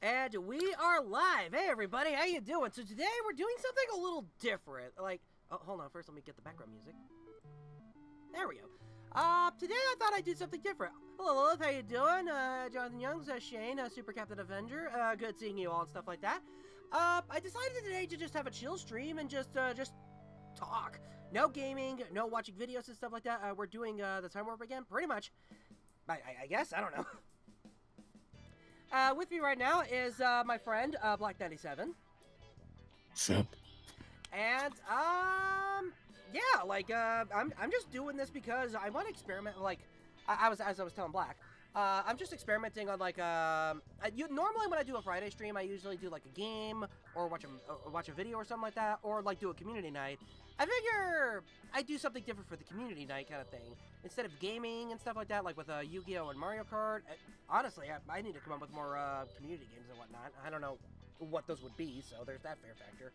And we are live. Hey everybody, how you doing? So today we're doing something a little different. Like, oh, hold on, first let me get the background music. There we go. Today I thought I'd do something different. Hello Lilith, how you doing? Jonathan Youngs, Shane, Super Captain Avenger. Good seeing you all and stuff like that. I decided today to just have a chill stream and just talk. No gaming, no watching videos and stuff like that. We're doing the time warp again, pretty much. I guess, I don't know. With me right now is my friend Black97. Sup? And yeah, like I'm just doing this because I want to experiment. Like as I was telling Black, I'm just experimenting on like normally when I do a Friday stream, I usually do like a game or watch a video or something like that, or like do a community night. I figure I'd do something different for the community night kind of thing. Instead of gaming and stuff like that, like with Yu-Gi-Oh! And Mario Kart, honestly, I need to come up with more community games and whatnot. I don't know what those would be, so there's that fair factor.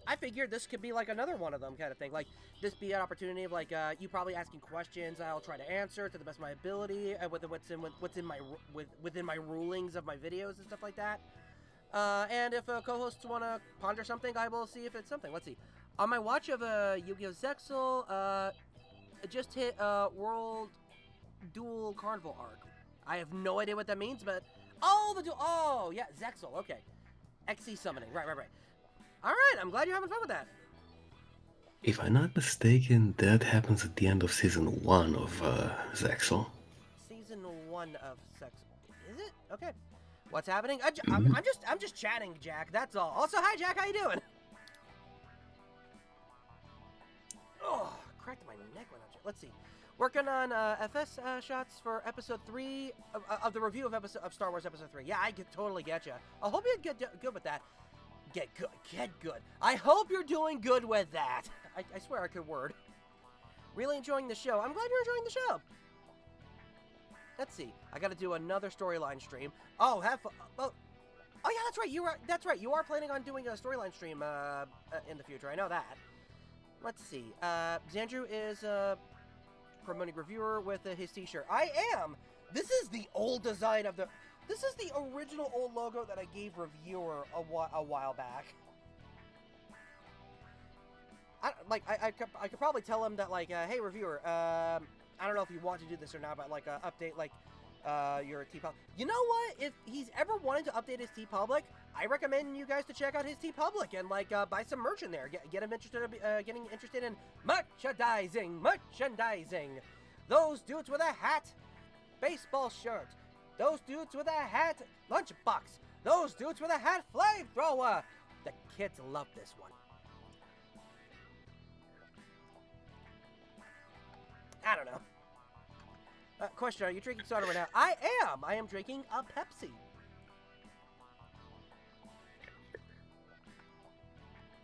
I figured this could be like another one of them kind of thing. Like, this be an opportunity of like, you probably asking questions, I'll try to answer to the best of my ability, within my rulings of my videos and stuff like that. And if co-hosts want to ponder something, I will see if it's something. Let's see. On my watch of Yu-Gi-Oh! Zexal, just hit World Duel Carnival arc. I have no idea what that means, but oh yeah, Zexal. Okay, XC summoning. Right. All right, I'm glad you're having fun with that. If I'm not mistaken, that happens at the end of season 1 of Zexal. Season 1 of Zexal. Is it? Okay. What's happening? I'm just chatting, Jack. That's all. Also, hi, Jack. How you doing? Oh, cracked my neck when I. Let's see. Working on FS shots for episode 3 of the review of Star Wars episode 3. Yeah, I totally get you. I hope you get good with that. Get good. I hope you're doing good with that. I swear I could word. Really enjoying the show. I'm glad you're enjoying the show. Let's see. I got to do another storyline stream. Oh, have fun. Oh yeah, that's right. That's right. You are planning on doing a storyline stream in the future. I know that. Let's see. Xandrew is promoting reviewer with his t-shirt. I am. This is the old design of the. This is the original old logo that I gave reviewer a while back. I could probably tell him that, like, hey reviewer, I don't know if you want to do this or not, but like update like your TeePublic. You know what? If he's ever wanted to update his TeePublic, I recommend you guys to check out his TeePublic and like buy some merch in there. Get him interested, getting interested in merchandising. Those dudes with a hat, baseball shirt. Those dudes with a hat, lunchbox. Those dudes with a hat, flamethrower. The kids love this one. I don't know. Question, are you drinking soda right now? I am. I am drinking a Pepsi.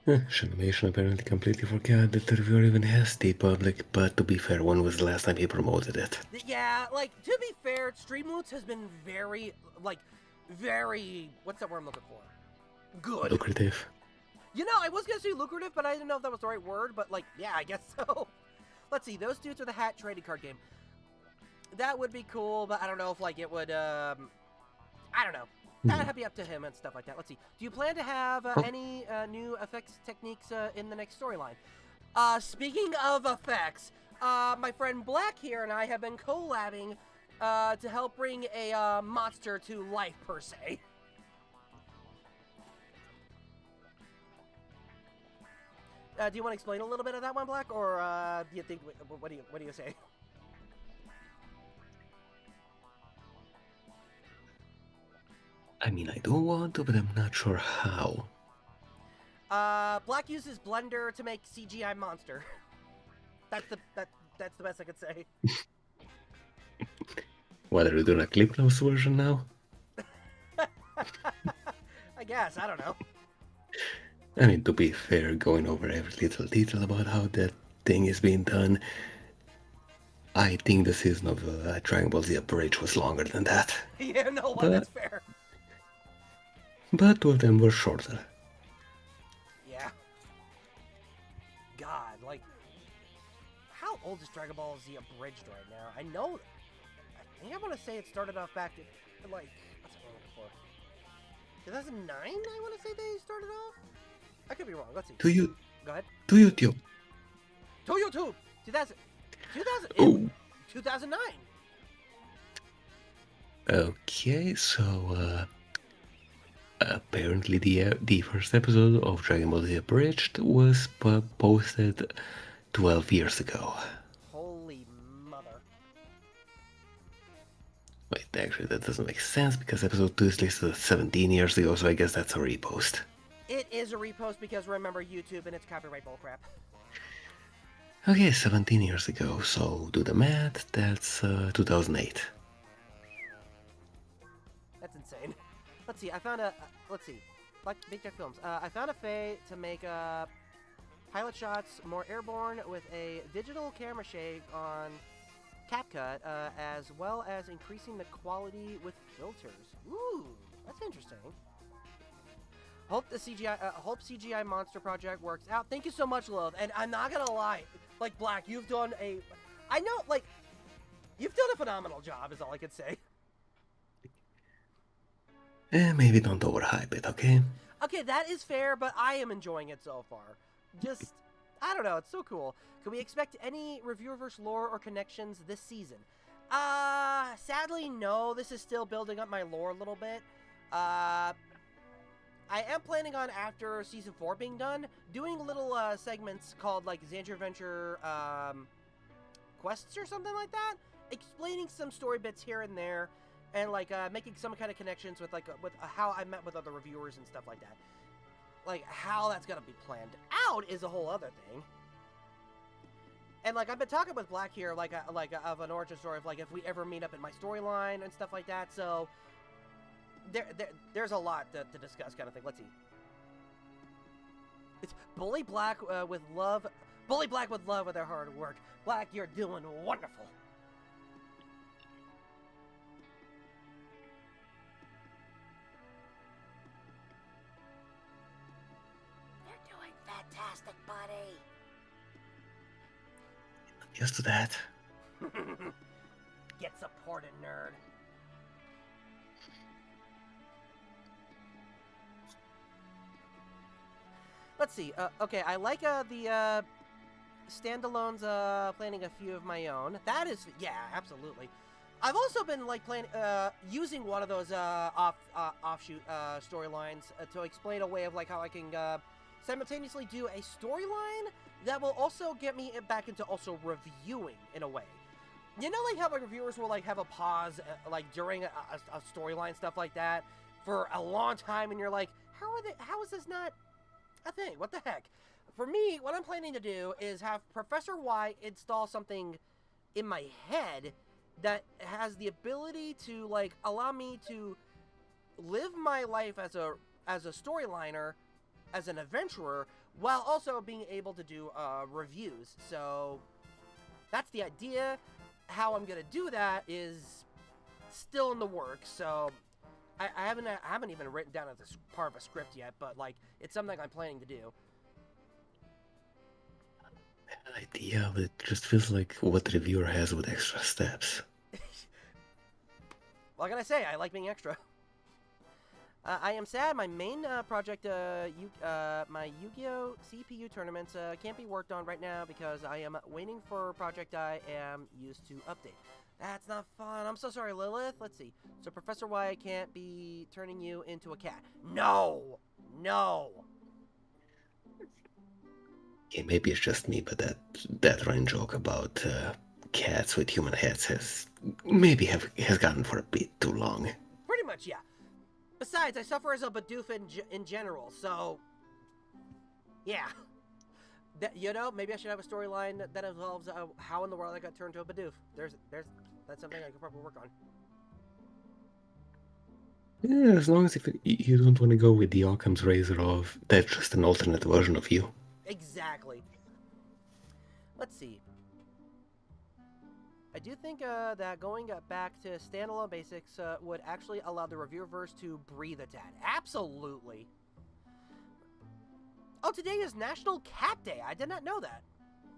Shanimation apparently completely forgot that the reviewer even has TeePublic, but to be fair, when was the last time he promoted it? Yeah, like, to be fair, Streamloots has been very, what's that word I'm looking for? Good. Lucrative. You know, I was gonna say lucrative, but I didn't know if that was the right word, but like, yeah, I guess so. Let's see, those dudes with a hat trading card game. That would be cool, but I don't know if, like, it would, I don't know. That'd be up to him and stuff like that. Let's see. Do you plan to have any new effects techniques in the next storyline? Speaking of effects, my friend Black here and I have been collabing to help bring a monster to life, per se. Do you want to explain a little bit of that one, Black, or do you think? What do you say? I mean, I do want to, but I'm not sure how. Black uses Blender to make CGI monster. That's the best I could say. What, are we doing a clip notes version now? I guess, I don't know. I mean, to be fair, going over every little detail about how that thing is being done, I think the season of Dragon Ball Z Bridge was longer than that. Yeah, no, well, that's fair. But two of them were shorter. Yeah. God, like, how old is Dragon Ball Z abridged right now? I know, I think I want to say it started off back in, like, what's it for? 2009, I want to say they started off? I could be wrong. Let's see. To you. Go ahead. To YouTube. To YouTube! 2000. Oh. 2009. Okay, so apparently the first episode of Dragon Ball Z Abridged was posted 12 years ago. Holy mother. Wait, actually that doesn't make sense because episode 2 is listed as 17 years ago, so I guess that's a repost. It is a repost because remember YouTube and its copyright bullcrap. Okay, 17 years ago, so do the math, that's 2008. That's insane. Let's see, I found a, let's see, like Big Jack Films. I found a way to make pilot shots more airborne with a digital camera shake on CapCut, as well as increasing the quality with filters. Ooh, that's interesting. Hope the CGI monster project works out. Thank you so much, Lilith. And I'm not gonna lie, like Black, you've done I know, like, you've done a phenomenal job. Is all I could say. Maybe don't overhype it, okay? Okay, that is fair, but I am enjoying it so far. Just, I don't know, it's so cool. Can we expect any Reviewerverse lore or connections this season? Sadly, no. This is still building up my lore a little bit. I am planning on, after Season 4 being done, doing little segments called, like, Xandrew Adventure quests or something like that. Explaining some story bits here and there. And, like, making some kind of connections with, like, with how I met with other reviewers and stuff like that. Like, how that's gonna be planned out is a whole other thing. And, like, I've been talking with Black here, like of an origin story of, like, if we ever meet up in my storyline and stuff like that. So, there's a lot to discuss kind of thing. Let's see. It's Bully Black with love. Bully Black with love with their hard work. Black, you're doing wonderful. Fantastic, buddy. Used to that. Get supported, nerd. Let's see. Okay, I like the standalones. Planning a few of my own. That is, yeah, absolutely. I've also been like using one of those offshoot storylines to explain a way of like how I can simultaneously do a storyline that will also get me back into also reviewing in a way. You know, like how like reviewers will like have a pause like during a storyline, stuff like that, for a long time, and you're like, how is this not a thing? What the heck? For me, what I'm planning to do is have Professor Y install something in my head that has the ability to like allow me to live my life as a storyliner, as an adventurer, while also being able to do reviews. So that's the idea. How I'm gonna do that is still in the works. So I haven't even written down as a part of a script yet, but like it's something I'm planning to do. An idea, but it just feels like what the reviewer has with extra steps. What can I say? I like being extra. I am sad my main project, my Yu-Gi-Oh! CPU tournaments can't be worked on right now because I am waiting for a project I am used to update. That's not fun. I'm so sorry, Lilith. Let's see. So Professor Y can't be turning you into a cat. No! No! Yeah, maybe it's just me, but that running joke about cats with human heads has gotten for a bit too long. Pretty much, yeah. Besides, I suffer as a Bidoof in general, so yeah. You know, maybe I should have a storyline that involves how in the world I got turned to a Bidoof. That's something I could probably work on. Yeah, as long as you don't want to go with the Occam's razor of that's just an alternate version of you. Exactly. Let's see. I do think that going back to standalone basics would actually allow the Reviewerverse to breathe a tad. Absolutely. Oh, today is National Cat Day. I did not know that.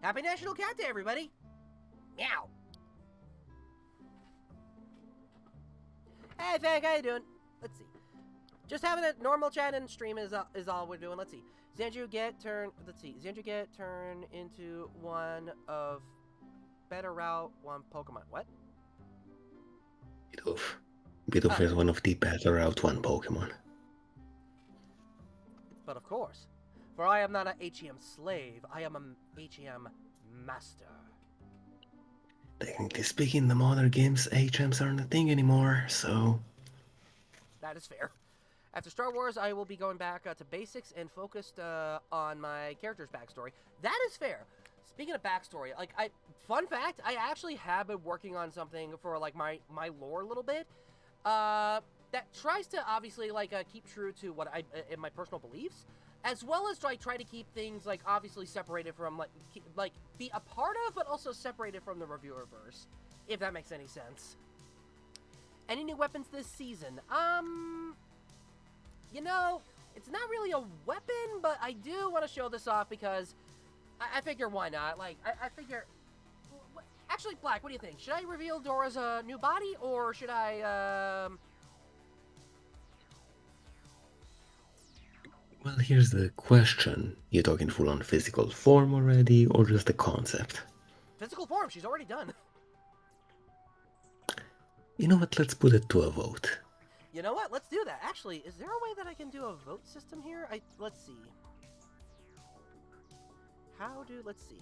Happy National Cat Day, everybody. Meow. Hey, Fang, how you doing? Let's see. Just having a normal chat and stream is all we're doing. Let's see. Xandrew get turned. Let's see. Xandrew get turned into one of better route one Pokemon. What? Bidoof is one of the better route one Pokemon. But of course, for I am not a HEM slave. I am a HEM master. Technically speaking, the modern games HMs aren't a thing anymore, so... That is fair. After Star Wars, I will be going back to basics and focused on my character's backstory. That is fair. Speaking of backstory, like, fun fact, I actually have been working on something for, like, my lore a little bit, that tries to, obviously, like, keep true to what in my personal beliefs, as well as try to keep things, like, obviously separated from, like, be a part of, but also separated from the reviewerverse, if that makes any sense. Any new weapons this season? You know, it's not really a weapon, but I do want to show this off because I figure why not? Like, I figure... Actually, Black, what do you think? Should I reveal Dora's new body, or should I, Well, here's the question. You talking full-on physical form already, or just the concept? Physical form, she's already done. You know what, let's put it to a vote. You know what? Let's do that. Actually, is there a way that I can do a vote system here? Let's see. Let's see.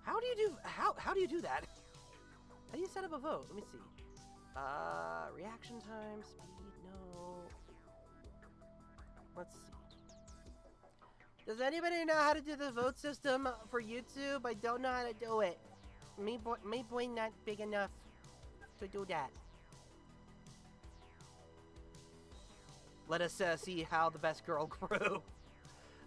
How do you do that? How do you set up a vote? Let me see. Reaction time, speed, no. Let's see. Does anybody know how to do the vote system for YouTube? I don't know how to do it. My brain not big enough to do that. Let us see how the best girl grew.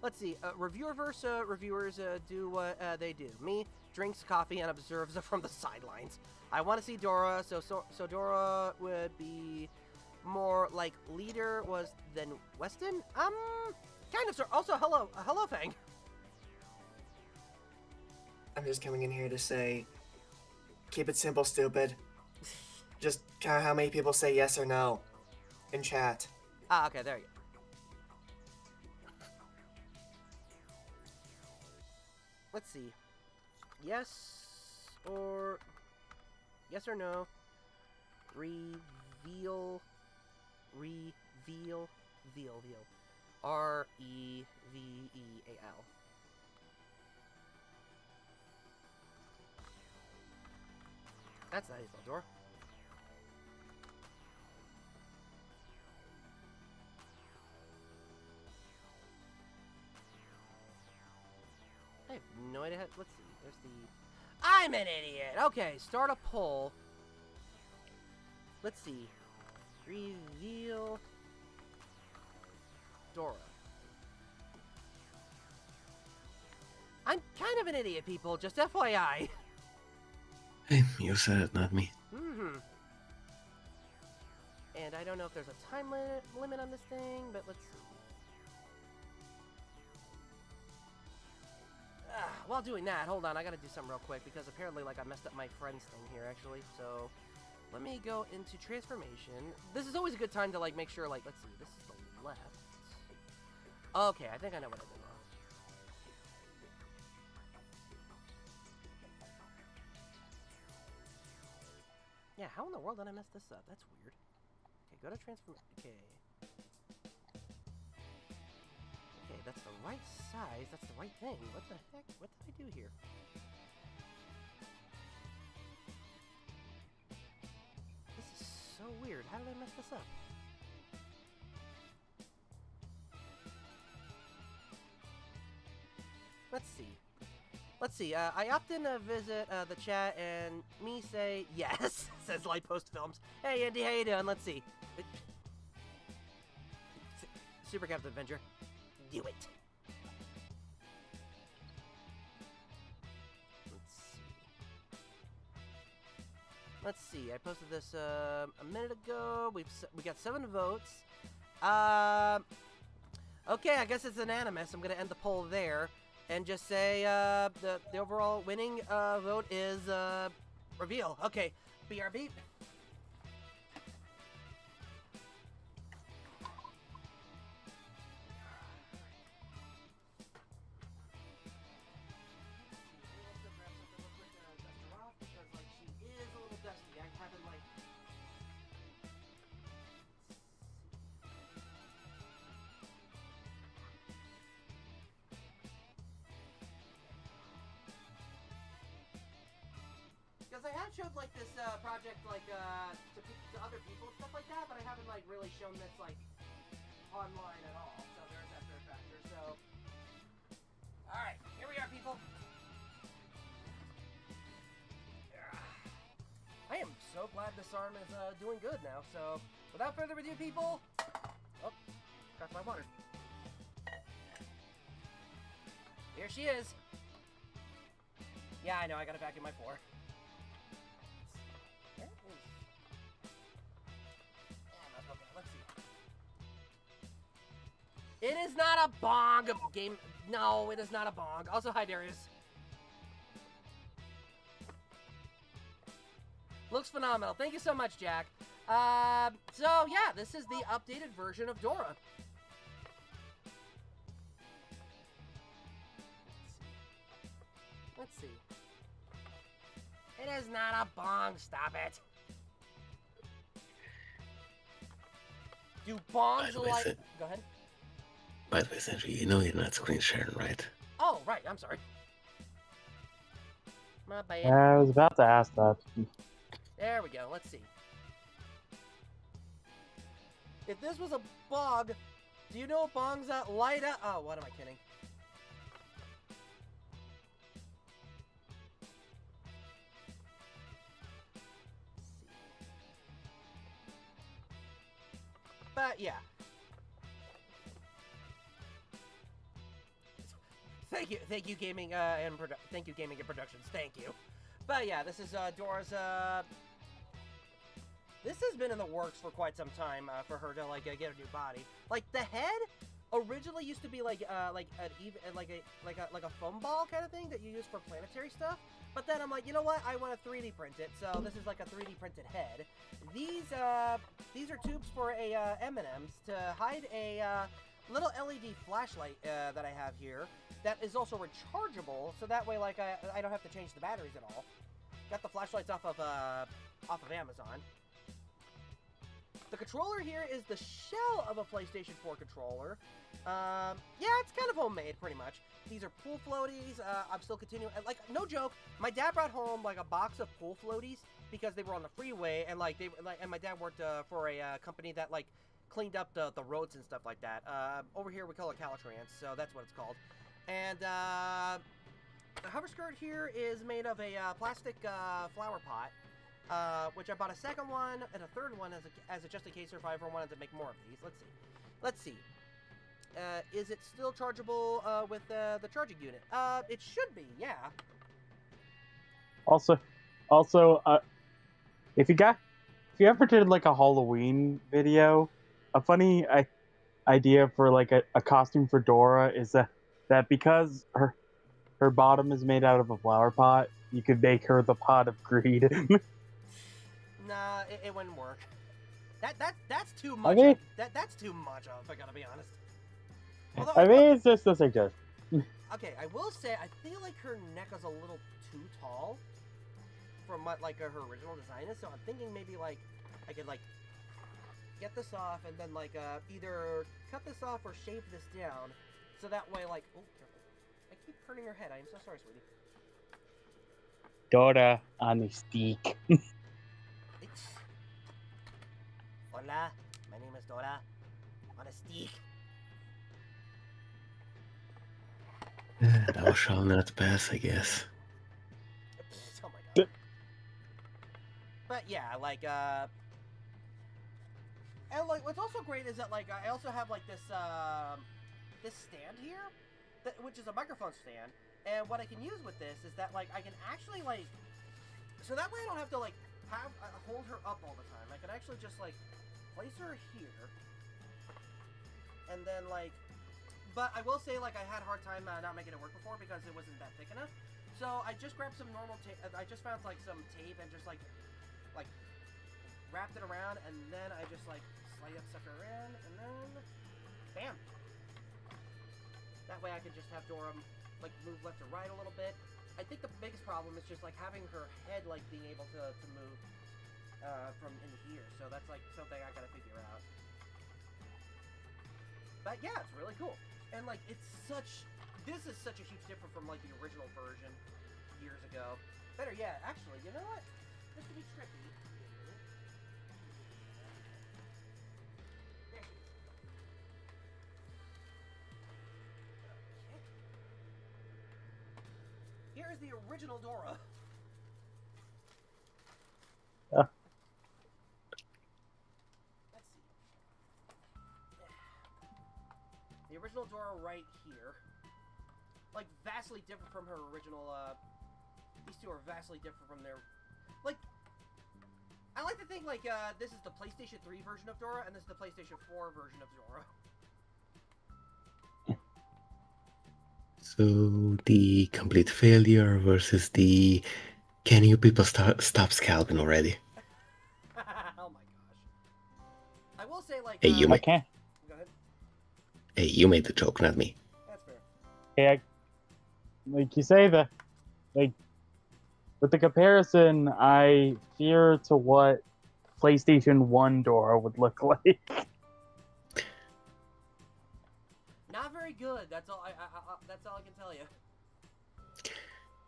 Let's see. Reviewerverse reviewers do what they do. Me drinks coffee and observes from the sidelines. I want to see Dora, so Dora would be more like leader than Weston. Kind of. Also, hello, Fang. I'm just coming in here to say, keep it simple, stupid. Just count how many people say yes or no in chat. Ah, okay, there you go. Let's see. Yes or no. Reveal. R-E-V-E-A-L. That's not how you spell door. I have no idea how, let's see, there's the... I'm an idiot! Okay, start a poll. Let's see. Reveal... Dora. I'm kind of an idiot, people, just FYI. Hey, you said it, not me. Mm-hmm. And I don't know if there's a time limit on this thing, but let's see. While doing that, hold on, I gotta do something real quick, because apparently, like, I messed up my friends thing here, actually, so... Let me go into transformation. This is always a good time to, like, make sure, like, let's see, this is the left. Okay, I think I know what I did wrong. Yeah, how in the world did I mess this up? That's weird. Okay, go to transform... Okay. Okay, that's the right size. That's the right thing. What the heck? What did I do here? This is so weird. How did I mess this up? Let's see. Let's see. I often visit the chat and me say yes, says Light Post Films. Hey Andy, how you doing? Let's see. Super Captain Adventure. Do it. Let's see. I posted this a minute ago. We got 7 votes. Okay, I guess it's unanimous. I'm gonna end the poll there and just say the overall winning vote is reveal. Okay, BRB. because I have showed like this project like to other people and stuff like that, but I haven't like really shown this like online at all. So there's that third factor. So, all right, here we are, people. I am so glad this arm is doing good now. So, without further ado, people. Oh, got my water. Here she is. Yeah, I know. I gotta vacuum my floor. Where is... Yeah, okay, let's see. It is not a bong game. No, it is not a bong. Also, hi, Darius. Looks phenomenal. Thank you so much, Jack. So, yeah, this is the updated version of Dora. Let's see. It is not a bong. Stop it. Do bongs like... Go ahead. By the way, Xandrew, you know you're not screen sharing, right? Oh, right. I'm sorry. My bad. I was about to ask that. There we go. Let's see. If this was a bog, do you know bongs that light up? Oh, what am I kidding? But yeah. Thank you, gaming thank you, gaming and productions. Thank you. But yeah, this is Dora's. This has been in the works for quite some time for her to like get a new body. Like the head originally used to be like a foam ball kind of thing that you use for planetary stuff. But then I'm like, you know what? I want to 3D print it. So this is like a 3D printed head. These are tubes for a M&Ms to hide a little LED flashlight that I have here that is also rechargeable. So that way, like I don't have to change the batteries at all. Got the flashlights off of Amazon. The controller here is the shell of a PlayStation 4 controller. Yeah, it's kind of homemade, pretty much. These are pool floaties. I'm still continuing. Like, no joke, my dad brought home like a box of pool floaties because they were on the freeway, and like and my dad worked for a company that like cleaned up the roads and stuff like that. Over here we call it 𝐃𝐎𝐋𝐋𝐑, so that's what it's called. And the hover skirt here is made of a plastic flower pot. Which I bought a second one and a third one as a just in case if I ever wanted to make more of these. Let's see. Is it still chargeable with the charging unit? It should be, yeah. Also, if you ever did like a Halloween video, a funny idea for like a costume for Dora is that because her bottom is made out of a flower pot, you could make her the pot of greed. Nah, it wouldn't work. That's too much. I mean, that's too much of, I gotta be honest. Although, I mean, it's just a suggestion. Okay, I will say I feel like her neck is a little too tall from what like her original design is. So I'm thinking maybe like I could like get this off and then like either cut this off or shave this down, so that way like oh careful. I keep turning her head. I am so sorry, sweetie. Dora on a stick. Hola, my name is Dora on a stick. Thou shalt not pass, I guess. Oh my god. But yeah, like and like what's also great is that like I also have like this this stand here, which is a microphone stand, and what I can use with this is that like I can actually like, so that way I don't have to like have hold her up all the time. I can actually just like place her here, and then like, but I will say like I had a hard time not making it work before because it wasn't that thick enough. So I just grabbed some normal tape. I just found like some tape and just like wrapped it around, and then I just like slide that sucker in, and then bam. That way I can just have Dora like move left or right a little bit. I think the biggest problem is just like having her head like being able to move from in here, so that's like something I gotta figure out. But yeah, it's really cool, and like this is such a huge difference from like the original version years ago. Better yet, actually, you know what? Just to be tricky. There she is. Okay. Here is the original Dora. Let's see. The original Dora right here. Like, vastly different from her original, these two are vastly different from their... Like, I like to think, like, this is the PlayStation 3 version of Dora, and this is the PlayStation 4 version of Dora. So, the complete failure versus the... Can you people stop scalping already? Oh my gosh. I will say, like, Hey, you I can't. Go ahead. Hey, you made the joke, not me. That's fair. Yeah, like you say that, like with the comparison, I fear to what PlayStation 1 Dora would look like. Not very good. That's all. That's all I can tell you.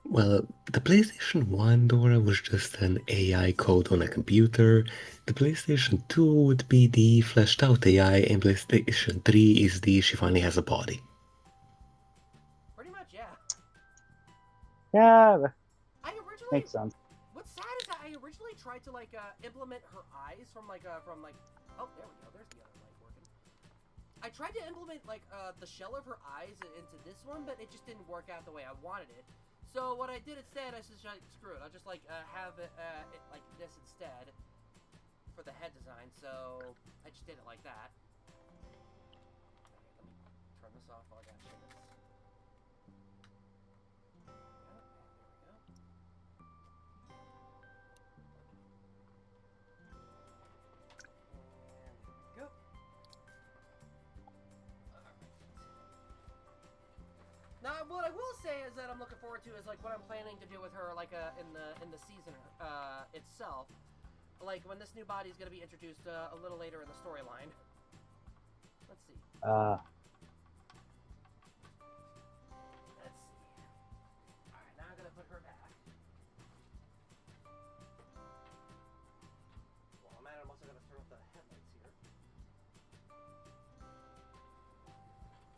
Well, the PlayStation 1 Dora was just an AI code on a computer. The PlayStation 2 would be the fleshed out AI, and PlayStation 3 is the she finally has a body. Pretty much, yeah. Yeah, that I originally... makes sense. What's sad is that I originally tried to, like, implement her eyes from, like... Oh, there we go. There's the other light working. I tried to implement, like, the shell of her eyes into this one, but it just didn't work out the way I wanted it. So what I did instead, I said, screw it. I'll just, like, have it like this instead for the head design. So I just did it like that. Okay, let me turn this off while I got shit. There we go. Now, what I will say is that I'm looking forward to is like what I'm planning to do with her, like in the season itself, like when this new body is going to be introduced a little later in the storyline. Let's see. Let's see. All right, now I'm going to put her back. Well, man, I'm also going to turn off the headlights here.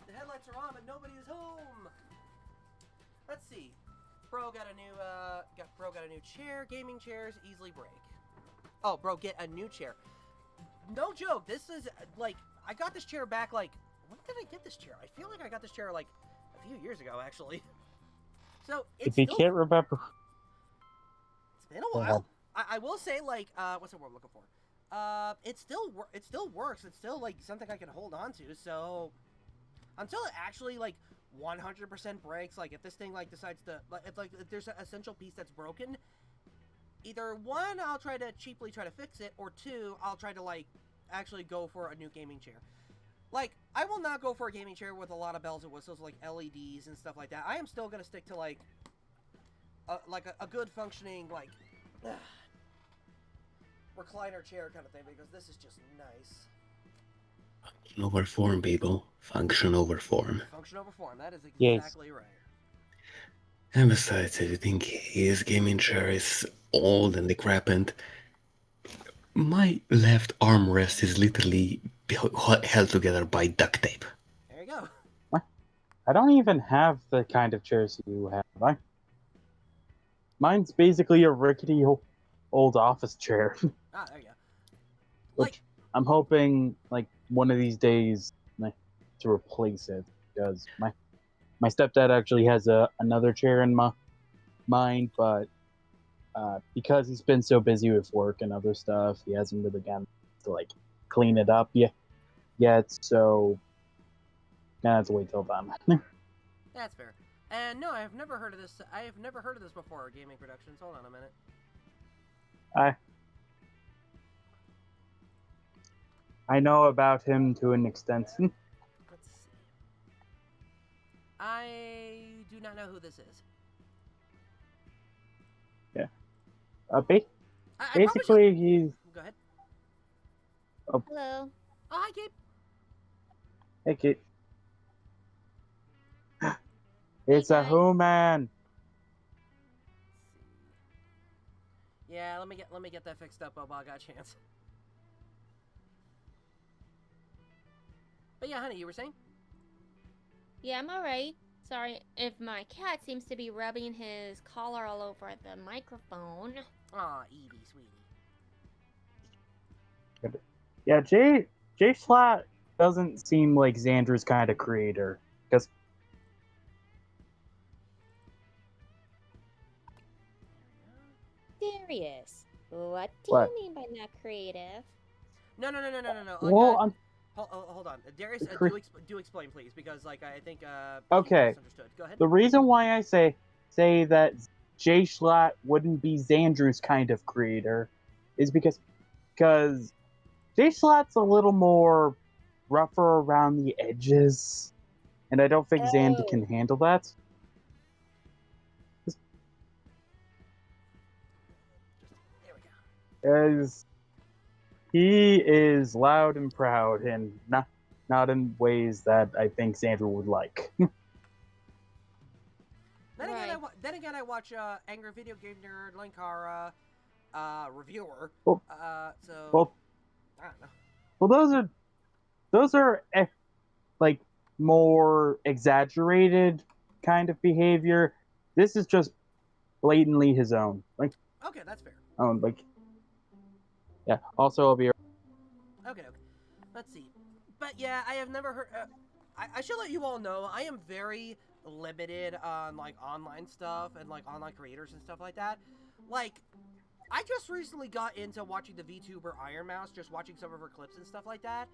The headlights are on, but nobody is home. Let's see. Bro got a new chair. Gaming chairs easily break. Oh, bro, get a new chair. No joke. This is like I got this chair back like when did I get this chair? I feel like I got this chair like a few years ago actually. So it's If you can't remember, it's been a while. I will say like what's the word I'm looking for? It still works. It's still like something I can hold on to. So until it actually like 100% breaks, like if this thing like decides to if there's an essential piece that's broken, either one I'll try to cheaply try to fix it, or two I'll try to like actually go for a new gaming chair. Like I will not go for a gaming chair with a lot of bells and whistles like LEDs and stuff like that. I am still gonna stick to like a good functioning like recliner chair kind of thing, because this is just nice. Function over form, people. Function over form. Function over form. That is Yes. exactly right. And besides, if you think his gaming chair is old and decrepit, my left armrest is literally held together by duct tape. There you go. I don't even have the kind of chairs you have. Mine's basically a rickety old office chair, Ah, there you go. which I'm hoping like one of these days to replace it, because my stepdad actually has another chair in mind, but because he's been so busy with work and other stuff, he hasn't really gotten to like clean it up yet. So gonna have to wait till then. That's fair. And no, I have never heard of this. I have never heard of this before. Gaming Productions. Hold on a minute. I know about him to an extent. Let's see. I do not know who this is. Basically, he's Go ahead. Hello. Oh, hi, Gabe. hey kid. It's a guys. who man. Yeah, let me get that fixed up while I got a chance. But yeah, honey, you were saying? Yeah, I'm alright. Sorry if my cat seems to be rubbing his collar all over the microphone. Aw, Evie, sweetie. Yeah, Jay Schlatt doesn't seem like Xandrew's kind of creator. Because Darius, what do What? you mean by not creative? No. well, I'm Hold on. Darius, do explain, please, because, like, I think, Okay. misunderstood. Go ahead. the reason why I say that Jay Schlatt wouldn't be Xandrew's kind of creator is because Jay Schlatt's a little more rougher around the edges, and I don't think Xander can handle that. There we go. As he is loud and proud, and not in ways that I think Xander would like. Then again, I watch Angry Video Game Nerd, Linkara, reviewer. Well, So well, I don't know. well, those are like more exaggerated kind of behavior. This is just blatantly his own. Like, Okay, that's fair. Yeah. Also, I'll be. Okay. Let's see. But yeah, I have never heard. I should let you all know I am very limited on like online stuff and like online creators and stuff like that. Like, I just recently got into watching the VTuber Iron Mouse, just watching some of her clips and stuff like that.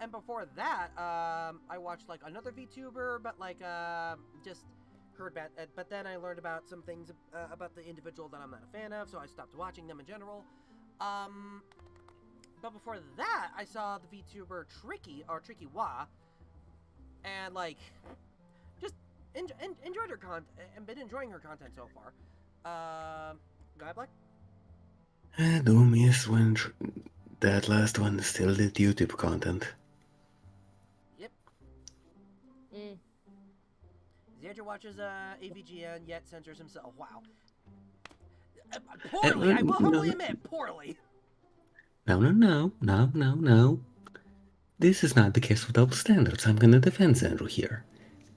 And before that, I watched like another VTuber, but like just heard about. But then I learned about some things about the individual that I'm not a fan of, so I stopped watching them in general. But before that, I saw the VTuber Tricky Wa, and like, just enjoyed her content and been enjoying her content so far. Guy Black? I do miss when that last one still did YouTube content. Yep. Xandrew watches AVGN, yet censors himself. Wow. Poorly, I will humbly admit, poorly. No. This is not the case with double standards. I'm gonna defend Xandrew here.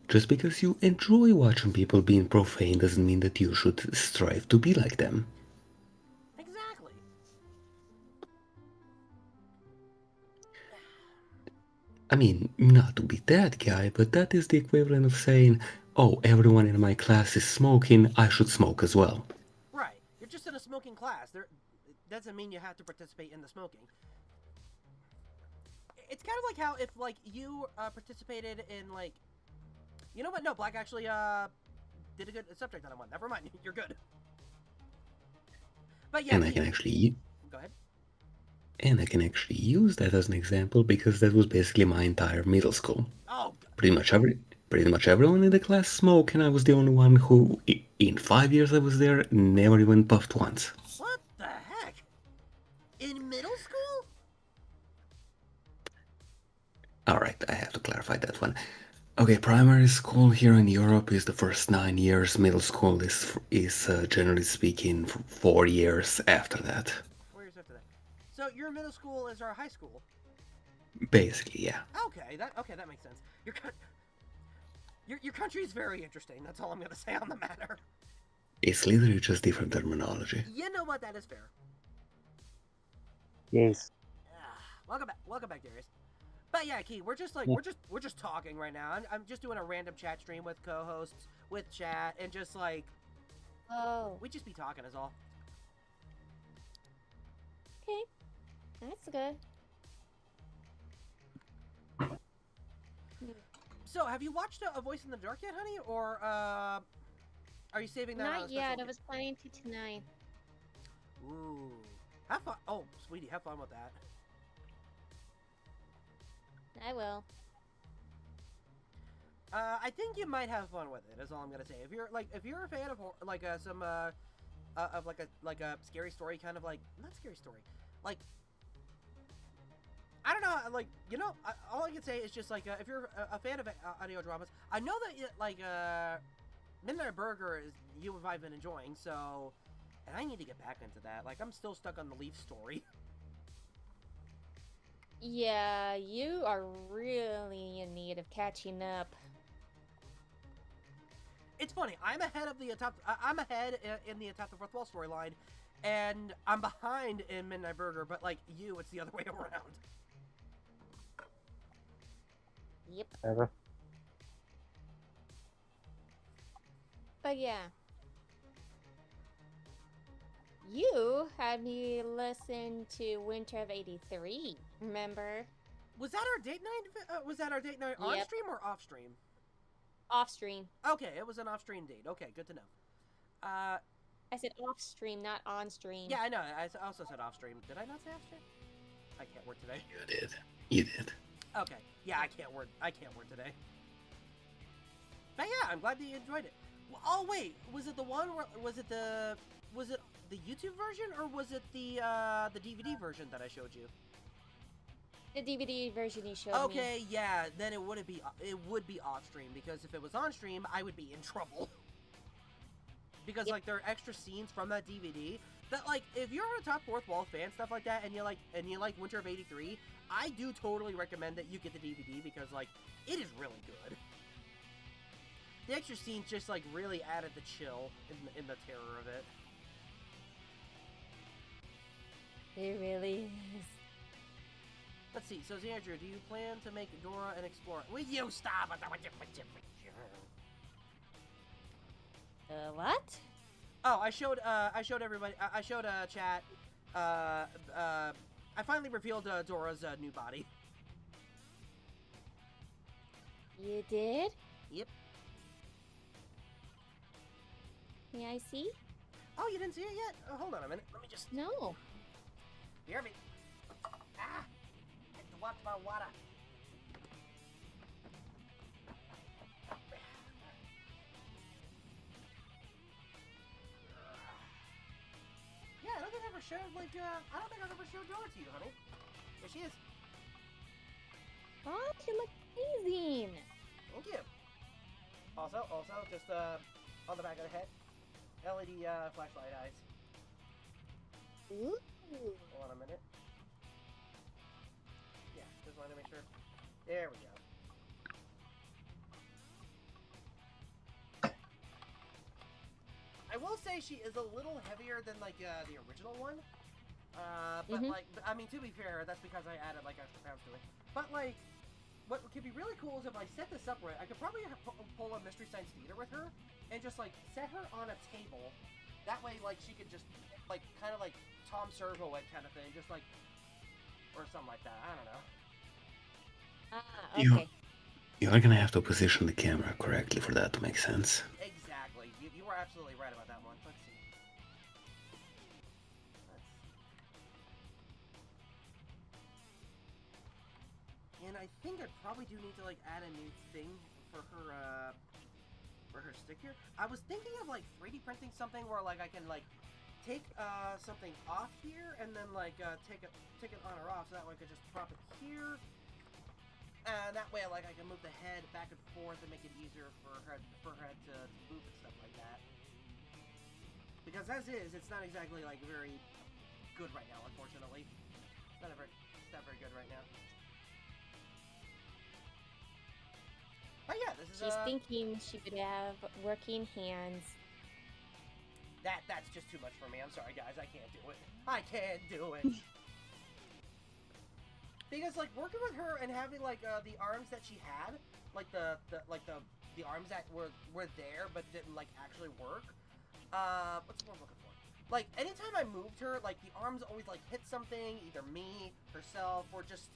Just because you enjoy watching people being profane doesn't mean that you should strive to be like them. Exactly. I mean, not to be that guy, but that is the equivalent of saying, oh, everyone in my class is smoking, I should smoke as well. Right. You're just in a smoking class. It doesn't mean you have to participate in the smoking. It's kind of like how if, like, you participated in, like... You know what? No, Black actually did a good subject on that one. Never mind. You're good. But yeah, And I can actually... Go ahead. And I can actually use that as an example because that was basically my entire middle school. Oh, Pretty much everyone in the class smoked, and I was the only one who, in 5 years I was there, never even puffed once. what the heck? In middle school? Alright, I have to clarify that one. Okay, primary school here in Europe is the first 9 years. Middle school is generally speaking, 4 years after that. 4 years after that. So your middle school is our high school. Basically, yeah. Okay, that makes sense. Your country is very interesting. That's all I'm gonna say on the matter. It's literally just different terminology. You know what? That is fair. Yes. Welcome back, Darius. But yeah, Key, we're just we're just talking right now. I'm just doing a random chat stream with co-hosts, with chat, and just like we just be talking is all. Okay, that's good. So, have you watched A Voice in the Dark yet, honey? Or are you saving that? Not yet. I was planning to tonight. Ooh, have fun. Oh, sweetie, have fun with that. I will. I think you might have fun with it. Is all I'm gonna say. If you're a fan of like some of like a scary story, kind of like not scary story, like I don't know, like all I can say is just like if you're a fan of audio dramas, I know that like Midnight Burger is you and I've been enjoying. So, And I need to get back into that. Like, I'm still stuck on the Leaf story. Yeah, you are really in need of catching up. It's funny. I'm ahead of the I'm ahead in the Attack the Fourth Wall storyline, and I'm behind in Midnight Burger. But like you, it's the other way around. Yep. Ever. But yeah. You had me listen to Winter of '83, remember? Was that our date night? Was that our date night on Yep. stream or off stream? Off stream. Okay, it was an off stream date. Okay, good to know. I said off stream, not on stream. Yeah, I know. I also said off stream. Did I not say off stream? I can't word today. You did. You did. Okay. Yeah, I can't word today. But yeah, I'm glad that you enjoyed it. Oh wait, was it the one where was it the YouTube version or was it the DVD version that I showed you? The DVD version you showed me. Okay, yeah, then it would be off stream because if it was on stream, I would be in trouble. Because Yep. like there are extra scenes from that DVD that like if you're a top fourth wall fan stuff like that and you like Winter of '83, I do totally recommend that you get the DVD because like it is really good. The extra scenes just like really added the chill in the terror of it. It really is. Let's see. So Xandrew, do you plan to make Dora an explorer? Will you stop? What? Oh, I showed everybody. I showed chat. I finally revealed Dora's new body. You did? Yep. May I see? Oh, you didn't see it yet? Oh, hold on a minute. Let me just. No. Hear me. Ah! I have to watch my water. Yeah, I don't think I ever showed, like, I don't think I've ever showed Dora to you, honey. There she is. Oh, she looks amazing. Thank you. Also, just, on the back of the head, LED, flashlight eyes. Ooh. Hold on a minute. Yeah, just wanted to make sure. There we go. I will say she is a little heavier than like the original one. But Mhm. like, I mean, to be fair, that's because I added like extra pounds to it. But like, what could be really cool is if I set this up right, I could probably pull a Mystery Science Theater with her and just like set her on a table. That way, like, she could just like kind of like Tom Servo it kind of thing, just like or something like that. I don't know. Ah, You- okay. You are gonna have to position the camera correctly for that to make sense. Exactly. You were absolutely right about that one. Let's see. And I think I probably do need to like add a new thing for her stick here. I was thinking of like 3D printing something where like I can like take something off here and then like take it on or off, so that way I could just prop it here. And that way, like, I can move the head back and forth and make it easier for her to move and stuff like that. Because as is, it's not exactly, like, very good right now, unfortunately. It's not very good right now. But yeah, this is, She's thinking she could have working hands. That's just too much for me. I'm sorry, guys. I can't do it. I can't do it. Because like working with her and having like the arms that she had, like the arms that were there but didn't like actually work. What's the word I'm looking for? Like anytime I moved her, like the arms always like hit something, either me, herself, or just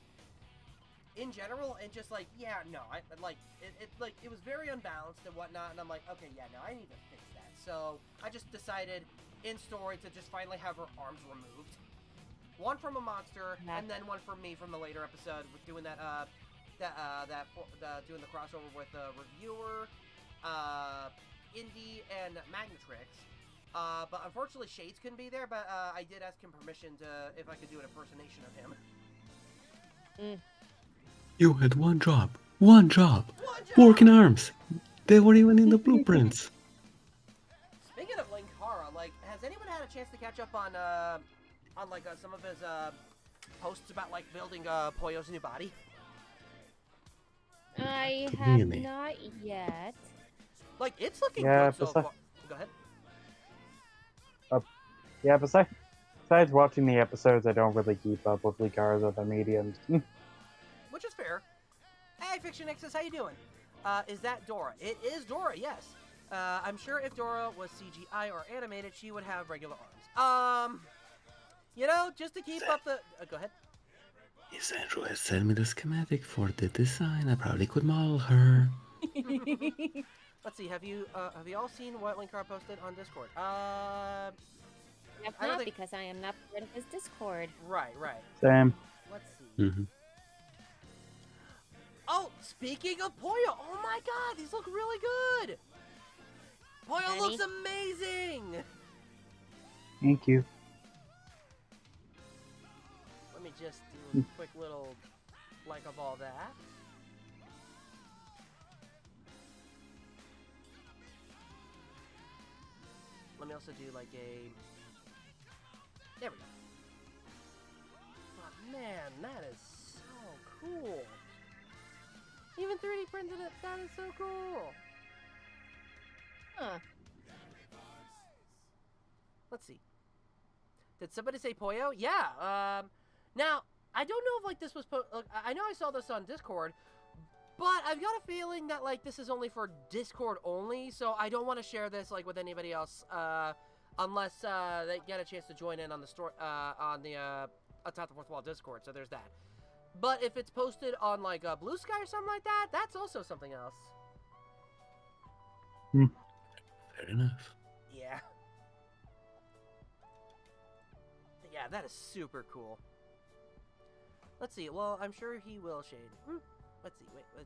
in general, and just like it was very unbalanced and whatnot. And I'm like, okay, yeah, no, I need to fix that. So I just decided in story to just finally have her arms removed. One from a monster, and then one from me from the later episode, with doing doing the crossover with the reviewer, Indy, and Magnatrix. But unfortunately, Shades couldn't be there. But I did ask him permission if I could do an impersonation of him. You had one job. Working arms. They were even in the blueprints. Speaking of Linkara, like, has anyone had a chance to catch up on like some of his posts about like building Poyo's new body? I have Really? not yet. Like, it's looking Yeah, good so besi- far. Go ahead. Yeah, besides watching the episodes, I don't really keep up with Licars of the mediums. Which is fair. Hey, Fiction Nexus, how you doing? Is that Dora? It is Dora, yes. I'm sure if Dora was CGI or animated, she would have regular arms. You know, just to keep up the... go ahead. If Xandrew has sent me the schematic for the design, I probably could model her. Let's see, have you all seen what Linkar posted on Discord? I have I don't not think- because I am not part of his Discord. Right. Same. Let's see. Mm-hmm. Oh, speaking of Poyo, oh my god, these look really good! Poyo Ready? looks amazing! Thank you. Let me just do a quick little like of all that. Let me also do like a... There we go. Oh, man, that is so cool. Even 3D printed it, that is so cool. Huh. Let's see. Did somebody say Poyo? Yeah. Now, I don't know if like this was I know I saw this on Discord, but I've got a feeling that like this is only for Discord only, so I don't want to share this like with anybody else unless they get a chance to join in on the story on the Atop the Fourth Wall Discord. So there's that. But if it's posted on like Blue Sky or something like that, that's also something else. Fair enough. Yeah. Yeah, that is super cool. Let's see. Well, I'm sure he will shade. Let's see. Wait,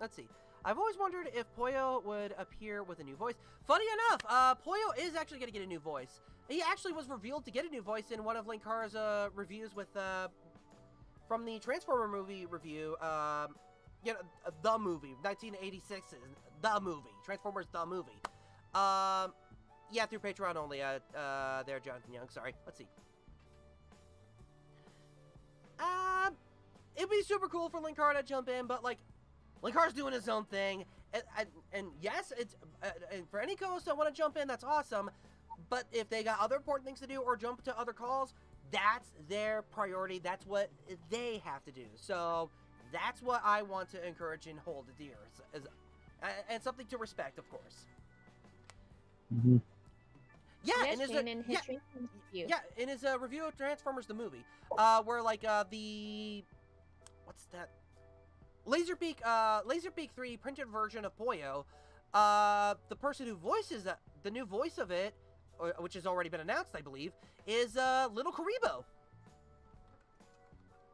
let's see. I've always wondered if Poyo would appear with a new voice. Funny enough, Poyo is actually going to get a new voice. He actually was revealed to get a new voice in one of Linkar's reviews with from the Transformer movie review. You know, the movie, 1986 is the movie, Transformers the movie. Yeah, through Patreon only. There, Jonathan Young. Sorry. Let's see. It'd be super cool for Linkar to jump in, but like, Linkar's doing his own thing, and yes, it's and for any co-hosts that want to jump in, that's awesome. But if they got other important things to do or jump to other calls, that's their priority. That's what they have to do. So that's what I want to encourage and hold dear, and something to respect, of course. Mm-hmm. Yeah, Yes, and his Shane, in history review. yeah, in his review of Transformers the movie, where like the what's that? Laserbeak 3 printed version of Poyo, the person who voices the new voice of it, which has already been announced, I believe, is Little Karibo.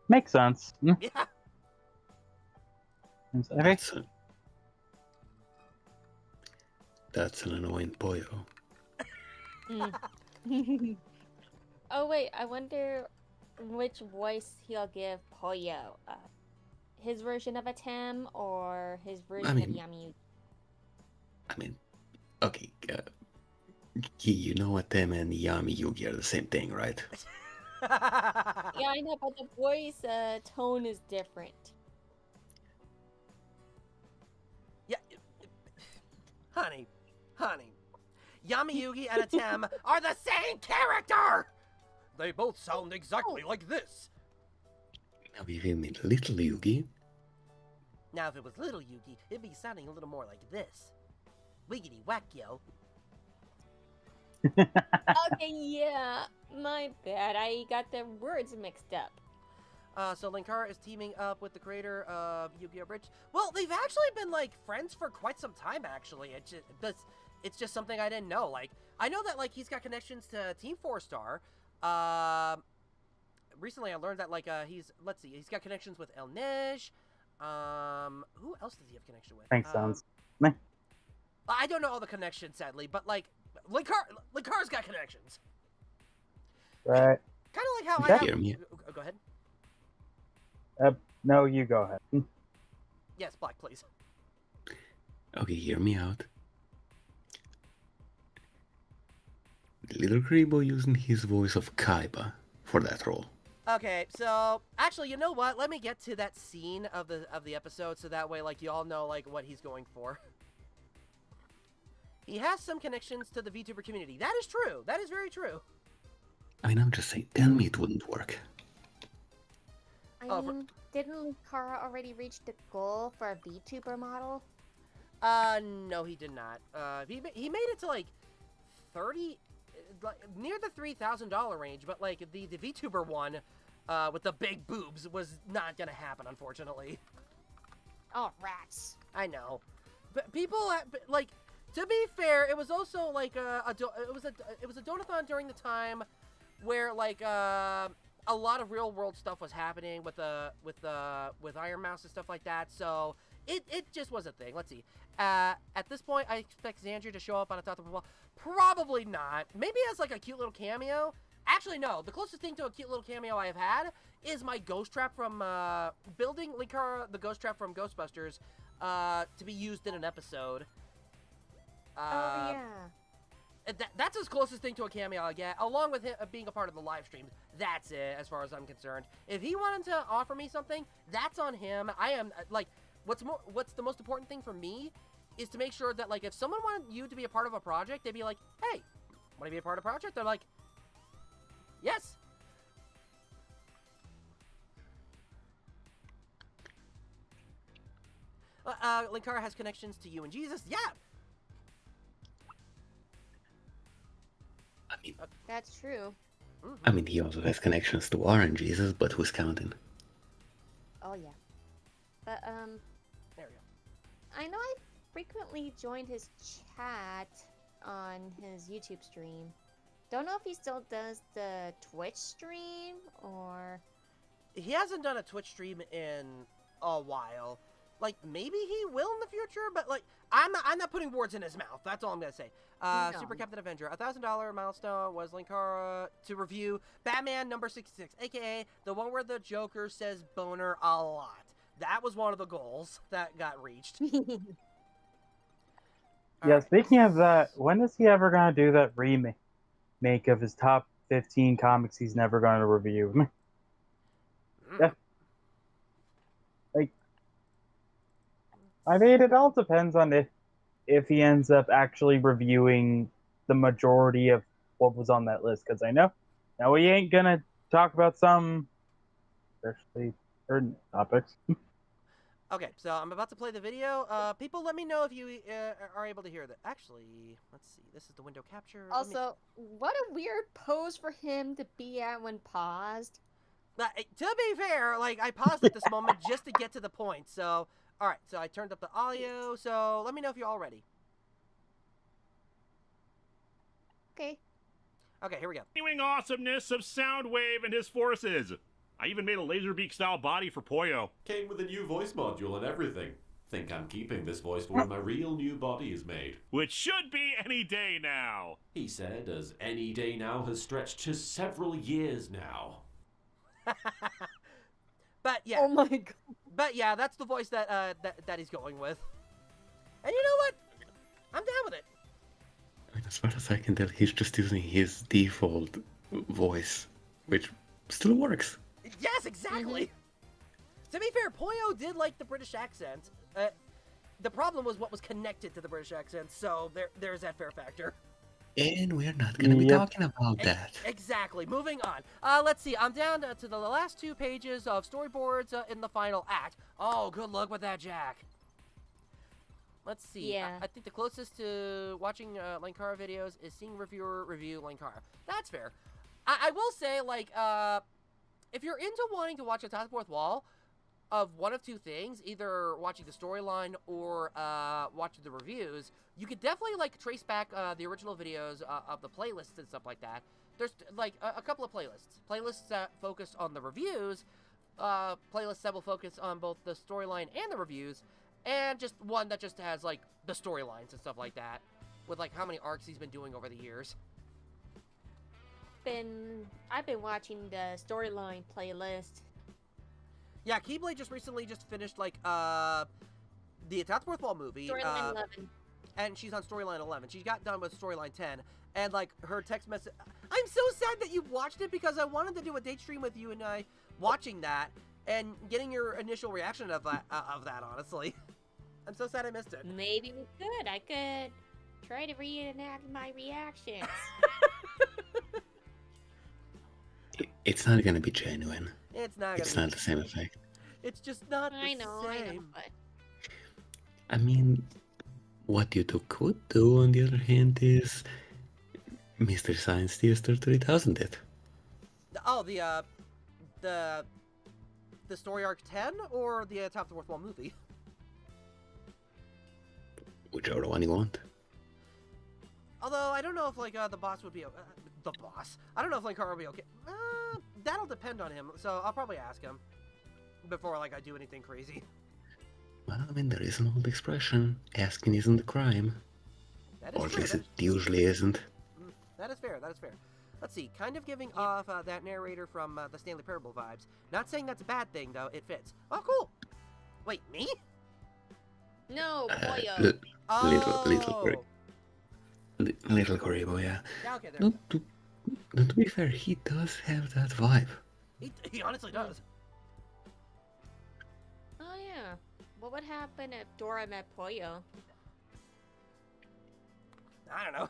Makes sense. Yeah. Okay. That's an annoying Poyo. Mm. Oh wait, I wonder which voice he'll give Poyo. His version of a Tem or his version of Yami? I mean, okay, you know what Tem and Yami Yugi are the same thing, right? Yeah, I know, but the voice tone is different. Yeah, honey, Yami Yugi and a Tem are the same character. They both sound exactly like this. Now, if you mean Little Yugi, Now, if it was Little Yugi, it'd be sounding a little more like this. Wiggity whack, yo. Okay, yeah, my bad. I got the words mixed up. So Linkar is teaming up with the creator of Yu-Gi-Oh! Bridge. Well, they've actually been, like, friends for quite some time, actually. It's just something I didn't know. Like, I know that, like, he's got connections to Team 4-Star. Recently I learned that, like, he's got connections with El Nish. Who else does he have connection with? Makes sense. I don't know all the connections, sadly, but, like, Linkar's got connections. Right. Kind of like how Okay. I Hear have... me. Go ahead. No, you go ahead. Yes, Black, please. okay, hear me out. Little Grebo using his voice of Kaiba for that role. Okay, so actually, you know what? Let me get to that scene of the episode, so that way, like, you all know like what he's going for. He has some connections to the VTuber community. That is true. That is very true. I mean, I'm just saying, tell me it wouldn't work. I mean, didn't Kara already reach the goal for a VTuber model? No, he did not. He made it to like 30, like, near the $3,000 range, but like the VTuber one, with the big boobs was not gonna happen, unfortunately. Oh, rats. I know, but people like. To be fair, it was also like it was a donathon during the time where like a lot of real world stuff was happening with Iron Mouse and stuff like that. So it just was a thing. Let's see. At this point, I expect Xandrew to show up on a top of the wall. Probably not. Maybe as like a cute little cameo. Actually, no. The closest thing to a cute little cameo I have had is my ghost trap from building Linkara, the ghost trap from Ghostbusters, to be used in an episode. Oh, yeah. That's his closest thing to a cameo I get, along with him being a part of the live streams. That's it, as far as I'm concerned. If he wanted to offer me something, that's on him. I am, like, what's the most important thing for me is to make sure that, like, if someone wanted you to be a part of a project, they'd be like, hey, want to be a part of a project? They're like, yes. Linkara has connections to you and Jesus. Yeah. That's true. I mean, he also has connections to Warren Jesus, but who's counting? Oh, yeah. But, There we go. I know I frequently joined his chat on his YouTube stream. Don't know if he still does the Twitch stream, or... He hasn't done a Twitch stream in a while. Like, maybe he will in the future, but, like, I'm not putting words in his mouth. That's all I'm gonna say. No. Super Captain Avenger, $1,000 milestone was Linkara to review Batman number 66, aka the one where the Joker says boner a lot. That was one of the goals that got reached. Yeah, speaking of that, when is he ever going to do that remake of his top 15 comics he's never going to review? Yeah. Like, I mean, it all depends on if he ends up actually reviewing the majority of what was on that list, because I know now we ain't going to talk about some especially certain topics. Okay, so I'm about to play the video. People, let me know if you are able to hear that. Actually, let's see. This is the window capture. Also, what a weird pose for him to be at when paused. To be fair, like, I paused at this moment just to get to the point. So, all right. So I turned up the audio. So let me know if you're all ready. Okay. Okay, here we go. Continuing awesomeness of Soundwave and his forces. I even made a Laserbeak-style body for Poyo. Came with a new voice module and everything. Think I'm keeping this voice for when my real new body is made. Which should be any day now. He said, as any day now has stretched to several years now. But yeah. Oh my god. But yeah, that's the voice that he's going with. And you know what? I'm down with it. I mean, as far as I can tell, he's just using his default voice, which still works. Yes, exactly. To be fair, Poyo did like the British accent. The problem was what was connected to the British accent, so there's that fair factor. And we're not going to be talking about that. Exactly. Moving on. Let's see. I'm down to the last 2 pages of storyboards in the final act. Oh, good luck with that, Jack. Let's see. Yeah. I think the closest to watching Linkara videos is seeing reviewer review Linkara. That's fair. I will say, like, if you're into wanting to watch a top of the fourth wall of one of 2 things, either watching the storyline or watching the reviews, you could definitely, like, trace back the original videos of the playlists and stuff like that. There's, like, a couple of playlists. Playlists that focus on the reviews, playlists that will focus on both the storyline and the reviews, and just one that just has, like, the storylines and stuff like that, with, like, how many arcs he's been doing over the years. I've been watching the storyline playlist. Yeah, Keyblade just recently finished, like, the Attack the Fourth Wall movie. Storyline 11. And she's on storyline 11. She got done with storyline 10. And like her text message, I'm so sad that you watched it because I wanted to do a date stream with you and I watching that and getting your initial reaction of that. Honestly, I'm so sad I missed it. Maybe we could. I could try to reenact my reactions. It's not gonna be genuine. It's not. It's not the same effect. It's just not the I know, same. but I mean, what you two could do, on the other hand, is Mr. Science Theater 3000 did. Oh, the story arc 10 or the Top of the Fourth Wall movie? Whichever one you want. Although I don't know if like the boss would be the boss. I don't know if Linkara would be okay. That'll depend on him. So I'll probably ask him before like I do anything crazy. Well, I mean, there is an old expression: asking isn't a crime. That is Or at true. least it usually isn't. That is fair. That is fair. Let's see. Kind of giving off that narrator from the Stanley Parable vibes. Not saying that's a bad thing though. It fits. Oh, cool. Wait, me? no, Boyo. Little Koribo, yeah. Yeah, okay, there. No, to be fair, he does have that vibe. He honestly does. Oh yeah. What would happen if Dora met Pollo? I don't know.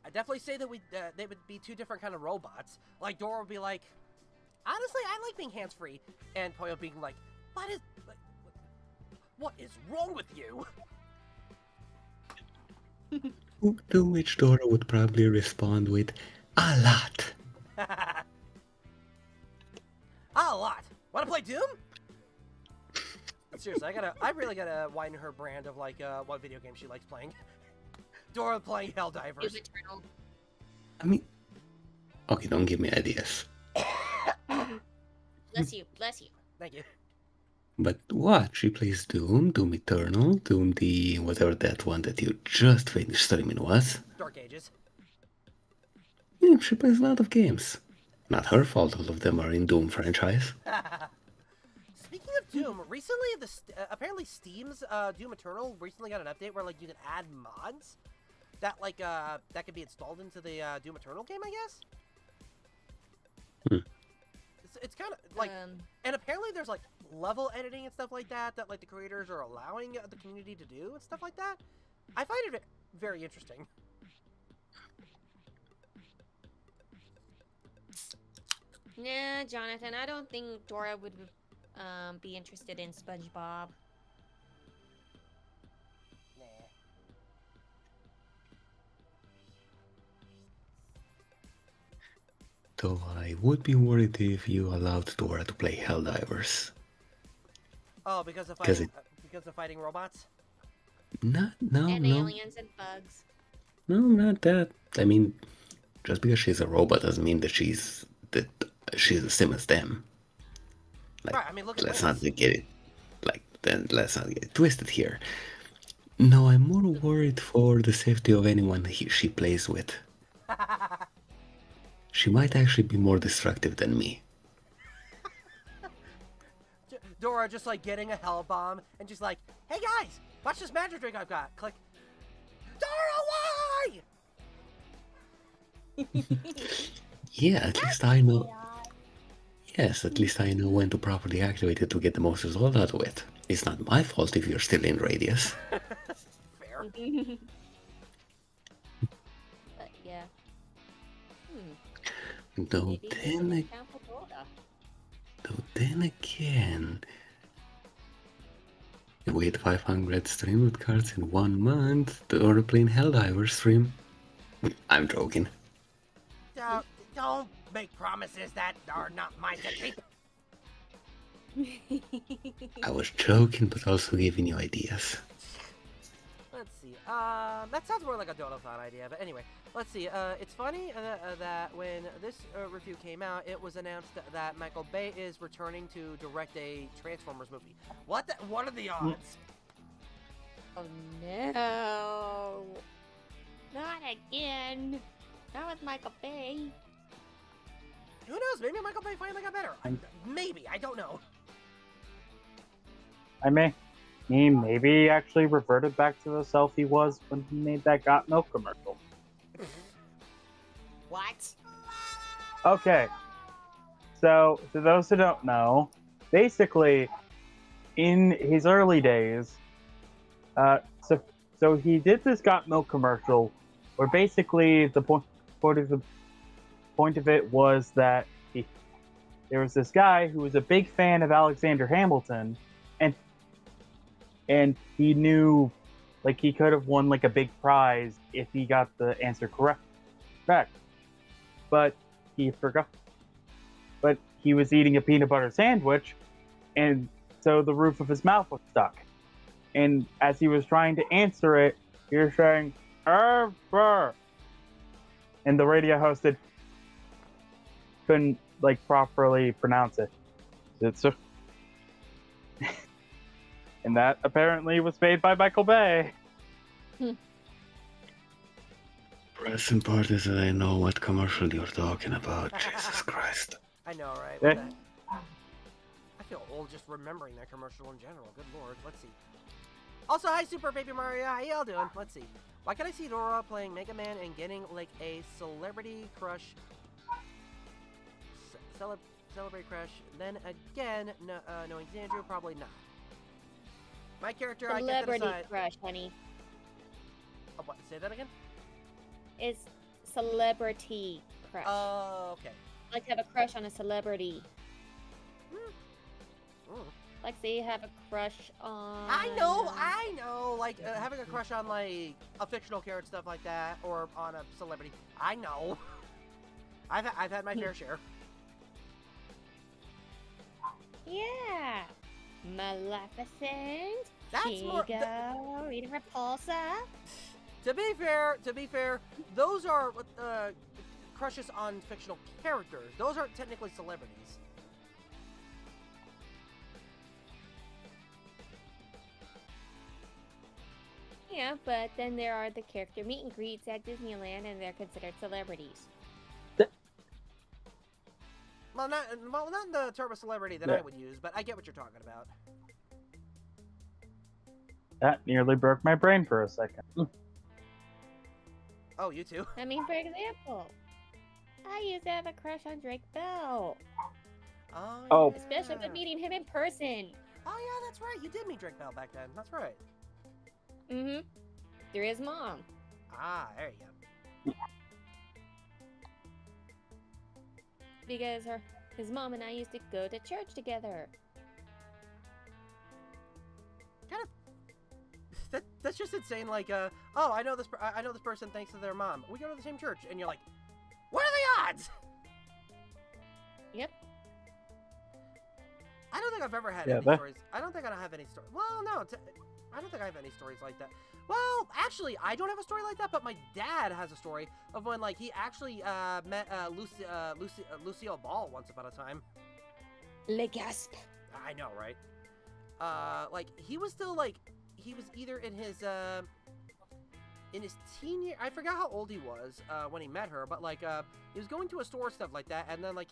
I definitely say that they would be two different kind of robots. Like Dora would be like, honestly, I like being hands-free, and Pollo being like, what is wrong with you? To which Dora would probably respond with, a lot. A lot. Want to play Doom? Seriously, I really gotta widen her brand of like what video game she likes playing. Dora playing Helldivers. Doom Eternal. I mean, okay, don't give me ideas. Bless you, bless you. Thank you. But what? She plays Doom, Doom Eternal, Doom the whatever that one that you just finished streaming was. Dark Ages. Yeah, she plays a lot of games. Not her fault all of them are in Doom franchise. Speaking of Doom, recently apparently Steam's Doom Eternal recently got an update where like you can add mods that like that could be installed into the Doom Eternal game, I guess. It's kind of like, and apparently there's like level editing and stuff like that that like the creators are allowing the community to do and stuff like that. I find it very interesting. Nah, Jonathan, I don't think Dora would be interested in SpongeBob. Though I would be worried if you allowed Dora to play Helldivers. Oh, because of fighting robots? And No. aliens and bugs. No, not that. I mean, just because she's a robot doesn't mean that she's the same as them. Like, Right, I mean, look at let's Lance. not get it. Let's not get it twisted here. No, I'm more worried for the safety of anyone she plays with. She might actually be more destructive than me. Dora just like getting a hell bomb and just like, hey guys, watch this magic trick I've got. Click. Dora, why? Yeah, at least I know. Yes, at least I know when to properly activate it to get the most result out of it. It's not my fault if you're still in radius. Fair. But yeah. Though Maybe then, we can account for Dora. again, we hit 500 Streamloot cards in 1 month. Or playing Helldivers stream. I'm joking. Don't make promises that are not mine to keep. I was joking, but also giving you ideas. Let's see. That sounds more like a Donathon idea, but anyway, let's see. It's funny that when this review came out, it was announced that Michael Bay is returning to direct a Transformers movie. What are the odds? Oh no. Not again. Not with Michael Bay. Who knows? Maybe Michael Bay finally got better. Maybe. I don't know. Maybe he actually reverted back to the self he was when he made that Got Milk commercial. Okay. So, to those who don't know, basically, in his early days, so he did this got milk commercial, where basically the point of it was that there was this guy who was a big fan of Alexander Hamilton, and he knew, like, he could have won like a big prize if he got the answer correct, but he forgot. But he was eating a peanut butter sandwich, and so the roof of his mouth was stuck. And as he was trying to answer it, he was saying, "Burr," and the radio host couldn't like properly pronounce it. It's a... and that apparently was made by Michael Bay. Present part is that I know what commercial you're talking about. Jesus Christ. I know, right? What the- I feel old just remembering that commercial in general. Good lord. Let's see. Also, hi, Super Baby Mario. How y'all doing? Let's see. Why can't I see Dora playing Mega Man and getting, like, a celebrity crush? Celebrity crush. Then again, knowing Xandrew, probably not. My character, I can't decide. Celebrity crush, honey. Oh, what? Say that again? It's celebrity crush. Oh, okay. Like to have a crush on a celebrity. Mm. Like say you have a crush on... I know. Like, having a crush on, like, a fictional character, stuff like that, or on a celebrity. I know. I've had my fair share. Yeah. Maleficent. That's more... Chico. Reading Repulsa. To be fair, those are crushes on fictional characters. Those aren't technically celebrities. Yeah, but then there are the character meet and greets at Disneyland, and they're considered celebrities. Well, not the term of celebrity that I would use, but I get what you're talking about. That nearly broke my brain for a second. Oh, you too? I mean, for example, I used to have a crush on Drake Bell. Oh. Yeah. Especially with meeting him in person. Oh, yeah, that's right. You did meet Drake Bell back then. That's right. Mm-hmm. Through his mom. Ah, there you go. Because his mom and I used to go to church together. Kind of... That's just insane. Like, oh, I know this person thanks to their mom. We go to the same church, and you're like, what are the odds? Yep. I don't think I've ever had any stories. I don't think I have any stories. Well, no, I don't think I have any stories like that. Well, actually, I don't have a story like that, but my dad has a story of when, like, he actually met Lucille Ball once upon a time. Le gasp. I know, right? Like, he was still, like, he was either in his teen year. I forgot how old he was when he met her, but, like, he was going to a store, stuff like that, and then, like,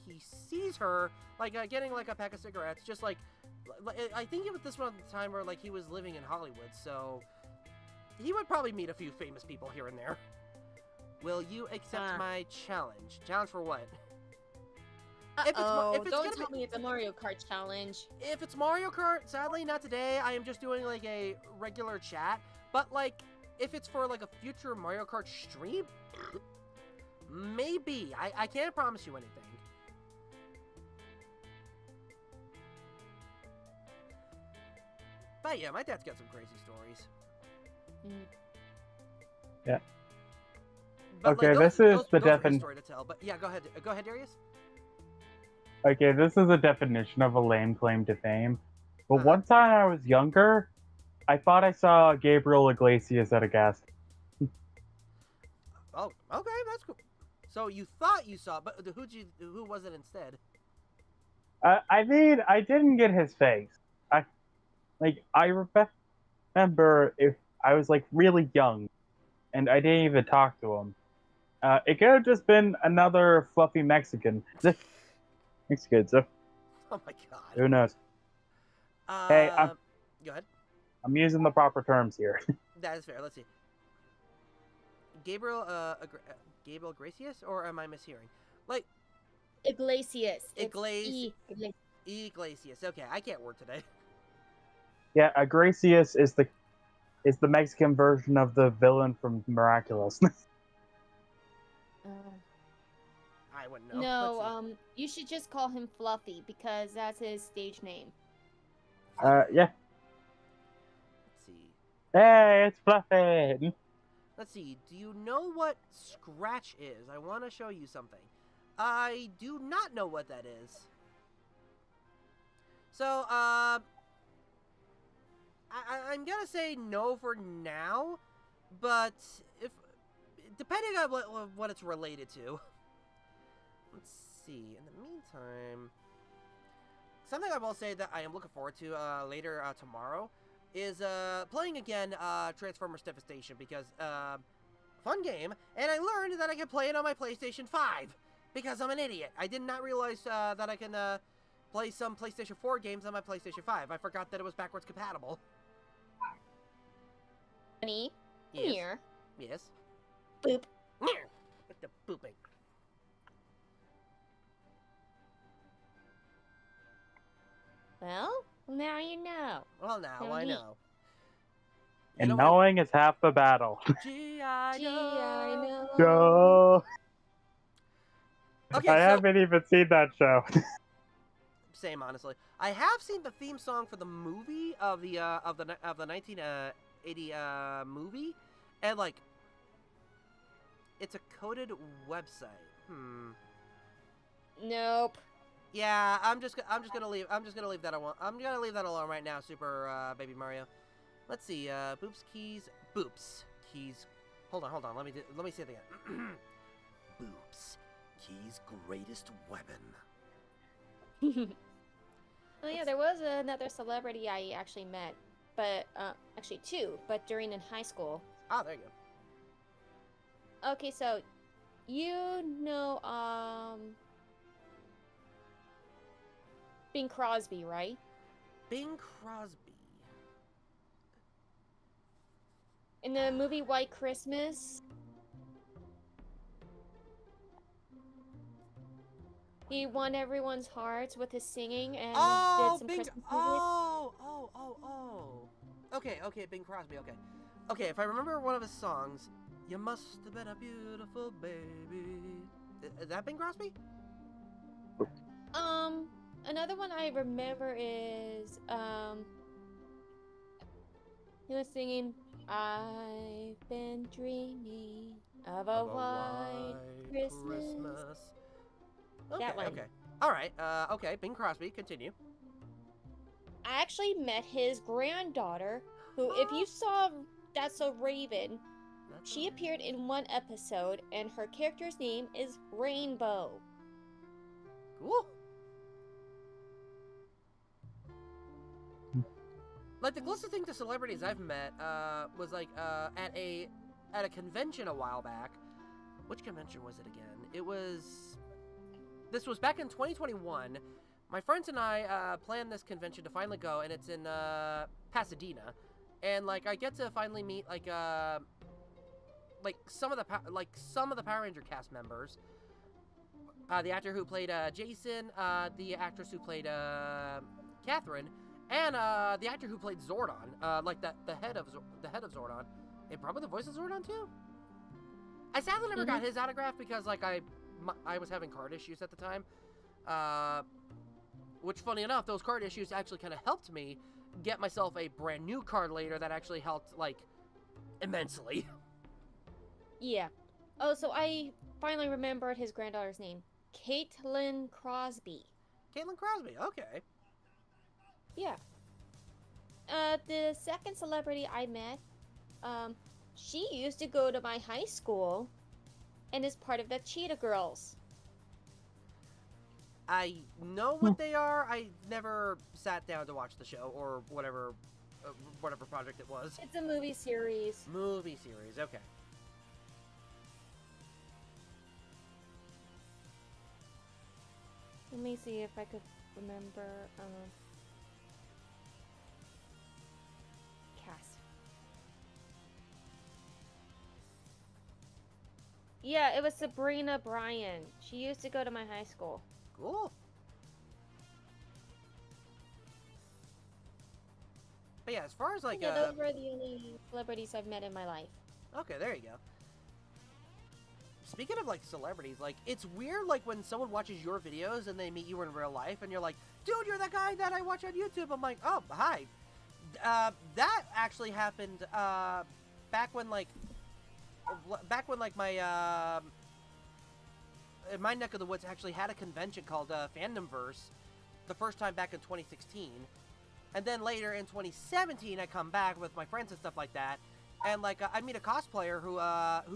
he sees her, like, getting, like, a pack of cigarettes, just, like, I think it was this one at the time where, like, he was living in Hollywood, so he would probably meet a few famous people here and there. Will you accept my challenge? Challenge for what? Uh-oh, don't tell me it's a Mario Kart challenge. If it's Mario Kart, sadly, not today. I am just doing, like, a regular chat. But, like, if it's for, like, a future Mario Kart stream, maybe. I can't promise you anything. But yeah, my dad's got some crazy stories. Yeah. But, okay, like, this is the definition. Story to tell, but yeah, go ahead, Darius. Okay, this is a definition of a lame claim to fame. But one time I was younger, I thought I saw Gabriel Iglesias at a gas station. Oh, okay, that's cool. So you thought you saw, but who was it instead? I mean, I didn't get his face. I remember if I was, like, really young, and I didn't even talk to him. It could have just been another fluffy Mexican. Mexican, so. Oh my god. Who knows? Hey, go ahead. I'm using the proper terms here. That is fair. Let's see. Gabriel Gracias, or am I mishearing? Like Iglesias. Iglesias. Okay, I can't word today. Yeah, Agracius is the Mexican version of the villain from Miraculous. I wouldn't know. No, you should just call him Fluffy because that's his stage name. Yeah. Let's see. Hey, it's Fluffy. Let's see. Do you know what Scratch is? I want to show you something. I do not know what that is. So, I'm gonna say no for now, but if depending on what it's related to. Let's see. In the meantime, something I will say that I am looking forward to later tomorrow is playing again Transformers Devastation because fun game, and I learned that I can play it on my PlayStation 5 because I'm an idiot. I did not realize that I can play some PlayStation 4 games on my PlayStation 5. I forgot that it was backwards compatible. Honey, Yes. here. Yes. Boop. With the booping. Well, now you know. Well, now So I neat. know. You And know what? knowing is half the battle. G.I. Gee, I know. Go. Okay, I so haven't even seen that show. same honestly. I have seen the theme song for the movie of the 1980 movie, and like, it's a coded website. Nope. Yeah, I'm just gonna leave that alone. I'm gonna leave that alone right now, Super Baby Mario. Let's see. Boops keys. Hold on. Let me say it again. Boops keys greatest weapon. Oh yeah, there was another celebrity I actually met, but actually two, but during in high school. Ah, there you go. Okay, so you know Bing Crosby, right? Bing Crosby. In the movie White Christmas, he won everyone's hearts with his singing and did some Christmas music. Oh. Okay, Bing Crosby. Okay. If I remember one of his songs, "You must have been a beautiful baby." Is that Bing Crosby? Another one I remember is he was singing "I've been dreaming of a white Christmas." Okay, That one. okay. All right. Okay. Bing Crosby. Continue. I actually met his granddaughter, who, if you saw That's So Raven, she appeared in one episode, and her character's name is Rainbow. Cool. Like the closest thing to celebrities I've met was like at a convention a while back. Which convention was it again? This was back in 2021. My friends and I planned this convention to finally go, and it's in Pasadena. And like I get to finally meet like some of the Power Ranger cast members. The actor who played Jason, the actress who played Catherine, and the actor who played Zordon, like the head of Zordon, and probably the voice of Zordon too. I sadly never got his autograph because like I was having card issues at the time, which funny enough, those card issues actually kind of helped me get myself a brand new card later that actually helped like immensely. Yeah. Oh, so I finally remembered his granddaughter's name. Caitlin Crosby. Caitlin Crosby, okay. Yeah. The second celebrity I met, she used to go to my high school and is part of the Cheetah Girls. I know what they are. I never sat down to watch the show or whatever project it was. It's a movie series. Movie series, okay. Let me see if I could remember cast. Yeah, it was Sabrina Bryan. She used to go to my high school. Cool. But yeah, as far as like Yeah, those were the only celebrities I've met in my life. okay, there you go. Speaking of like celebrities, like it's weird like when someone watches your videos and they meet you in real life and you're like, dude, you're that guy that I watch on YouTube. I'm like, oh, hi. That actually happened back when like my neck of the woods actually had a convention called Fandomverse the first time back in 2016. And then later in 2017, I come back with my friends and stuff like that. And like I meet a cosplayer who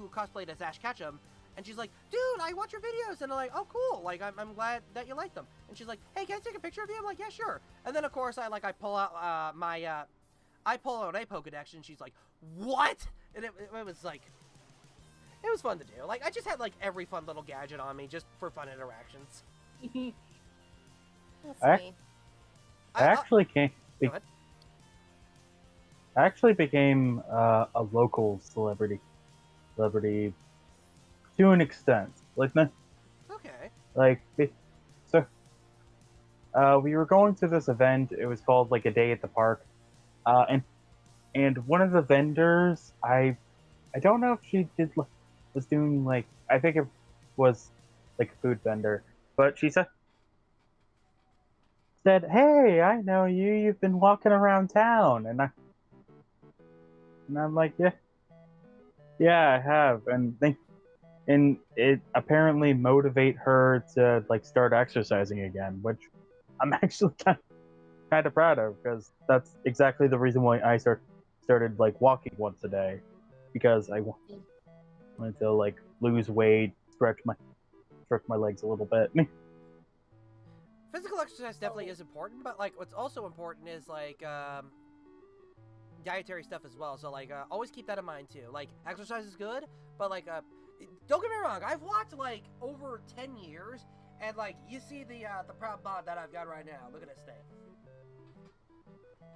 cosplayed as 𝐃𝐿𝐄𝐂𝐑, and she's like, "Dude, I watch your videos," and I'm like, "Oh, cool! Like I'm glad that you like them." And she's like, "Hey, can I take a picture of you?" I'm like, "Yeah, sure." And then of course I pull out an 𝐃𝐿𝐄𝐂𝐑, and she's like, "What?" And it was like, it was fun to do. Like I just had like every fun little gadget on me just for fun interactions. That's me. I actually came. Go ahead. I actually became a local celebrity to an extent. Okay. So we were going to this event. It was called like a day at the park, and one of the vendors, I don't know if she was doing like, I think it was like a food vendor, but she said, "Hey, I know you. You've been walking around town," and I'm like, yeah, I have, and it apparently motivate her to like start exercising again, which I'm actually kind of proud of, because that's exactly the reason why I started like walking once a day, because I wanted to like lose weight, stretch my legs a little bit. Physical exercise definitely is important, but like what's also important is like dietary stuff as well. So like always keep that in mind too. Like exercise is good, but like don't get me wrong, I've walked like over 10 years, and like you see the proud bod that I've got right now. Look at this thing.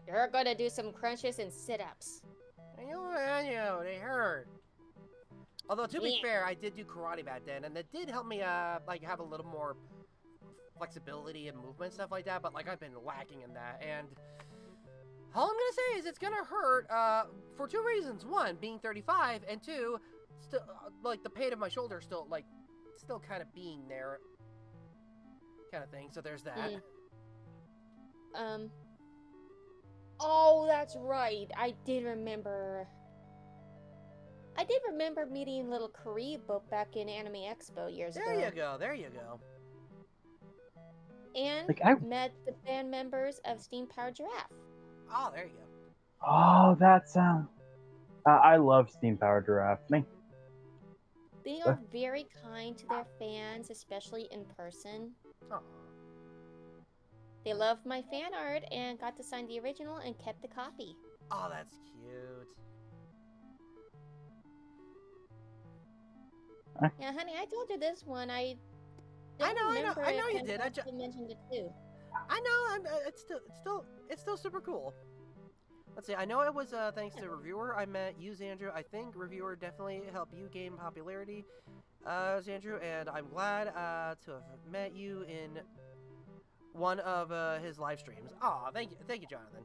You're gonna do some crunches and sit-ups. I know, they hurt. Although to be fair, I did do karate back then, and it did help me like have a little more flexibility and movement, stuff like that, but like I've been lacking in that, and all I'm gonna say is it's gonna hurt for two reasons. One, being 35, and two, still like the pain of my shoulder still kind of being there, kind of thing. So there's that. Oh, that's right. I did remember meeting little 𝐃𝐿𝐄𝐑 back in Anime Expo years ago. There you go. And Like, met the band members of Steam Powered Giraffe. Oh, there you go. Oh, that sound. I love Steam Powered Giraffe. They are very kind to their fans, especially in person. Oh. They loved my fan art and got to sign the original and kept the copy. Oh, that's cute. Yeah, honey, I told you this one. I know you if did. I mentioned it too. I know. It's still super cool. Let's see. I know it was thanks to Reviewer I met you, Xandrew. I think Reviewer definitely helped you gain popularity, Xandrew, and I'm glad to have met you in one of his live streams. Oh, thank you, Jonathan.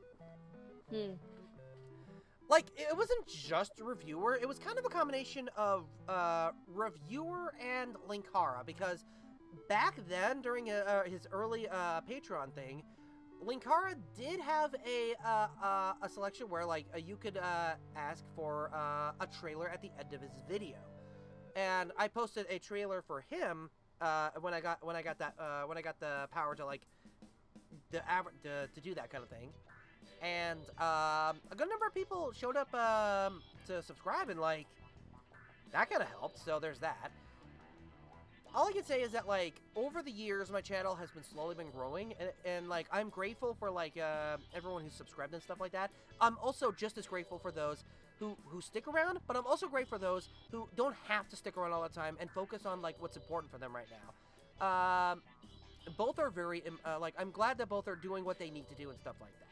Like, it wasn't just Reviewer. It was kind of a combination of Reviewer and Linkara, because back then, during his early Patreon thing, Linkara did have a selection where like you could ask for a trailer at the end of his video, and I posted a trailer for him when I got the power to like to do that kind of thing, and a good number of people showed up to subscribe, and like that kind of helped. So there's that. All I can say is that, like, over the years, my channel has been slowly growing, and like, I'm grateful for, like, everyone who's subscribed and stuff like that. I'm also just as grateful for those who stick around, but I'm also grateful for those who don't have to stick around all the time and focus on, like, what's important for them right now. Both are very, like, I'm glad that both are doing what they need to do and stuff like that.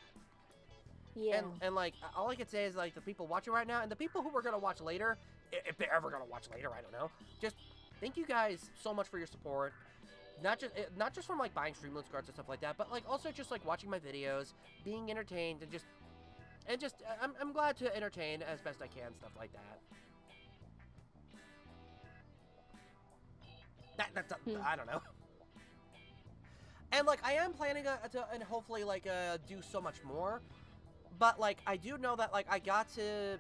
Yeah. And like, all I can say is, like, the people watching right now, and the people who are going to watch later, if they're ever going to watch later, I don't know, just thank you guys so much for your support. Not just from like buying Streamloots cards and stuff like that, but like also just like watching my videos, being entertained, and just I'm glad to entertain as best I can, stuff like that. That's I don't know. And like I am planning to and hopefully like do so much more, but like I do know that like I got to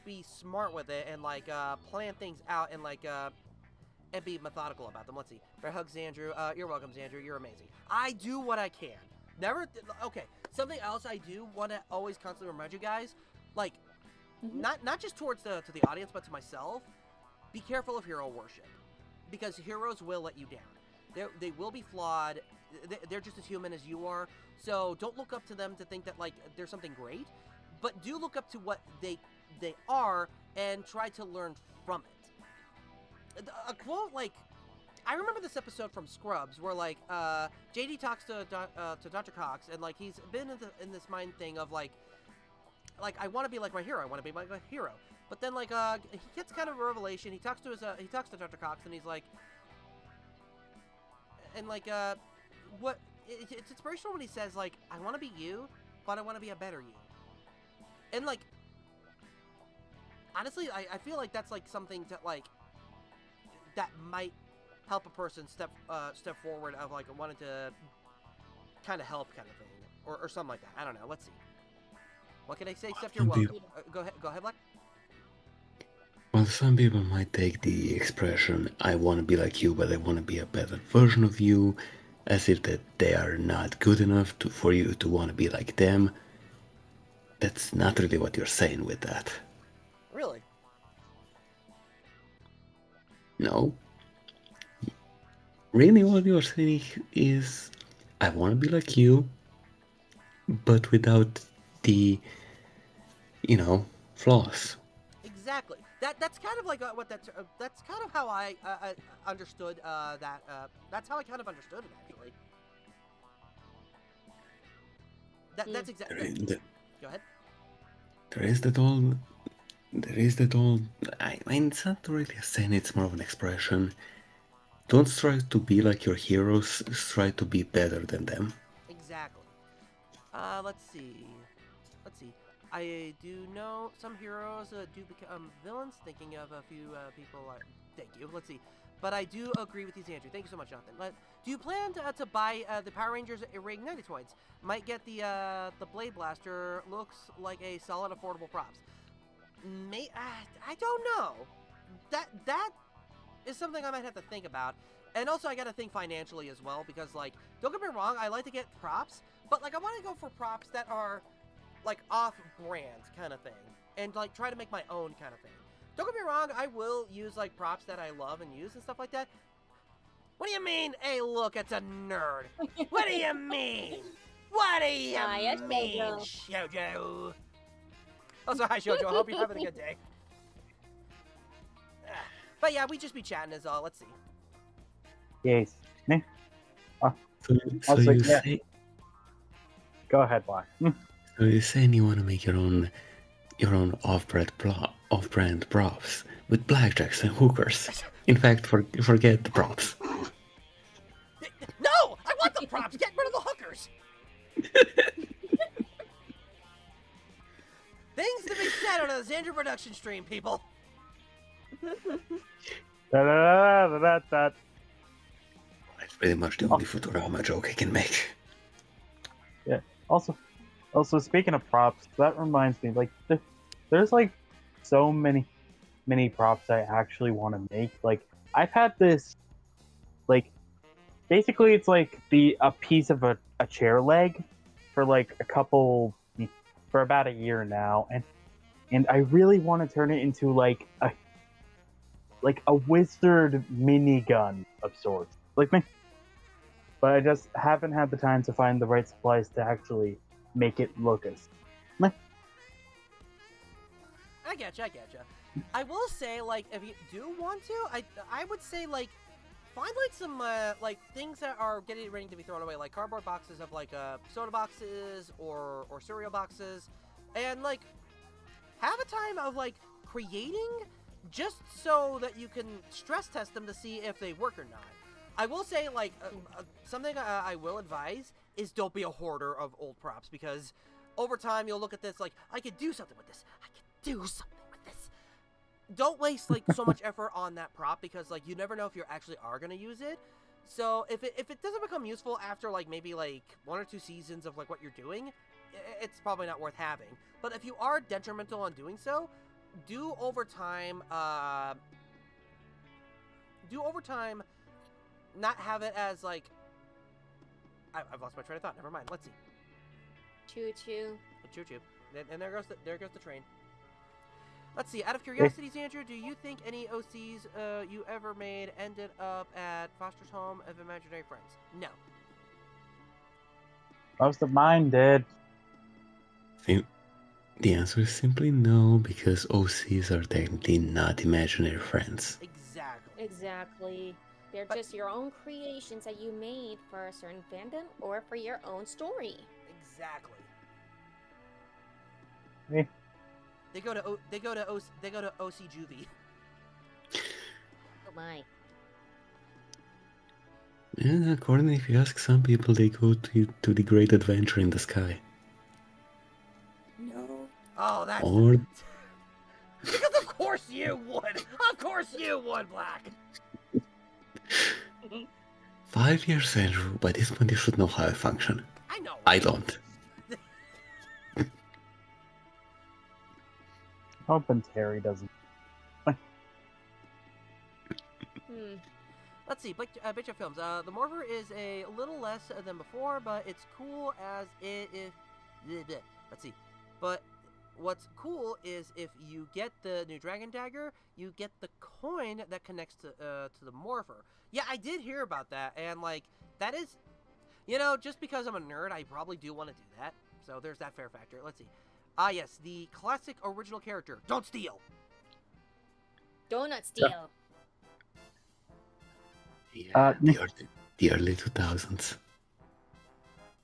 be smart with it and like plan things out and like and be methodical about them. Let's see. Bear hug Xandrew. You're welcome, Xandrew. You're amazing. I do what I can. Never. Okay. Something else I do want to always constantly remind you guys, like, not just towards to the audience, but to myself. Be careful of hero worship, because heroes will let you down. They will be flawed. They're just as human as you are. So don't look up to them to think that like they're something great, but do look up to what they are and try to learn from it. A quote like, I remember this episode from Scrubs where like JD talks to Dr. Cox, and like he's been in this mind thing of like I want to be like my hero, I want to be like my hero. But then like he gets kind of a revelation. He talks to Dr. Cox, and he's like, and like what it's inspirational when he says like, I want to be you, but I want to be a better you. And like honestly, I feel like that's like something to like that might help a person step forward of like wanting to kind of help kind of thing, or something like that. I don't know. Let's see. What can I say except you're welcome? Go ahead, Black. Well, some people might take the expression, I want to be like you, but I want to be a better version of you, as if that they are not good enough for you to want to be like them. That's not really what you're saying with that. Really? No. Really what you're saying is, I want to be like you, but without the, flaws. Exactly. That's kind of like what that's kind of how I understood that. That's how I kind of understood it actually. That's exactly. Go ahead. There is that all. I mean, it's not really a saying, it's more of an expression. Don't strive to be like your heroes, strive to be better than them. Exactly. Let's see. I do know some heroes do become villains. Thinking of a few people. Thank you. Let's see. But I do agree with you, Andrew. Thank you so much, Jonathan. Do you plan to buy the Power Rangers Reignited toys? Might get the Blade Blaster. Looks like a solid, affordable props. I don't know. That is something I might have to think about. And also, I gotta think financially as well, because, like, don't get me wrong, I like to get props, but, like, I want to go for props that are, like, off-brand kind of thing, and, like, try to make my own kind of thing. Don't get me wrong, I will use, like, props that I love and use and stuff like that. What do you mean? Hey, look, it's a nerd. What do you mean? What do you mean, Shoujo? Also, hi, Shoujo. I hope you're having a good day. But yeah, we just be chatting is all. Let's see. Yes. Me? So you say... Go ahead, Black. So you're saying you want to make your own off-brand props with blackjacks and hookers. In fact, forget the props. No! I want the props! Get rid of the hookers! Things to be said on a Xandrew production stream, people. That. That's pretty much the only Futurama joke I can make. Yeah. Also, speaking of props, that reminds me, like, there's like so many props I actually want to make. Like, I've had this, like, basically it's like a piece of a chair leg for like for about a year now, and I really want to turn it into like a wizard minigun of sorts, like me. But I just haven't had the time to find the right supplies to actually make it look as meh. I getcha. I will say, like, if you do want to, I would say, like, find, like, some, like, things that are getting ready to be thrown away, like cardboard boxes of, like, soda boxes or cereal boxes, and, like, have a time of, like, creating just so that you can stress test them to see if they work or not. I will say, like, something I will advise is don't be a hoarder of old props, because over time you'll look at this like, I could do something with this. I could do something with this. Don't waste, like, so much effort on that prop, because, like, you never know if you actually are going to use it. So if it doesn't become useful after, like, maybe, like, 1 or 2 seasons of, like, what you're doing, it's probably not worth having. But if you are detrimental on doing so, do over time, not have it as, like, I've lost my train of thought. Never mind. Let's see. Choo-choo. Choo-choo. And there goes the train. Let's see. Out of curiosity, Xandrew, do you think any OCs you ever made ended up at Foster's Home of Imaginary Friends? No. Most of mine did. The answer is simply no, because OCs are technically not imaginary friends. Exactly. Exactly. They're just your own creations that you made for a certain fandom or for your own story. Exactly. Eh. They go to OC Juvie. Oh my. And according, if you ask some people, they go to the Great Adventure in the Sky. No. Oh, that's... Or Because of course you would! Of course you would, Black! 5 years, Andrew. By this point, you should know how I function. I know. I don't. Hoping Terry doesn't. Let's see, Bitch Films. The Morpher is a little less than before, but it's cool as it is... Let's see. But what's cool is if you get the new Dragon Dagger, you get the coin that connects to the Morpher. Yeah, I did hear about that, and, like, that is... You know, just because I'm a nerd, I probably do want to do that. So there's that fair factor. Let's see. Ah, yes, the classic original character. Don't steal! Donut steal. Yeah, the early 2000s.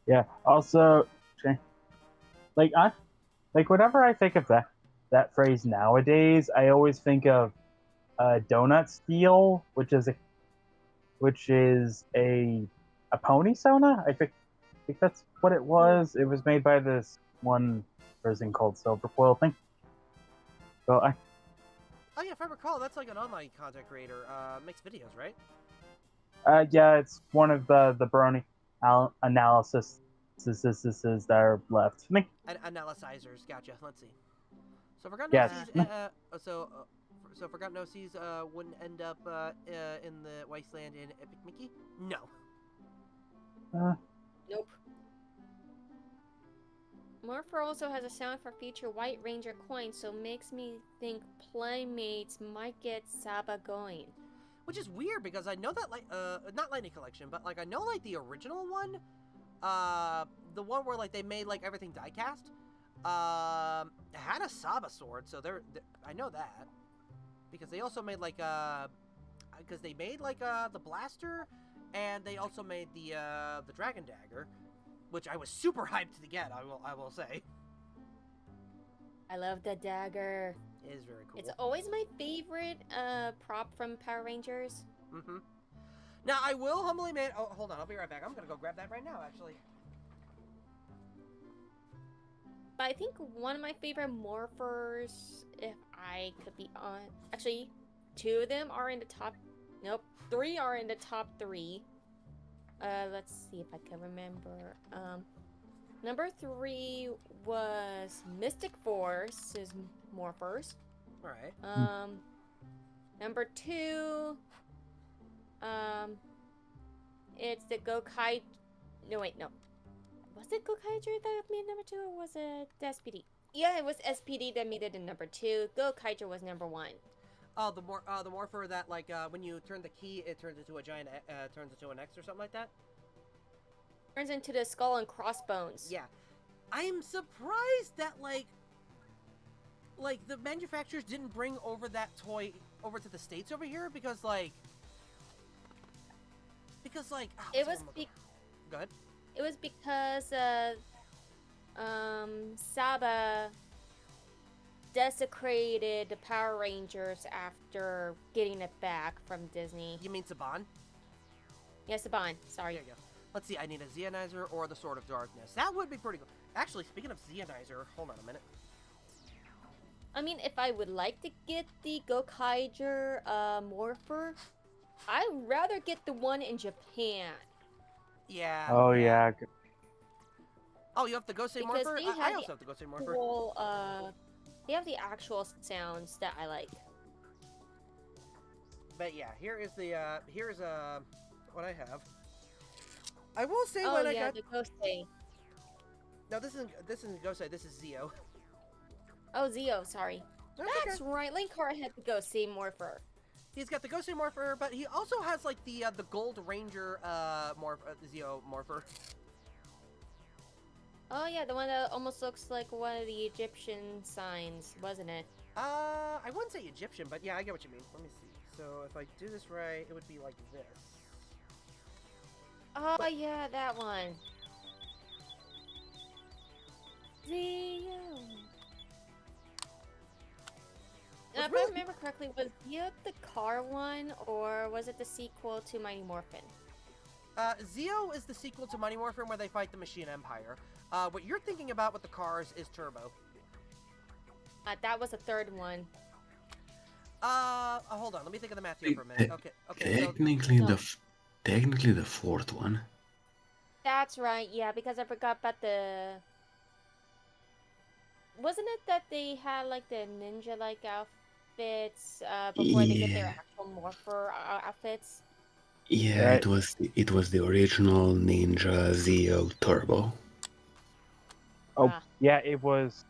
Yeah. Also, like whenever I think of that phrase nowadays, I always think of donut steal, which is a pony Sona. I think that's what it was. It was made by this one person called Silverfoil thing. So Oh yeah, if I recall, that's like an online content creator. Makes videos, right? yeah, it's one of the brony analysis that are left. Analyzers, gotcha. Let's see. So Forgotten Yes. OCs, so Forgotten OCs wouldn't end up in the wasteland in Epic Mickey? No. Nope. Morpher also has a sound for future White Ranger coins, so makes me think Playmates might get Saba going. Which is weird because I know that, like, not Lightning Collection, but, like, I know, like, the original one, the one where, like, they made, like, everything die-cast, had a Saba sword, so they're I know that. Because they also made, like, because they made, like, the blaster, and they also made the Dragon Dagger, which I was super hyped to get, I will say. I love the dagger. It is very cool. It's always my favorite prop from Power Rangers. Mm-hmm. Now, I will humbly admit... Oh, hold on. I'll be right back. I'm going to go grab that right now, actually. But I think one of my favorite morphers, if I could be on... Actually, 2 of them are in the top... Nope. 3 are in the top 3. Let's see if I can remember. Number 3 was Mystic Force's morphers. Alright. Number 2, it's the 𝐃𝐿... No, wait, no. Was it 𝐃𝐿 that made number 2, or was it the SPD? Yeah, it was SPD that made it in number 2. 𝐃𝐿 was number 1. Oh, the morpher that, like, when you turn the key, it turns into a giant, turns into an X or something like that? Turns into the skull and crossbones. Yeah. I'm surprised that, like, the manufacturers didn't bring over that toy over to the States over here, because, like... oh, it was Go ahead. It was because Saba desecrated the Power Rangers after getting it back from Disney. You mean Saban? Yes, Saban. Sorry. There you go. Let's see, I need a Zeonizer or the Sword of Darkness. That would be pretty good. Actually, speaking of Zeonizer, hold on a minute. I mean, if I would like to get the 𝐃𝐻𝐋𝐑 Morpher, I'd rather get the one in Japan. Yeah. Oh yeah. Oh, you have the Gosei Because Morpher? they I have also have the Gosei Morpher. Well, they have the actual sounds that I like. But yeah, here's what I have. I will say Oh when I yeah, got the Gosei. no, this isn't Gosei. This is Zeo. Oh, Zeo, sorry. That's okay. right. Linkara had the Gosei Morpher. He's got the Gosei Morpher, but he also has like the Gold Ranger Zeo Morpher. Oh yeah, the one that almost looks like one of the Egyptian signs, wasn't it? I wouldn't say Egyptian, but yeah, I get what you mean. Let me see. So if I do this right, it would be like this. Oh yeah, that one. Zeo. Now, if I remember correctly, was Zeo the car one, or was it the sequel to Mighty Morphin? Zeo is the sequel to Mighty Morphin where they fight the Machine Empire. What you're thinking about with the cars is Turbo. That was the third one. Hold on. Let me think of the math here for a minute. Okay. Technically the fourth one. That's right, yeah, because I forgot about the... Wasn't it that they had, like, the ninja-like outfits before they get their actual Morpher outfits? Yeah, Right. it was the original Ninja Zeo Turbo. Oh Ah. yeah, it was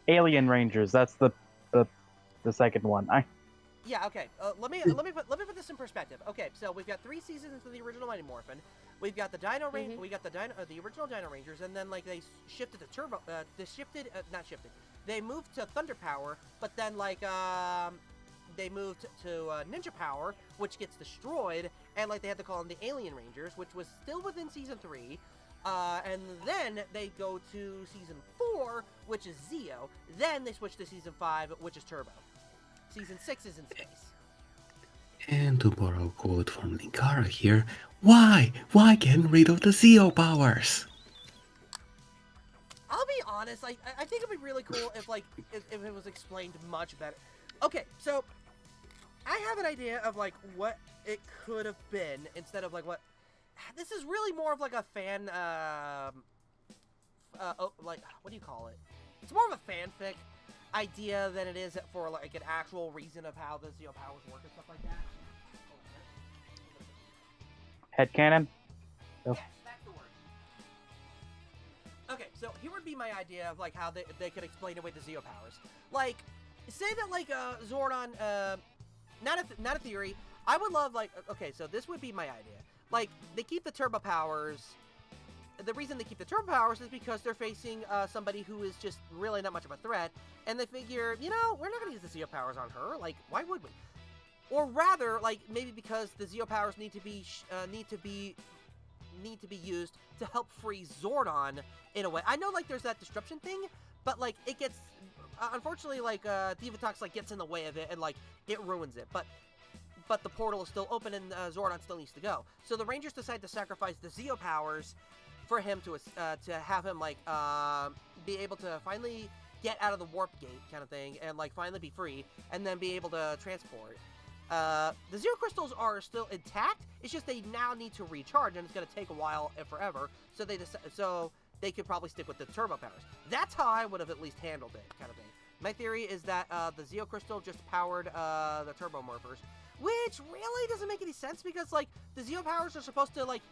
Alien Rangers. That's the second one. Yeah, okay. Let me put this in perspective. Okay, so we've got 3 seasons of the original Mighty Morphin. We've got the Dino Ranger. We got the original Dino Rangers, and then like they shifted to Turbo. Not shifted. They moved to Thunder Power, but then like they moved to Ninja Power, which gets destroyed, and like they had to call them the Alien Rangers, which was still within season 3. And then they go to season 4, which is Zeo. Then they switch to season 5, which is Turbo. Season 6 is in space. And to borrow a quote from Linkara here, why? Why getting rid of the Zeo powers? I'll be honest, I think it'd be really cool if it was explained much better. Okay, so I have an idea of like what it could have been instead of like what. This is really more of like a fan, like what do you call it? It's more of a fanfic idea than it is for like an actual reason of how the Zeo powers work and stuff like that. Headcanon. Yes, that's the word. Okay, so here would be my idea of like how they could explain away the Zeo powers. Like, say that like Zordon, not a theory. I would love like okay, so this would be my idea. Like they keep the turbo powers. The reason they keep the turbo powers is because they're facing somebody who is just really not much of a threat, and they figure, you know, we're not gonna use the Zeo powers on her. Like, why would we? Or rather, like maybe because the Zeo powers need to be used to help free Zordon in a way. I know like there's that disruption thing, but like it gets unfortunately like Divatox like gets in the way of it and like it ruins it. But the portal is still open and Zordon still needs to go. So the Rangers decide to sacrifice the Zeo powers for him to have him like be able to finally get out of the warp gate kind of thing and like finally be free and then be able to transport. The Zeo crystals are still intact. It's just they now need to recharge and it's going to take a while and forever. So they could probably stick with the turbo powers. That's how I would have at least handled it kind of thing. My theory is that the Zeo crystal just powered the turbo morphers, which really doesn't make any sense because like the Zeo powers are supposed to like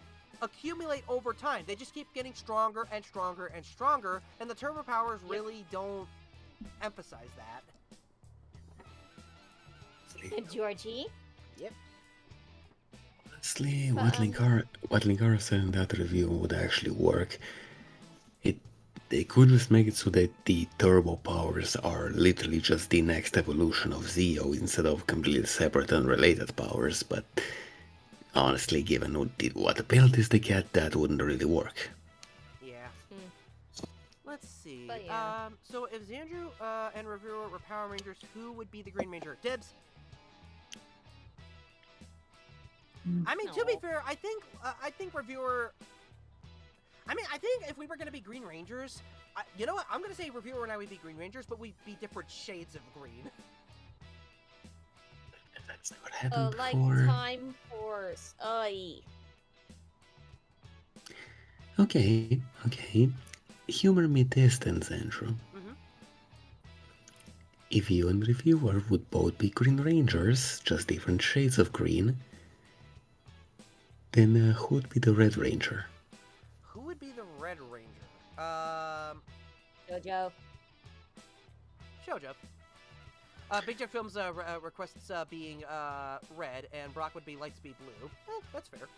accumulate over time. They just keep getting stronger and stronger and stronger, and the turbo powers really don't emphasize that. And Georgie? Yep. Honestly, what Linkara said in that review would actually work. They could just make it so that the turbo powers are literally just the next evolution of Zeo instead of completely separate and related powers, but honestly, given what abilities they get, that wouldn't really work. Yeah. Let's see. But yeah. So if Xandrew and Reviewer were Power Rangers, who would be the Green Ranger? Dibs. I mean, to be No. fair, I think Reviewer. I mean, I think if we were gonna be Green Rangers, you know what? I'm gonna say Reviewer and I would be Green Rangers, but we'd be different shades of green. That's not what happened Like before. Time Force. Okay. Humor me this then, Xandrew. If you and Reviewer would both be Green Rangers, just different shades of green, then who would be the Red Ranger? Who would be the Red Ranger? JoJo. Shoujo. Big Jack Films requests being red, and Brock would be Lightspeed blue. That's fair.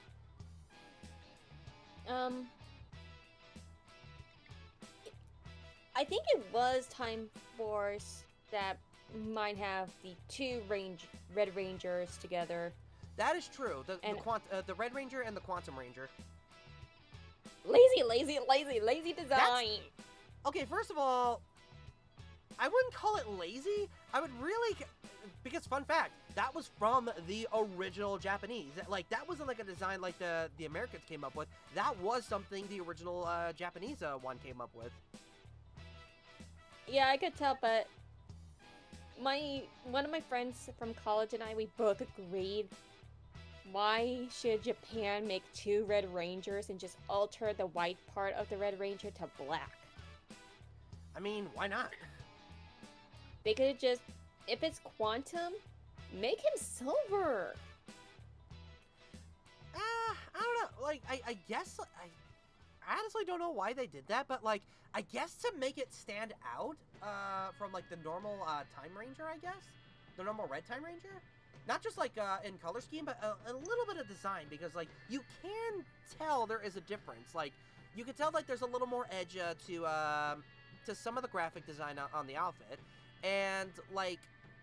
I think it was Time Force that might have the two Red Rangers together. That is true. The And- the Red Ranger and the Quantum Ranger. Lazy design. Okay, first of all, I wouldn't call it lazy. I would really, because fun fact, that was from the original Japanese. Like, that wasn't like a design like the Americans came up with. That was something the original Japanese one came up with. Yeah, I could tell, but one of my friends from college and I, we both agreed. Why should Japan make two Red Rangers and just alter the white part of the Red Ranger to black? I mean, why not? They could just, if it's Quantum, make him silver. I don't know. Like, I guess, I honestly don't know why they did that, but, like, I guess to make it stand out from, like, the normal Time Ranger, I guess? The normal Red Time Ranger? Not just, like, in color scheme, but a little bit of design, because, like, you can tell there is a difference. Like, you can tell, like, there's a little more edge to some of the graphic design on the outfit, and, like,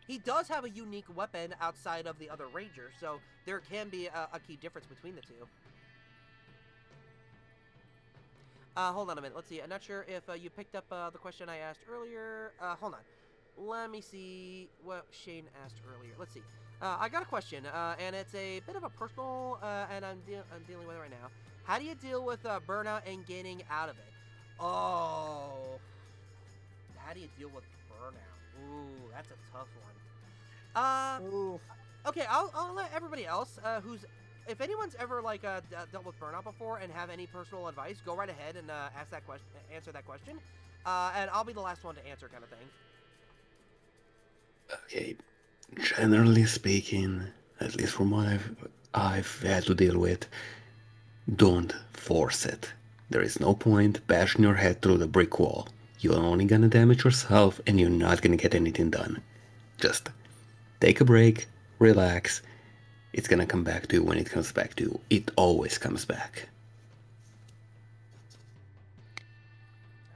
he does have a unique weapon outside of the other Rangers, so there can be a key difference between the two. Hold on a minute. Let's see. I'm not sure if you picked up the question I asked earlier. Hold on. Let me see what Shane asked earlier. Let's see. I got a question, and it's a bit of a personal, and I'm dealing with it right now. How do you deal with burnout and getting out of it? Oh. How do you deal with burnout? Ooh, that's a tough one. Oof. Okay, I'll let everybody else if anyone's ever like dealt with burnout before and have any personal advice, go right ahead and answer that question, and I'll be the last one to answer, kind of thing. Okay, generally speaking, at least from what I've had to deal with, don't force it. There is no point bashing your head through the brick wall. You're only gonna damage yourself, and you're not gonna get anything done. Just take a break, relax. It's gonna come back to you when it comes back to you. It always comes back.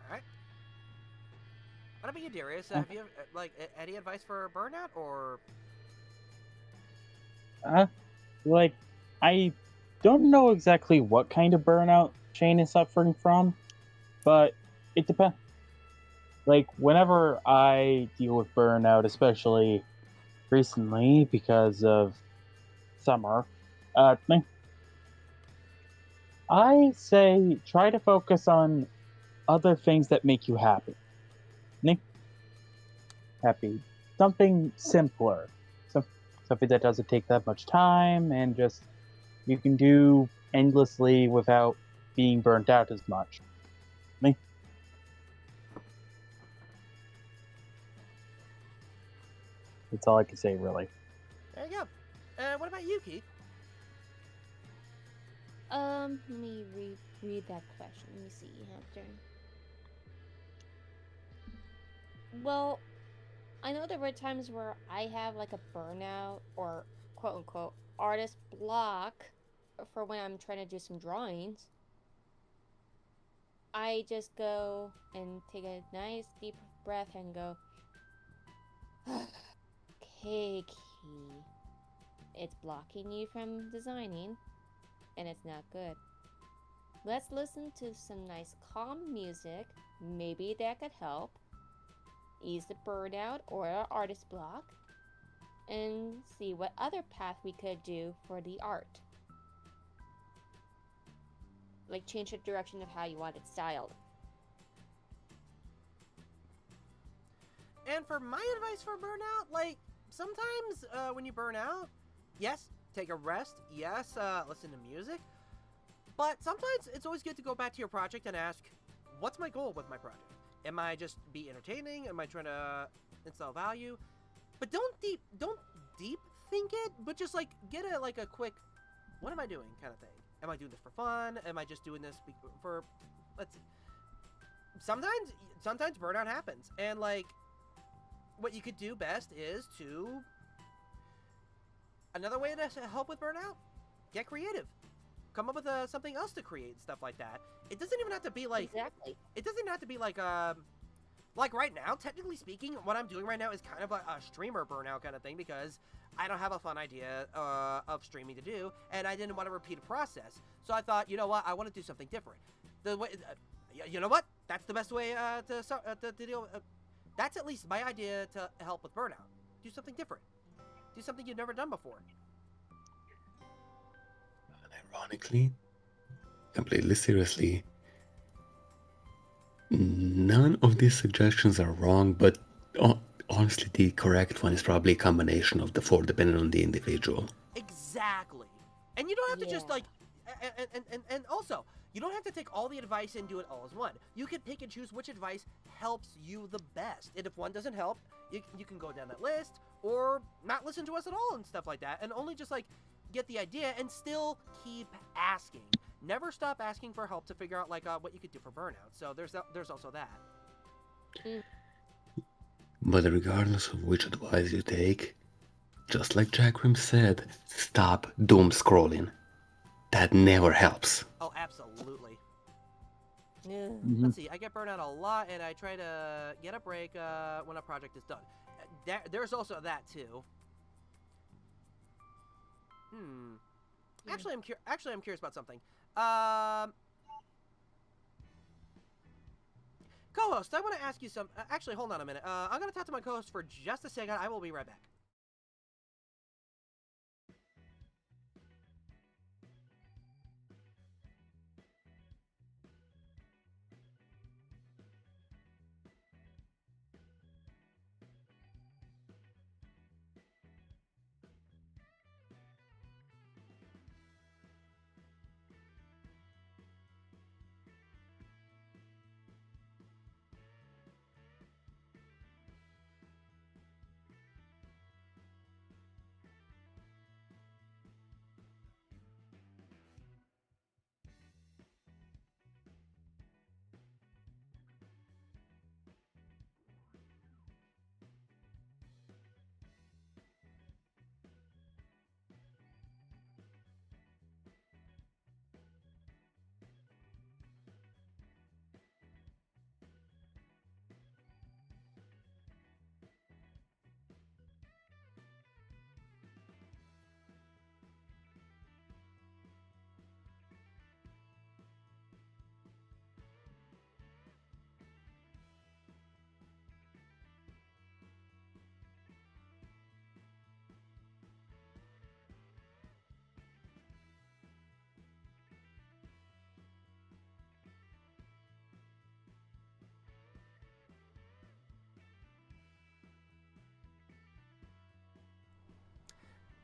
Alright. What about you, Darius? Have you, like, any advice for burnout, or... Like, I don't know exactly what kind of burnout Shane is suffering from, but it depends. Like, whenever I deal with burnout, especially recently because of summer, I say try to focus on other things that make you happy. Happy. Something simpler. Something that doesn't take that much time and just you can do endlessly without being burnt out as much. That's all I can say, really. There you go. What about you, Keith? Let me read that question. Let me see after. Well, I know there were times where I have like a burnout or quote unquote artist block for when I'm trying to do some drawings. I just go and take a nice deep breath and go, okay, Key, it's blocking you from designing, and it's not good. let's listen to some nice calm music. Maybe that could help ease the burnout or artist block, and see what other path we could do for the art. Like change the direction of how you want it styled. And for my advice for burnout, like, sometimes when you burn out, yes, take a rest, yes, listen to music, but sometimes it's always good to go back to your project and ask, what's my goal with my project? Am I just be entertaining? Am I trying to instill value? But don't deep think it, but just like get a quick, what am I doing kind of thing. Am I doing this for fun? Am I just doing this for, let's see. Sometimes burnout happens, and like, what you could do best is to, another way to help with burnout, get creative. Come up with something else to create and stuff like that. It doesn't even have to be like, Exactly. it doesn't have to be like right now, technically speaking, what I'm doing right now is kind of a streamer burnout kind of thing, because I don't have a fun idea of streaming to do, and I didn't want to repeat a process. So I thought, you know what, I want to do something different. The way, you know what, that's the best way to deal. That's at least my idea to help with burnout. Do something different. Do something you've never done before. Ironically, completely seriously, none of these suggestions are wrong, but honestly, the correct one is probably a combination of the four, depending on the individual. Exactly. And you don't have to just Yeah. like, and also, you don't have to take all the advice and do it all as one. You can pick and choose which advice helps you the best. And if one doesn't help, you can go down that list, or not listen to us at all and stuff like that, and only just like get the idea and still keep asking. Never stop asking for help to figure out like what you could do for burnout. So there's also that. But regardless of which advice you take, just like Jackrim said, stop doom scrolling. That never helps. Oh, absolutely. Yeah. Let's see, I get burnt out a lot, and I try to get a break when a project is done. There's also that too. Actually, I'm curious about something. Co-host, I want to ask you some. Actually, hold on a minute. I'm gonna talk to my co-host for just a second. I will be right back.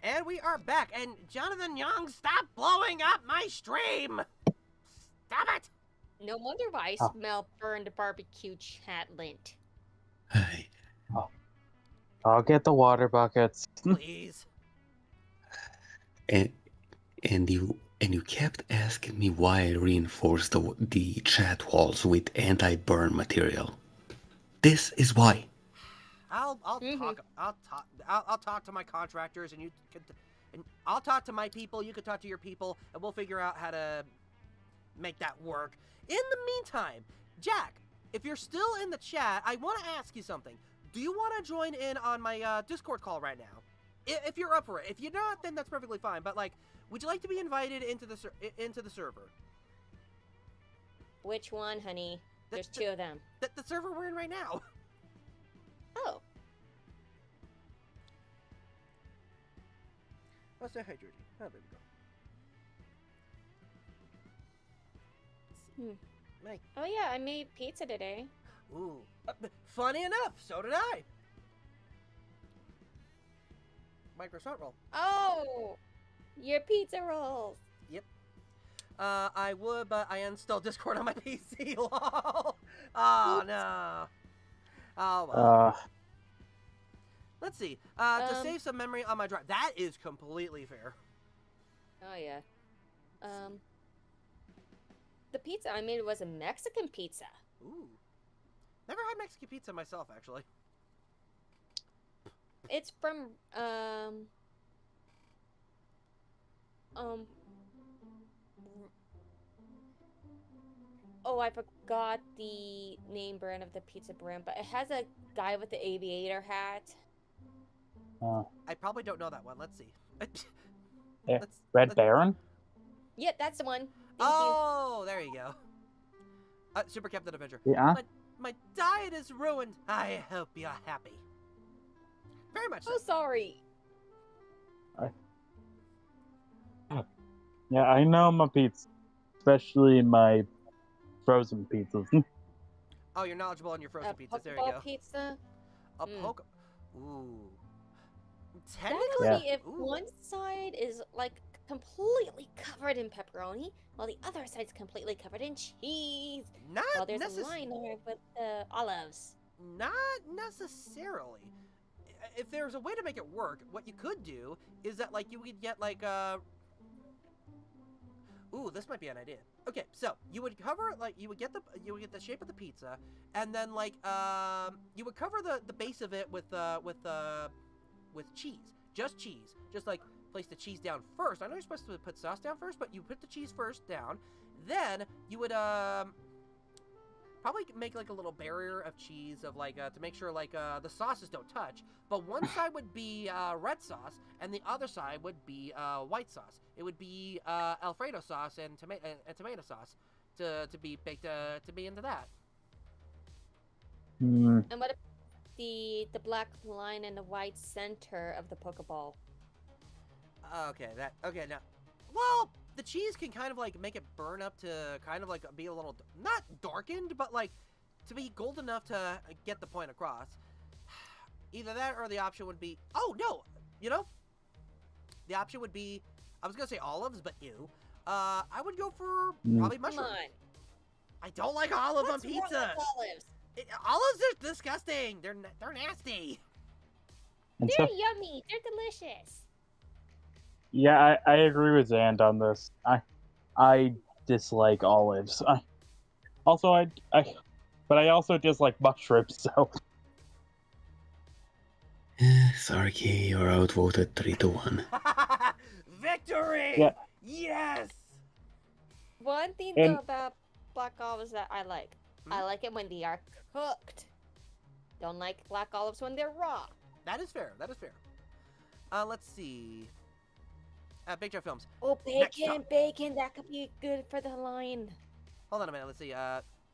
And we are back. And Jonathan Young, stop blowing up my stream! Stop it! No wonder why I smell burned barbecue chat lint. Hey, I'll get the water buckets. Please. and you kept asking me why I reinforced the chat walls with anti-burn material. This is why. I'll talk to my contractors, and I'll talk to my people. You can talk to your people, and we'll figure out how to make that work. In the meantime, Jack, if you're still in the chat, I want to ask you something. Do you want to join in on my Discord call right now? If you're up for it. If you're not, then that's perfectly fine. But like, would you like to be invited into the server? Which one, honey? The- There's the- two of them. The server we're in right now. Oh. Oh, say hi, Georgie. Oh, there we go. Hmm. Mike. Oh yeah, I made pizza today. Ooh. Funny enough, so did I. My croissant roll. Oh, your pizza rolls. Yep. I would, but I installed Discord on my PC. Lol. Oh, Oops. no. Oh, well. Let's see. To Um, save some memory on my drive. That is completely fair. Oh yeah. The pizza I made was a Mexican pizza. Ooh. Never had Mexican pizza myself, actually. It's from oh, I forgot the name brand of the pizza brand, but it has a guy with the aviator hat. I probably don't know that one. Let's see. Yeah, Let's- Red let's- Baron? Yeah, that's the one. Thank Oh, there you go. Super Captain Adventure. Yeah. My diet is ruined. I hope you're happy. Very much you. so. Oh, sorry. Yeah, I know my pizza. Especially my frozen pizzas. Oh, you're knowledgeable on your frozen A pizzas. There you Pokeball go. pizza. A Mm. poke. Ooh. That Technically, would be if ooh. one side is like completely covered in pepperoni, while the other side's completely covered in cheese. Not While there's a necess- line there with the olives. Not necessarily. If there's a way to make it work, what you could do is that like you would get like Ooh, this might be an idea. Okay, so you would cover like you would get the shape of the pizza, and then like you would cover the base of it with cheese, just cheese. Just like place the cheese down first. I know you're supposed to put sauce down first, but you put the cheese first down. Then you would probably make like a little barrier of cheese of like to make sure like the sauces don't touch. But one side would be red sauce, and the other side would be white sauce. It would be Alfredo sauce and tomato sauce to be baked to be into that. Hmm. And what if the black line and the white center of the Pokeball? Okay, now. Well, the cheese can kind of like make it burn up to kind of like be a little not darkened, but like to be gold enough to get the point across. Either that or the option would be the option would be I was gonna say olives, but ew. I would go for probably Come mushrooms. on. I don't like olives What's on wrong with pizza. olives? Olives are disgusting. They're nasty. And They're so, yummy. They're delicious. yeah, I agree with Zand on this. I dislike olives. But I also dislike mushrooms. So Sorry, Key, you're outvoted 3-1. Victory! Yeah. Yes. One thing And- though about black olives that I like. I like it when they are cooked. Don't like black olives when they're raw. That is fair. That is fair. Let's see. Big Joe Films. Oh, Next bacon, up. bacon. That could be good for the line. Hold on a minute. Let's see.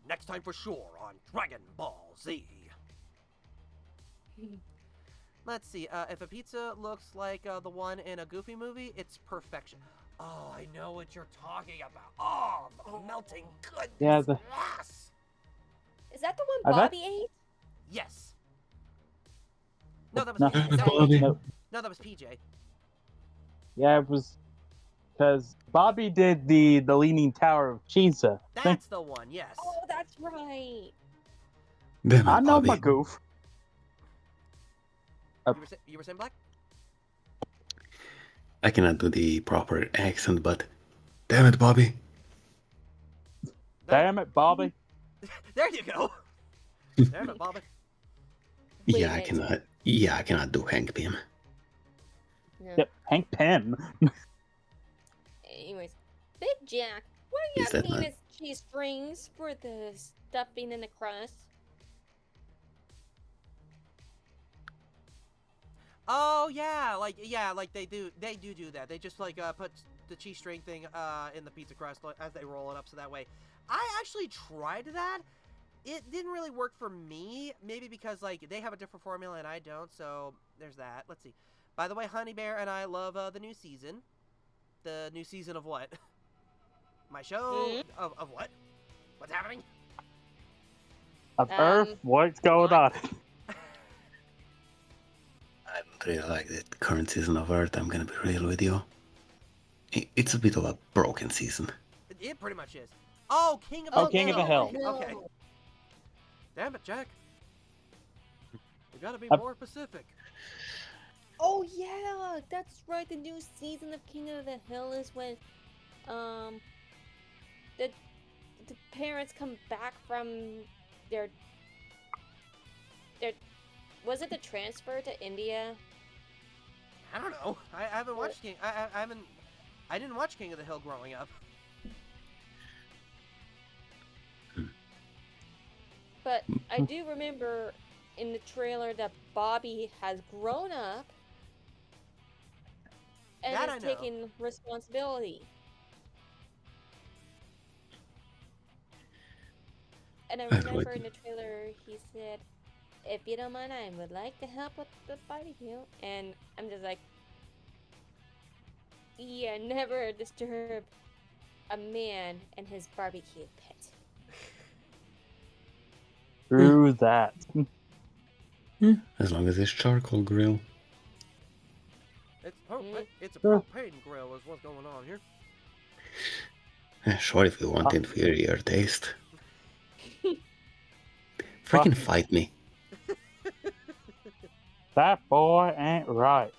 Next time for sure on Dragon Ball Z. Let's see. If a pizza looks like the one in a Goofy movie, it's perfection. Oh, I know what you're talking about. Oh, the melting goodness. Yeah, Yes. Is that the I one bet- Bobby ate? Yes. No, that was No, PJ. That was Bobby. PJ. no, No, that was PJ. yeah, it was because Bobby did the Leaning Tower of Cheesa. That's the one. Yes. Oh, that's right. Damn it, I know my Bobby. goof. You were saying Black? I cannot do the proper accent, but damn it, Bobby. Damn it, Bobby. There you go. Damn it, Bobby. Yeah, I Wait. cannot. Yeah, I cannot do Hank Pym. No. Yep, Hank Pym. Anyways, Big Jack, what are you Is that having not- as cheese strings for the stuffing and the crust? Oh yeah, like they do that. They just like put the cheese string thing in the pizza crust as they roll it up, so that way. I actually tried that. It didn't really work for me. Maybe because like they have a different formula and I don't. So there's that. Let's see. By the way, Honey Bear and I love the new season. The new season of what? My show of what? What's happening? Of Earth, what's going on? I don't really like the current season of Earth, I'm gonna be real with you. It's a bit of a broken season. It pretty much is. Oh, King of the Oh, Hill. King of the Hill. Okay. Damn it, Jack. You gotta be more specific. Oh yeah, that's right. The new season of King of the Hill is when, the parents come back from their was it the transfer to India? I don't know. I haven't watched King. I didn't watch King of the Hill growing up. But I do remember in the trailer that Bobby has grown up and That I is know. taking responsibility. And I remember in the trailer he said, "If you don't mind, I would like to help with the barbecue." And I'm just like, yeah, never disturb a man in his barbecue pit. True that. As long as it's charcoal grill. It's a propane grill is what's going on here. Sure, if you want inferior taste. Freaking fight me. That boy ain't right.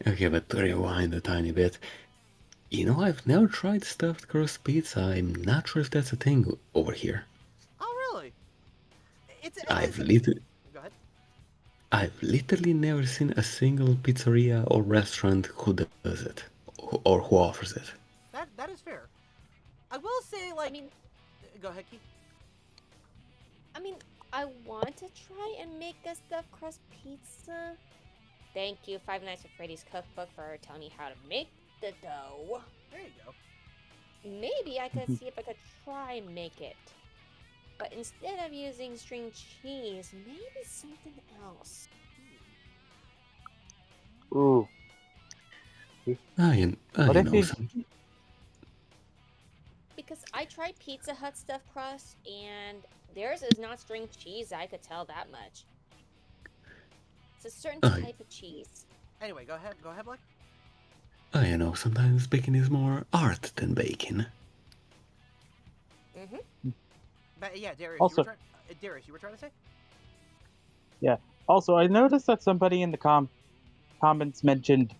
Okay, but to rewind a tiny bit. You know, I've never tried stuffed crust pizza. I'm not sure if that's a thing over here. Oh, really? Go ahead. I've literally never seen a single pizzeria or restaurant who does it, or who offers it. That is fair. I will say, like, go ahead, Keith. I mean, I want to try and make a stuffed crust pizza. Thank you, Five Nights at Freddy's cookbook, for telling me how to make the dough. There you go. Maybe I could see if I could try and make it. But instead of using string cheese, maybe something else. Ooh. I know something. Because I tried Pizza Hut stuffed crust, and theirs is not string cheese, I could tell that much. It's a certain type of cheese. Anyway, go ahead, Black. I know, sometimes bacon is more art than bacon. But yeah, Darius, Also, you were trying to say? Yeah. Also, I noticed that somebody in the comments mentioned,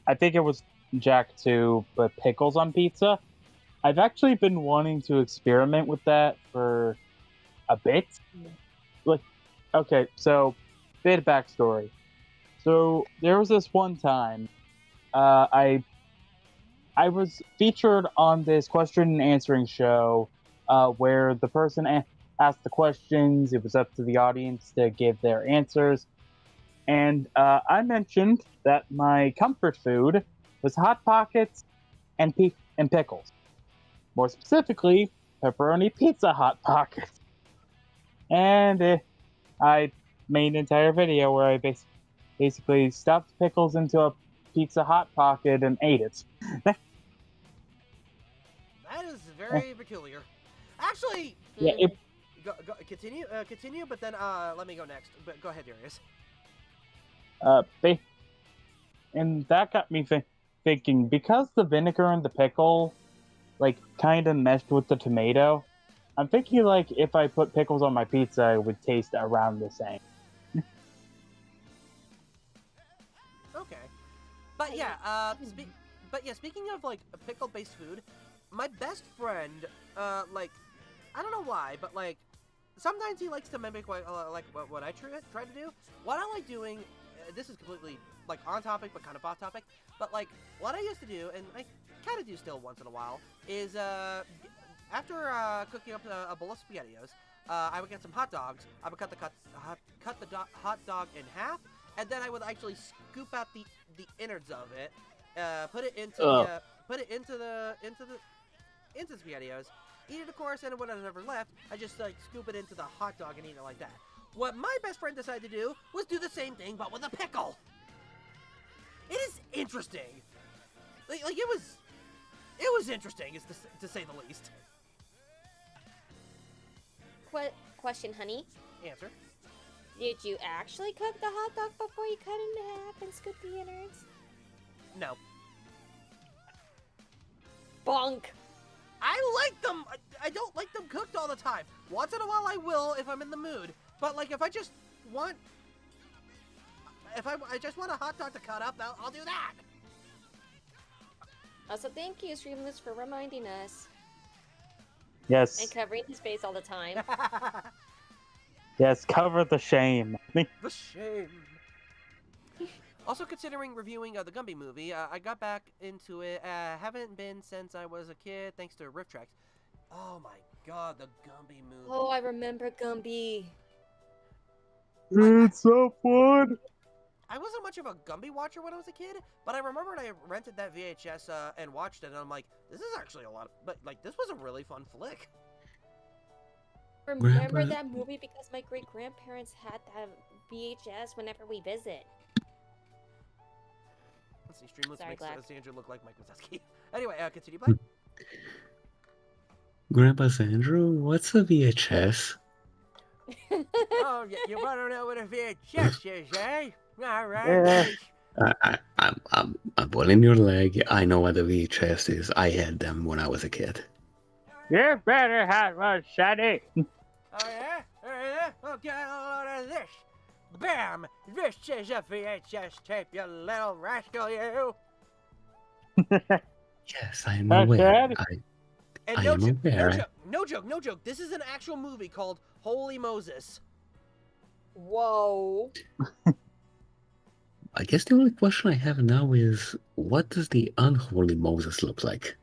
I think it was Jack too, but pickles on pizza. I've actually been wanting to experiment with that for a bit. Like, okay, so bit of backstory. So there was this one time, I was featured on this question and answering show, where the person asked the questions. It was up to the audience to give their answers, and I mentioned that my comfort food was Hot Pockets and pickles. More specifically, pepperoni pizza Hot Pockets. And I made an entire video where I basically stuffed pickles into a pizza Hot Pocket and ate it. That is very peculiar. Actually, Yeah, continue, but then let me go next. But go ahead, Darius. And that got me thinking, because the vinegar and the pickle, like, kind of meshed with the tomato, I'm thinking, like, if I put pickles on my pizza, it would taste around the same. Okay. But yeah, speaking of, like, pickle-based food, my best friend, like, I don't know why, but, like, sometimes he likes to mimic what I try to do. What I like doing, this is completely, like, on topic, but kind of off topic, but, like, what I used to do, and I kind of do still once in a while, is, after, cooking up a bowl of SpaghettiOs, I would get some hot dogs, I would cut the hot dog in half, and then I would actually scoop out the innards of it, put it into the SpaghettiOs, eat it, of course, and whatever's left, I just like scoop it into the hot dog and eat it like that. What my best friend decided to do was do the same thing, but with a pickle. It is interesting. Like it was interesting, to say the least. Question, honey. Answer. Did you actually cook the hot dog before you cut it in half and scoop the innards? No. Bonk. I like them. I don't like them cooked all the time. Once in a while I will if I'm in the mood. But like if I just want a hot dog to cut up, I'll do that. Also, thank you, Streamloots, for reminding us. Yes. And covering his face all the time. Yes, cover the shame. The shame. Also, considering reviewing the Gumby movie, I got back into it. Haven't been since I was a kid, thanks to Riff Tracks. Oh my god, the Gumby movie. Oh, I remember Gumby. It's so fun. I wasn't much of a Gumby watcher when I was a kid, but I remembered I rented that VHS and watched it, and I'm like, this is actually a lot of... But, like, this was a really fun flick. Remember that movie because my great-grandparents had that VHS whenever we visit. Let's see, Streamloots Sorry, makes Glass. Xandrew look like Mike Wazowski. Anyway, continue playing. Grandpa Xandrew, what's a VHS? Oh, you want to know what a VHS is, eh? All right. I'm pulling your leg. I know what a VHS is. I had them when I was a kid. You better have one, Sonny. Oh, yeah? Well, get a load of this. Bam! This is a VHS tape, you little rascal, you! Yes, I am aware. And I no, am aware. no joke. This is an actual movie called Holy Moses. Whoa. I guess the only question I have now is, what does the unholy Moses look like?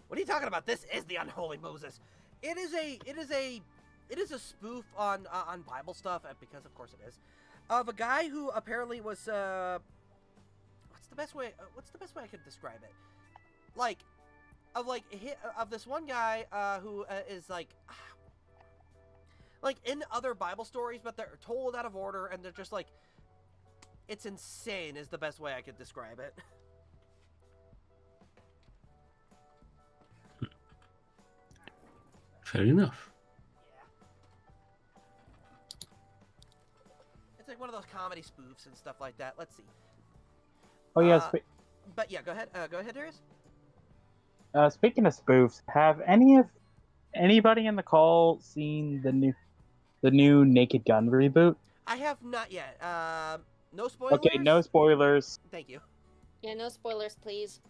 What are you talking about? This is the Unholy Moses. It is a spoof on Bible stuff, because of course it is, of a guy who apparently was what's the best way I could describe it? Like of this one guy who is like in other Bible stories, but they're told out of order, and they're just like, it's insane is the best way I could describe it. Fair enough. It's like one of those comedy spoofs and stuff like that. Let's see. Oh yes. But yeah, go ahead, Darius. Speaking of spoofs, have anybody in the call seen the new Naked Gun reboot? I have not yet. No spoilers. Okay, no spoilers. Thank you. Yeah, no spoilers, please.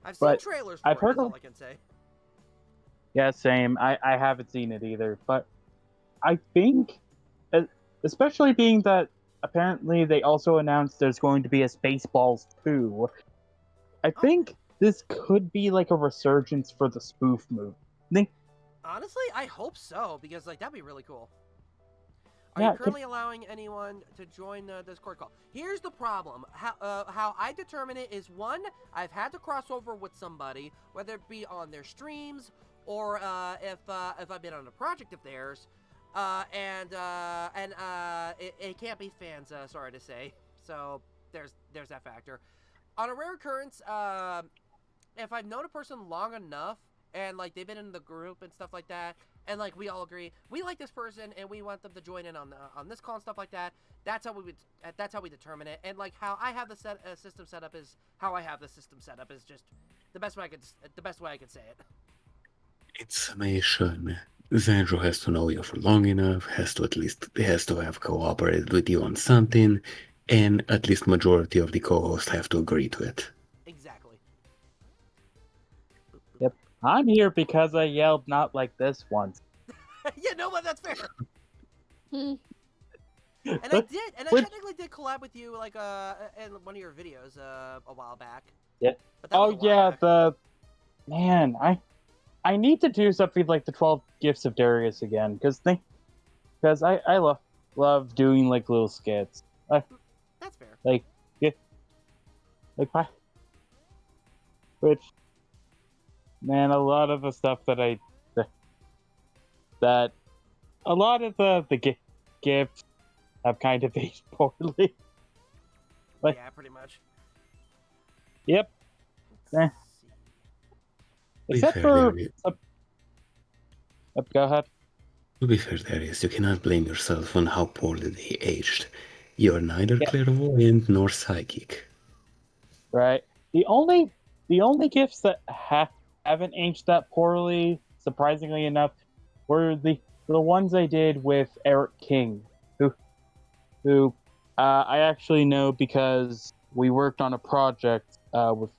I've seen But trailers for I've it, heard that's all of- I can say. Yeah, same. I haven't seen it either, but I think, especially being that apparently they also announced there's going to be a Spaceballs 2, I think this could be like a resurgence for the spoof movie. Honestly, I hope so, because like that'd be really cool. Are Yeah, you currently allowing anyone to join the Discord call? Here's the problem. How I determine it is, one, I've had to cross over with somebody, whether it be on their streams or if I've been on a project of theirs, and it can't be fans. Sorry to say. So there's that factor. On a rare occurrence, if I've known a person long enough and like they've been in the group and stuff like that, and like we all agree we like this person and we want them to join in on this call and stuff like that, that's how we determine it. And like how I have the system set up is how I have the system set up is just the best way I could say it. In summation, Xandrew has to know you for long enough, has to have cooperated with you on something, and at least majority of the co-hosts have to agree to it. Exactly. Yep. I'm here because I yelled "not like this" once. Yeah, no, but that's fair. And I Which- technically did collab with you like in one of your videos a while back. Yeah. But that was Oh a while yeah, back. I need to do something like the 12 Gifts of Darius again, because I love doing like little skits. That's fair. Like, which, man, a lot of the stuff that a lot of the gifts have kind of aged poorly. Like, Yeah, pretty much. yep. Let's see. be Except fair, for. Darius. Go ahead. To be fair, Darius, you cannot blame yourself on how poorly they aged. You are neither Yeah. clairvoyant nor psychic. Right. The only gifts that haven't aged that poorly, surprisingly enough, were the ones I did with Eric King, who I actually know because we worked on a project with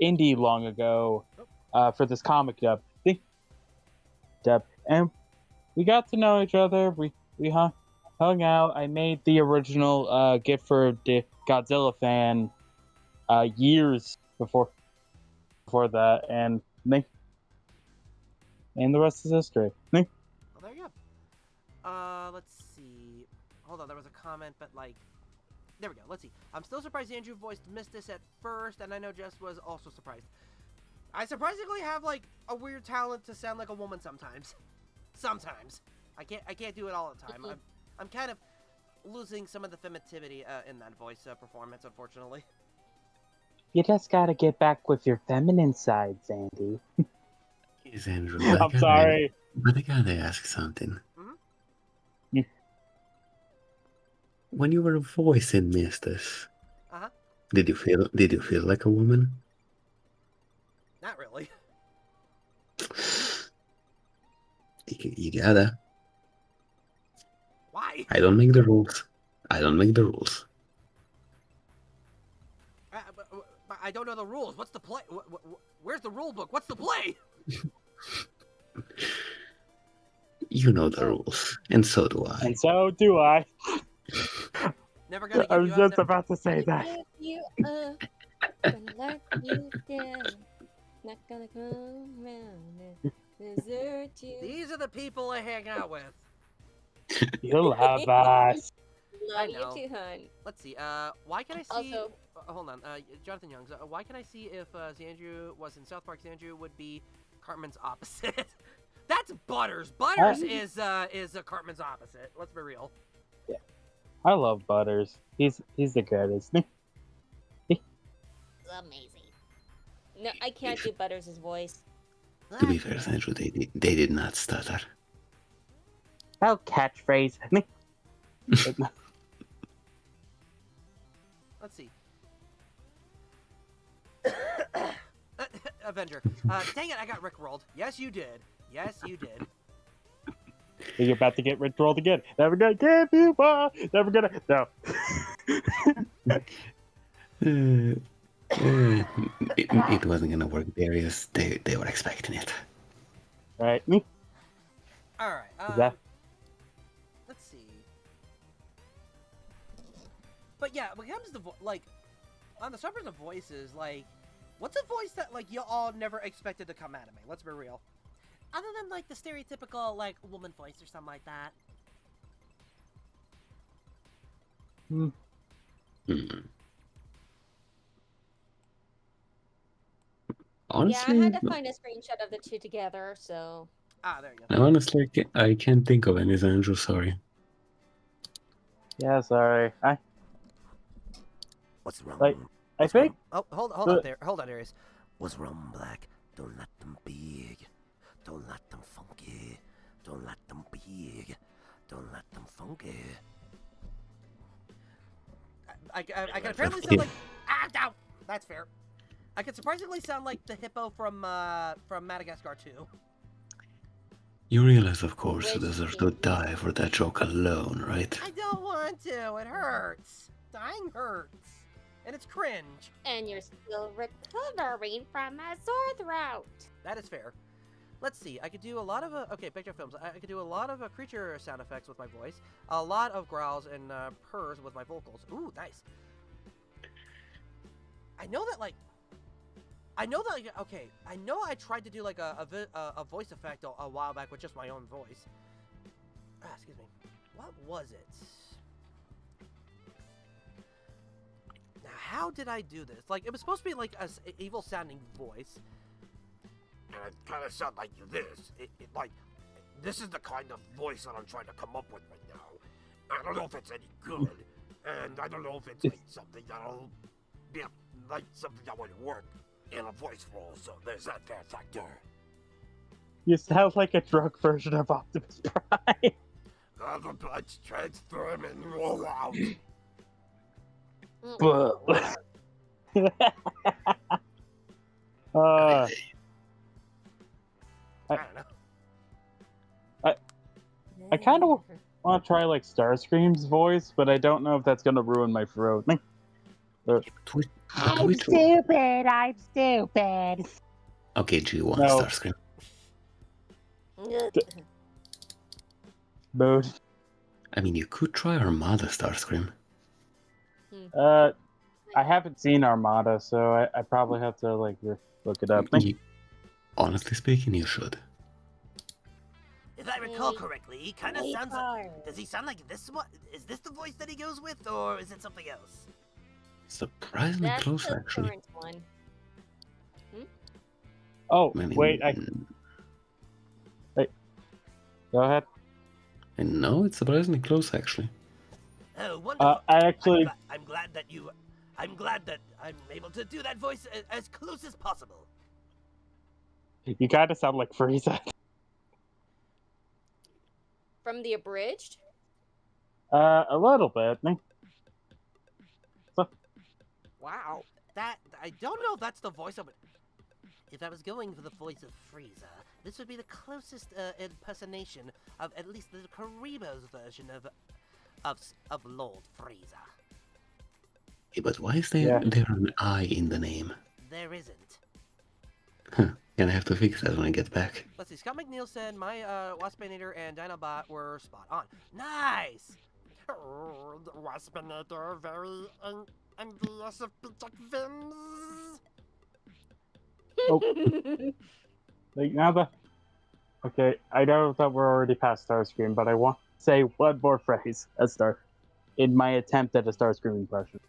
Indie long ago for this comic dub, and we got to know each other. We hung out. I made the original gift for the Godzilla fan years before that, and the rest is history. Well, there you go. Let's see. Hold on, there was a comment, but like, there we go. Let's see. I'm still surprised Andrew voiced Mistis at first, and I know Jess was also surprised. I surprisingly have like a weird talent to sound like a woman sometimes. Sometimes I can't do it all the time. I'm kind of losing some of the femininity in that voice performance, unfortunately. You just gotta get back with your feminine side, Sandy. Yes, Andrew. I'm sorry. But I gotta ask something. Mm-hmm. When you were voicing Mistus, Uh-huh. did you feel like a woman? Not really. You gotta. Why? I don't make the rules. I don't make the rules. But I don't know the rules. What's the play? Where's the rule book? What's the play? You know the rules, and so do I. And so do I. Never gonna give I was you just up. about to say that. If you gonna let you down, not gonna come around and desert you. These are the people I hang out with. You love us. I Love know. you too, hun. Let's see. Why can I see? Also- Hold on. Jonathan Youngs. Why can I see if Xandrew was in South Park? Xandrew would be Cartman's opposite. That's Butters. Butters is Cartman's opposite. Let's be real. I love Butters. He's the greatest. It's amazing. No, I can't do Butters' voice. To be fair, Andrew, they did not stutter. Oh, catchphrase. Let's see. Avenger. Dang it, I got rickrolled. Yes, you did. Yes, you did. You're about to get rickrolled again. Never gonna give you up. Never gonna. No. It wasn't gonna work, Darius. They were expecting it. Right. All right. That- Let's see. But yeah, when it comes to like on the subject of voices, like, what's a voice that like you all never expected to come out of me? Let's be real. Other than like the stereotypical like woman voice or something like that. Honestly, Yeah, I had to find a screenshot of the two together, so. There you go. honestly, I can't think of any, Andrew. Sorry. Yeah, sorry. What's wrong? Like, I think. Oh, hold on there. Hold on, Darius. What's wrong, Black? Don't let them big. Don't let them funky. Don't let them big. Don't let them funky. I can apparently sound like ow. That's fair. I can surprisingly sound like the hippo from Madagascar 2. You realize, of course, you Which deserve to die for that joke alone, right? I don't want to. It hurts. Dying hurts, and it's cringe. And you're still recovering from a sore throat. That is fair. Let's see. I could do a lot of okay, picture films. I could do a lot of creature sound effects with my voice, a lot of growls and purrs with my vocals. Ooh, nice. I know that okay. I know I tried to do like a voice effect a while back with just my own voice. Excuse me. What was it? how did I do this? Like, it was supposed to be like a evil sounding voice. And it kind of sounds like this. Like, this is the kind of voice that I'm trying to come up with right now. I don't know if it's any good, and I don't know if it's like something that'll be like something that would work in a voice role. So there's that factor. You sound like a drug version of Optimus Prime. The blood's transform and roll out. I don't know. I kind of want to try like Starscream's voice, but I don't know if that's gonna ruin my throat. I'm stupid. I'm stupid. Okay, G1 No. Starscream. Mood. I mean, you could try Armada Starscream. I haven't seen Armada, so I probably have to like look it up. Honestly speaking, you should. If I recall correctly, he kind of sounds like... Does he sound like this one? Is this the voice that he goes with, or is it something else? Surprisingly That's close, the actually. current one. Oh, I mean, wait, go ahead. No, it's surprisingly close, actually. Oh, wonderful. I actually... I'm glad that I'm able to do that voice as close as possible. You kind of sound like Frieza. From the abridged? A little bit. Wow. That, I don't know if that's the voice of it. If I was going for the voice of Frieza, this would be the closest impersonation of at least the Karibo's version of Lord Frieza. Yeah, but why is there an I in the name? There isn't. Gonna have to fix that when I get back. Let's see, Scott McNeil said my Waspinator and Dinobot were spot on. Nice! The Waspinator very envious of Vims. Oh. Like, now that... Okay, I know that we're already past Starscream, but I want to say one more phrase in my attempt at a Starscream impression.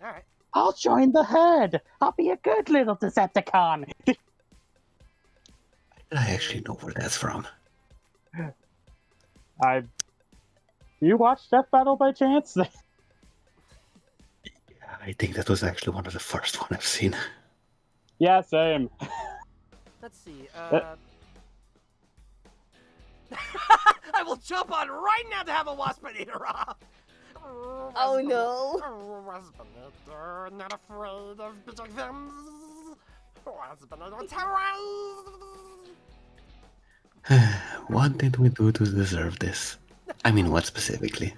Alright. I'll join the herd. I'll be a good little Decepticon. I actually know where that's from. Do you watch Death Battle by chance? I think that was actually one of the first one I've seen. Yeah, same. Let's see, I will jump on right now to have a Waspinator off! Oh no! Waspinator, not afraid of Vims. Waspinator terrorized. What did we do to deserve this? I mean, what specifically?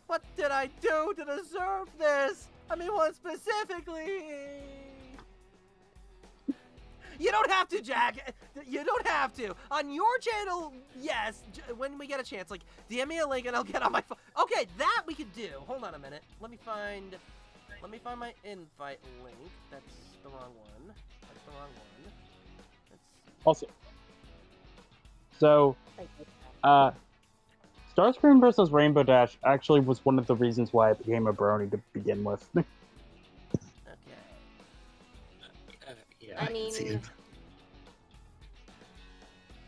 What did I do to deserve this? I mean, what specifically? You don't have to, Jack. You don't have to. On your channel, yes, when we get a chance. Like, DM me a link and I'll get on my phone. Okay, that we could do. Hold on a minute. Let me find my invite link. That's the wrong one. That's the wrong one. Also, so, Starscream versus Rainbow Dash actually was one of the reasons why I became a brony to begin with. Okay. Yeah, I mean... can see it.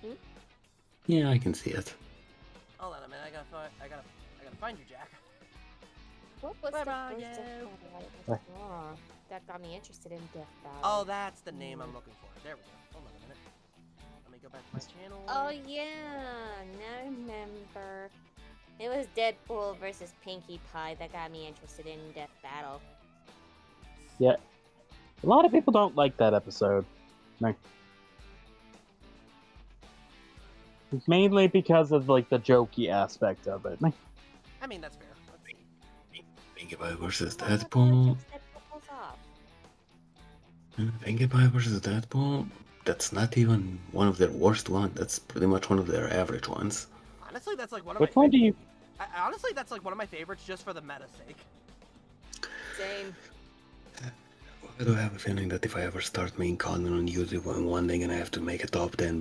Hmm? Yeah, I can see it. Hold on a minute. I gotta find you, Jack. What was Where the are first you? Death Battle? Oh, that got me interested in Death Battle. Oh, that's the name I'm looking for. There we go. Hold on a minute. Let me go back to my channel. Oh yeah, now I remember. It was Deadpool versus Pinkie Pie that got me interested in Death Battle. Yeah. A lot of people don't like that episode. Like, mainly because of like the jokey aspect of it. I mean, that's fair. Let's see. Pinkie Pie versus Well, Deadpool. Deadpool pulls off. Pinkie Pie versus Deadpool. That's not even one of their worst ones. That's pretty much one of their average ones. Honestly, that's like one of Which my one do you... honestly, that's like one of my favorites just for the meta sake. Same. I do have a feeling that if I ever start making content on YouTube, I'm one day gonna have to make a top 10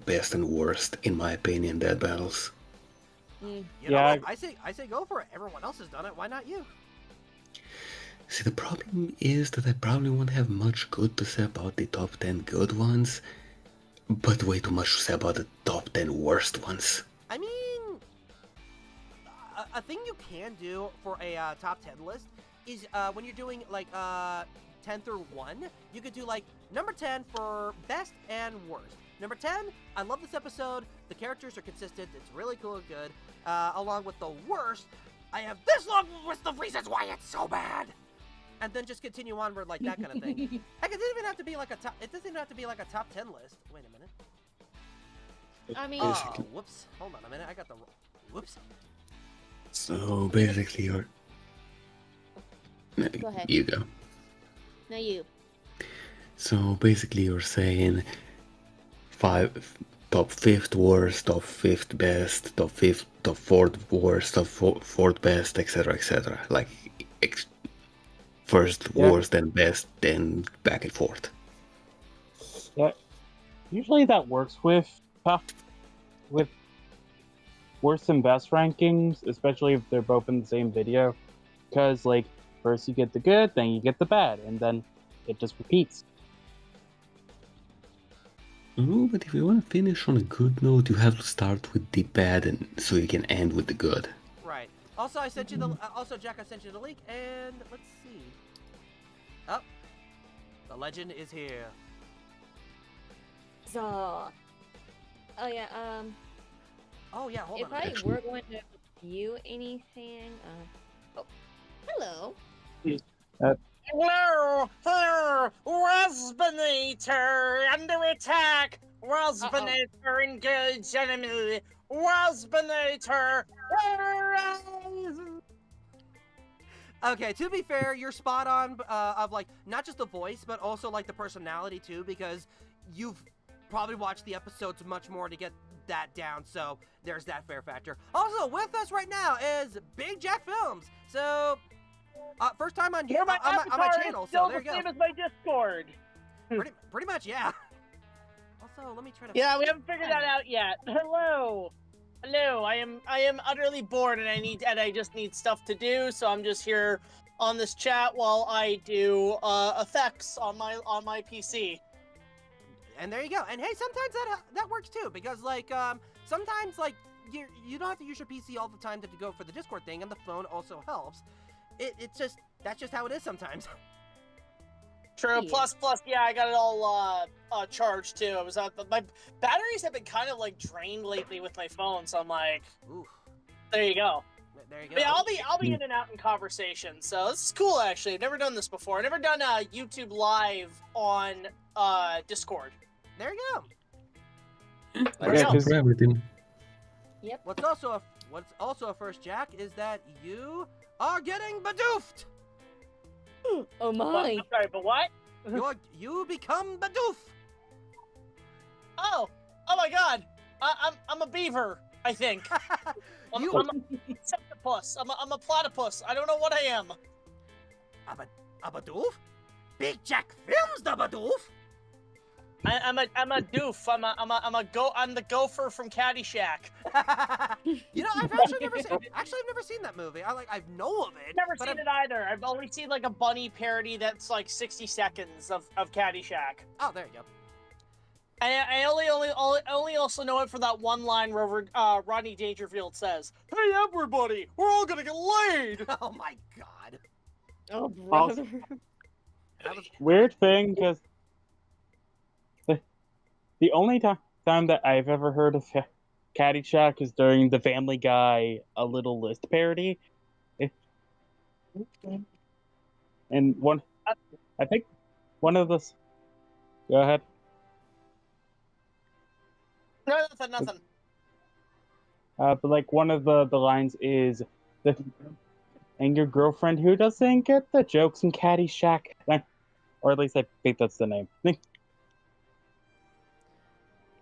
best and worst, in my opinion, dead battles. You Yeah, know what? I say go for it. Everyone else has done it. Why not you? See, the problem is that I probably won't have much good to say about the top 10 good ones, but way too much to say about the top 10 worst ones. I mean, a thing you can do for a top 10 list is when you're doing like 10 through 1, you could do like number 10 for best and worst. Number 10, I love this episode. The characters are consistent. It's really cool and good. Along with the worst, I have this long list of reasons why it's so bad. And then just continue onward like that kind of thing. Heck, it doesn't even have to be like a top. It doesn't even have to be like a top 10 list. Wait a minute. I mean, Oh, whoops. Hold on a minute. I got the. Whoops. So basically, you're. No, Go ahead. you go. no, you. So basically, you're saying top 5th worst, top 5th best, top 4th worst, top 4th best, etc., etc. Like first worst, then best, then back and forth. Yeah, usually that works with worst and best rankings, especially if they're both in the same video, because like first you get the good, then you get the bad, and then it just repeats. No, but if you want to finish on a good note, you have to start with the bad, and so you can end with the good. Right. Also, I sent you the. Also, Jack, I sent you the link, and let's see. Oh, the legend is here. So, oh yeah, Oh yeah, hold if on. I were going to review anything, oh, hello. Hello, Waspinator under attack. Waspinator engage enemy. Waspinator. Okay, to be fair, you're spot on of like not just the voice, but also like the personality too, because you've probably watched the episodes much more to get that down. So there's that fair factor. Also, with us right now is Big Jack Films. So first time on my channel. So there you go. Same as my Discord. Pretty much, yeah. Also, let me try to. Yeah, we haven't figured that out yet. Hello. Hello, I am utterly bored and I just need stuff to do, so I'm just here on this chat while I do effects on my PC. And there you go. And hey, sometimes that works too, because like sometimes like you don't have to use your PC all the time to go for the Discord thing, and the phone also helps. It's just that's just how it is sometimes. True. Yeah. Plus, yeah, I got it all charged too. I was my batteries have been kind of like drained lately with my phone, so I'm like, Ooh, there you go. there you go. But yeah, I'll be in and out in conversation, so this is cool actually. I've never done this before. I've never done YouTube live on Discord. There you go. That's Yeah, good for everything. Yep. What's also a first, Jack, is that you are getting Badoofed. Oh But, my. I'm sorry, but what? You become Badoof. Oh my God! I'm a beaver. I think. I'm a septipus. I'm a platypus. I don't know what I am. A Badoof? Big Jack Films the Badoof? I'm a doof. I'm the gopher from Caddyshack. You know, I've actually never seen that movie. I know of it. Never but seen it either. I've only seen like a bunny parody that's like 60 seconds of Caddyshack. Oh, there you go. I only also know it for that one line where Rodney Dangerfield says, "Hey everybody, we're all gonna get laid." Oh my God. Oh brother. Weird thing, because the only time that I've ever heard of Caddyshack is during the Family Guy A Little List parody. And I think one of the... Go ahead. No, nothing. But like one of the lines is, and your girlfriend who doesn't get the jokes in Caddyshack. Or at least I think that's the name.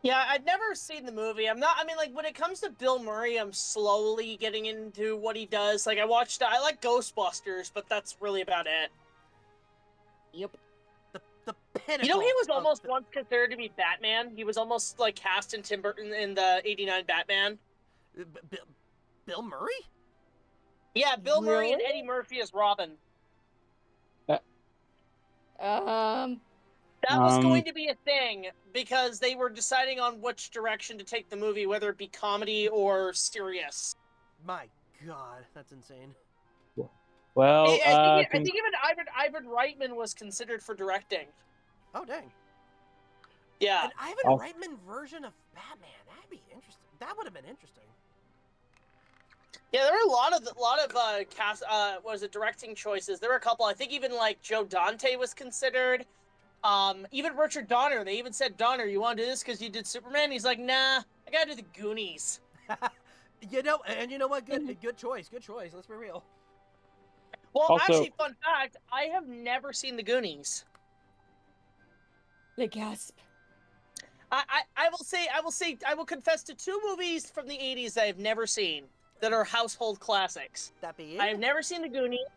Yeah, I've never seen the movie. I mean, like, when it comes to Bill Murray, I'm slowly getting into what he does. Like, I like Ghostbusters, but that's really about it. Yep. The pinnacle. You know, he was almost once considered to be Batman. He was almost, like, cast in Tim Burton in the 89 Batman. Bill Murray? Yeah, Bill Murray and Really? Eddie Murphy as Robin. That was going to be a thing because they were deciding on which direction to take the movie, whether it be comedy or serious. My God, that's insane. Well, I think even Ivan Reitman was considered for directing. Oh dang. Yeah. An Ivan Reitman version of Batman. That'd be interesting. That would have been interesting. Yeah, there were a lot of cast was it directing choices. There were a couple. I think even like Joe Dante was considered. Even Richard Donner. They even said, Donner, you want to do this because you did Superman? He's like, nah, I gotta do the Goonies. You know what? Good choice. Good choice. Let's be real. Well, Also, actually, fun fact, I have never seen the Goonies. The gasp. I will confess to 2 movies from the 80s I have never seen that are household classics. That be it? I have never seen the Goonies,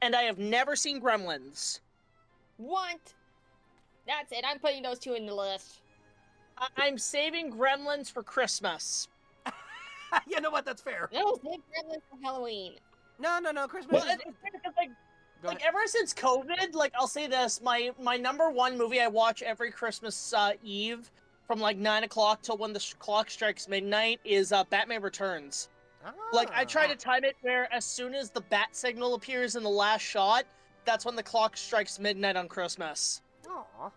and I have never seen Gremlins. What? That's it. I'm putting those 2 in the list. I'm saving Gremlins for Christmas. You know what? That's fair. No, save Gremlins for Halloween. No. Christmas. Well, like ever since COVID, like I'll say this, my number 1 movie I watch every Christmas Eve from like 9 o'clock till when the clock strikes midnight is Batman Returns. Like I try to time it where as soon as the bat signal appears in the last shot, that's when the clock strikes midnight on Christmas. Aww.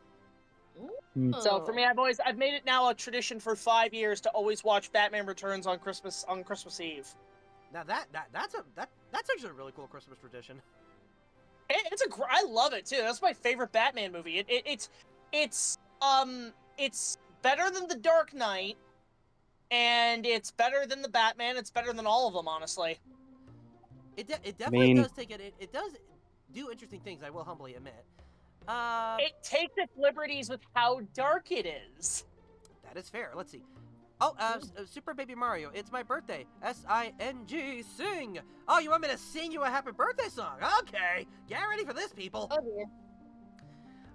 So for me, I've made it now a tradition for 5 years to always watch Batman Returns on Christmas Eve. Now that's actually a really cool Christmas tradition. I love it too. That's my favorite Batman movie. It's better than The Dark Knight, and it's better than the Batman. It's better than all of them, honestly. It definitely does take it. It does do interesting things. I will humbly admit. It takes its liberties with how dark it is. That is fair. Let's see. Oh, Super Baby Mario, it's my birthday. S-I-N-G, sing. Oh, you want me to sing you a happy birthday song? Okay, get ready for this, people. Oh dear.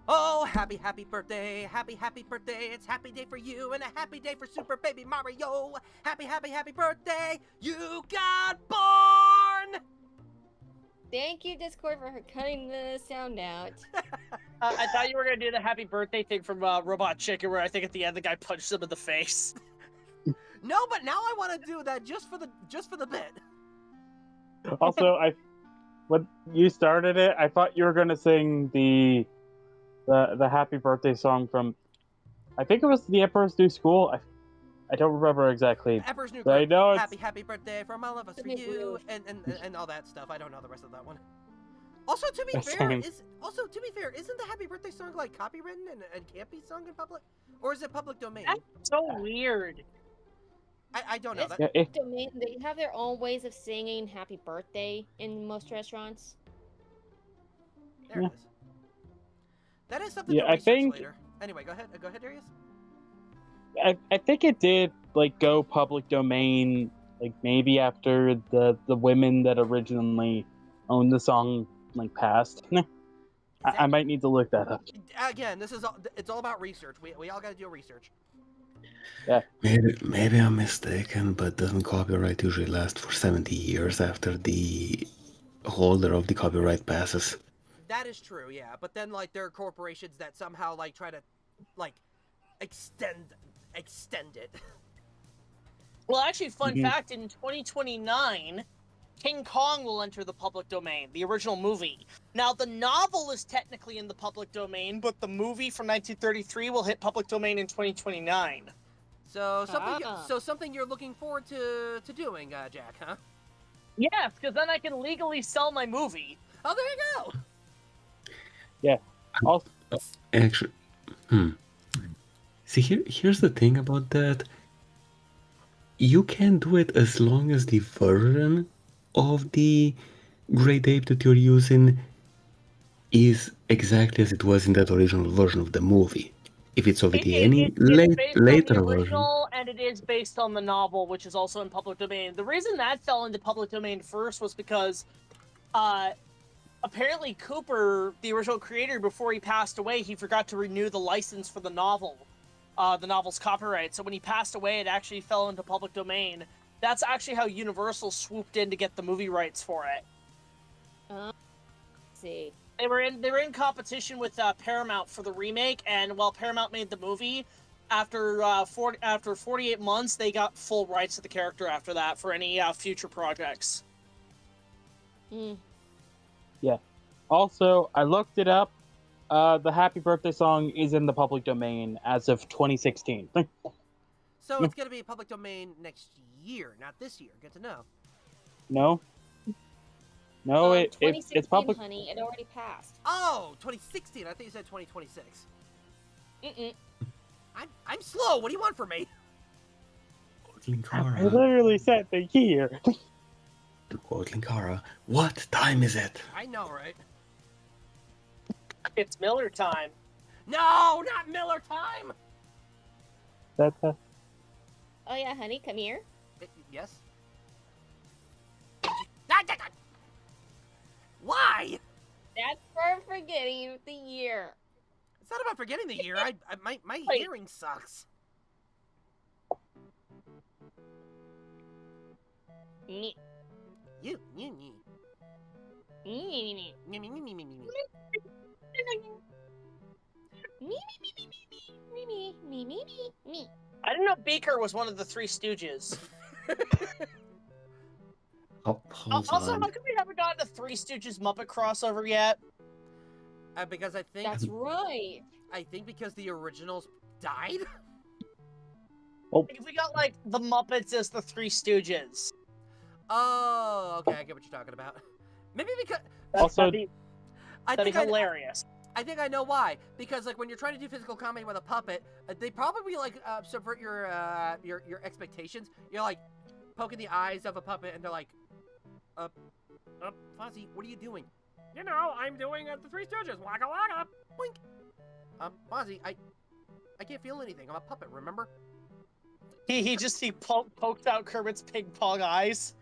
Oh, happy birthday, happy birthday. It's happy day for you and a happy day for Super Baby Mario. Happy birthday, you got born. Thank you, Discord, for cutting the sound out. I thought you were going to do the happy birthday thing from Robot Chicken, where I think at the end the guy punched him in the face. No, but now I want to do that just for the bit. Also, when you started it, I thought you were gonna sing the happy birthday song from, I think it was The Emperor's New School. I don't remember exactly. Emperor's New School. I know it's... Happy birthday from all of us for you, and all that stuff. I don't know the rest of that one. Also, to be fair, isn't the happy birthday song like copywritten and can't be sung in public, or is it public domain? That's so weird. I don't know. Domain, they have their own ways of singing happy birthday in most restaurants. There it is. That is something to I think later. Anyway, go ahead, Darius. I think it did like go public domain, like maybe after the women that originally owned the song like passed. I might need to look that up. Again, it's all about research. We all got to do research. Yeah. Maybe I'm mistaken, but doesn't copyright usually last for 70 years after the holder of the copyright passes? That is true, yeah. But then like there are corporations that somehow like try to like extend it. Well, actually, fun fact, in 2029, King Kong will enter the public domain, the original movie. Now, the novel is technically in the public domain, but the movie from 1933 will hit public domain in 2029. So something you're looking forward to doing, Jack, huh? Yes, because then I can legally sell my movie. Oh, there you go. Yeah. Actually, See, here's the thing about that. You can do it as long as the version of the grade ape that you're using is exactly as it was in that original version of the movie. If it's already later version. And it is based on the novel, which is also in public domain. The reason that fell into public domain first was because apparently Cooper, the original creator, before he passed away, he forgot to renew the license for the novel's copyright. So when he passed away, it actually fell into public domain. That's actually how Universal swooped in to get the movie rights for it. See. They were in competition with Paramount for the remake, and while Paramount made the movie, after 48 months, they got full rights to the character after that for any future projects. Yeah. Also, I looked it up. The Happy Birthday song is in the public domain as of 2016. So it's going to be public domain next year, not this year. Good to know. No. No, it's 2016, public. honey. It already passed. Oh, 2016. I think you said 2026. Mm-mm. I'm slow. What do you want from me? Linkara. I literally said the year. To quote Linkara, what time is it? I know, right? It's Miller time. No, not Miller time. That's Oh yeah, honey, come here. Yes. Why? That's for forgetting the year. It's not about forgetting the year. My Wait. hearing sucks. Me. You. Me. Me. Me. I didn't know Beaker was one of the Three Stooges. Oh, hold Also, on. how come we haven't gotten a Three Stooges Muppet crossover yet? Because I think That's right. I think because the originals died. Like, if we got like the Muppets as the Three Stooges. Oh, okay, I get what you're talking about. Maybe because Also, I That'd be think hilarious. I think I know why. Because like when you're trying to do physical comedy with a puppet, they probably like subvert your expectations. You're like poking the eyes of a puppet, and they're like, Fozzie, what are you doing? You know, I'm doing the Three Stooges. Waka waka, boink. Fozzie, I can't feel anything. I'm a puppet. Remember? He poked out Kermit's ping pong eyes.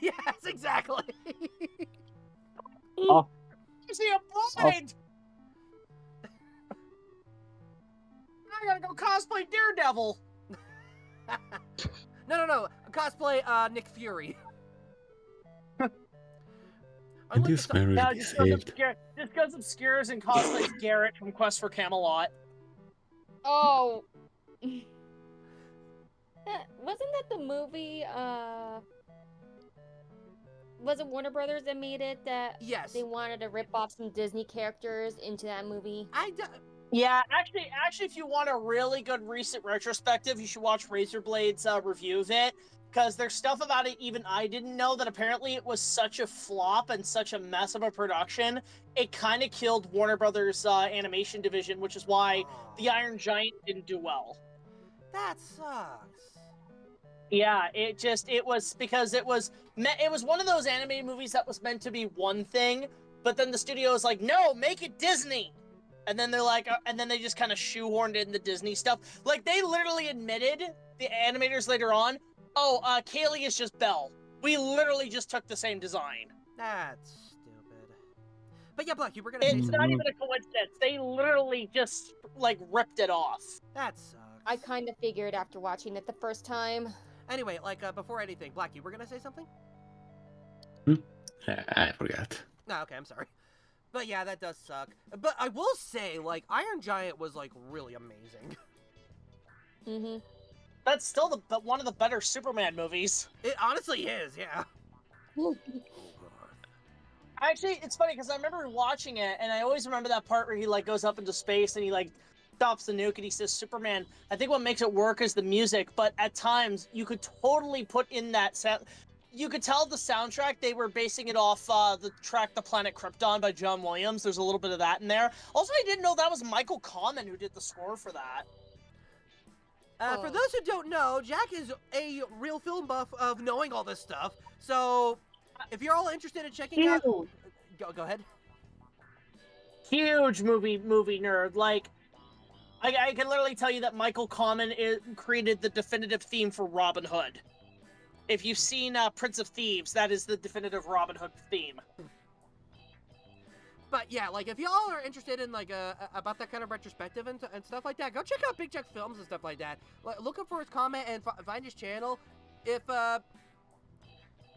Yes, exactly. Oh. Is he a blind? I gotta go cosplay Daredevil. No. Cosplay Nick Fury. This marriage No, is just saved. goes obscures and cosplays Garrett from Quest for Camelot. Oh. Wasn't that the movie, was it Warner Brothers that made it that Yes. they wanted to rip off some Disney characters into that movie? Yeah, actually, if you want a really good recent retrospective, you should watch Razorblade's review of it, because there's stuff about it even I didn't know, that apparently it was such a flop and such a mess of a production, it kind of killed Warner Brothers' animation division, which is why The Iron Giant didn't do well. That sucks. Yeah, it was because it was one of those animated movies that was meant to be one thing, but then the studio was like, no, make it Disney. And then they're like, and then they just kind of shoehorned in the Disney stuff. Like, they literally admitted, the animators later on, 𝐃𝐎𝐋𝐿 is just Belle. We literally just took the same design. That's stupid. But yeah, Black, you were gonna say It's something. not even a coincidence. They literally just, like, ripped it off. That sucks. I kind of figured after watching it the first time. Anyway, like, before anything, Black, you were gonna say something? I forgot. No, okay, I'm sorry. But yeah, that does suck. But I will say, like, Iron Giant was, like, really amazing. Mm-hmm. That's still one of the better Superman movies. It honestly is, yeah. Actually, it's funny because I remember watching it, and I always remember that part where he like goes up into space and he like stops the nuke and he says Superman. I think what makes it work is the music, but at times you could totally put in that sound. You could tell the soundtrack they were basing it off the track "The Planet Krypton" by John Williams. There's a little bit of that in there. Also, I didn't know that was Michael Kamen who did the score for that. For those who don't know, Jack is a real film buff of knowing all this stuff. So, if you're all interested in checking out, go ahead. Huge movie nerd. Like, I can literally tell you that Michael Kamen created the definitive theme for Robin Hood. If you've seen Prince of Thieves, that is the definitive Robin Hood theme. But yeah, like, if y'all are interested in, like, about that kind of retrospective and stuff like that, go check out Big Jack Films and stuff like that. Look up for his comment and find his channel. If,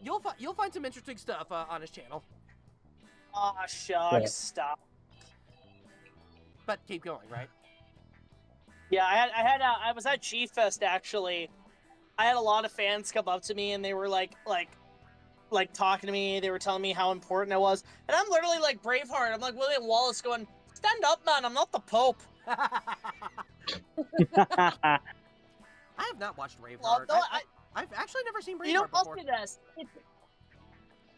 you'll find some interesting stuff on his channel. Ah, shucks, stop. But keep going, right? Yeah, I was at G-Fest actually. I had a lot of fans come up to me and they were like talking to me. They were telling me how important I was, and I'm literally like Braveheart. I'm like William Wallace, going, "Stand up, man! I'm not the Pope." I have not watched Braveheart. Well, no, I've actually never seen Braveheart you know, I'll before. say this.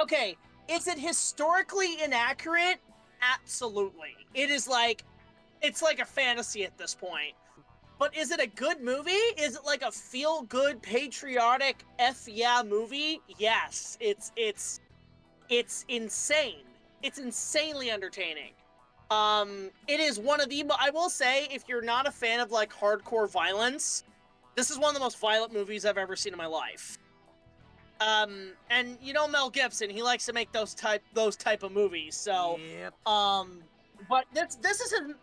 Okay, is it historically inaccurate? Absolutely. It is like, it's like a fantasy at this point. But is it a good movie? Is it like a feel-good, patriotic, F-yeah movie? Yes. It's insane. It's insanely entertaining. It is one of the, I will say, if you're not a fan of like hardcore violence, this is one of the most violent movies I've ever seen in my life. And you know Mel Gibson, he likes to make those type of movies. So, yep. But this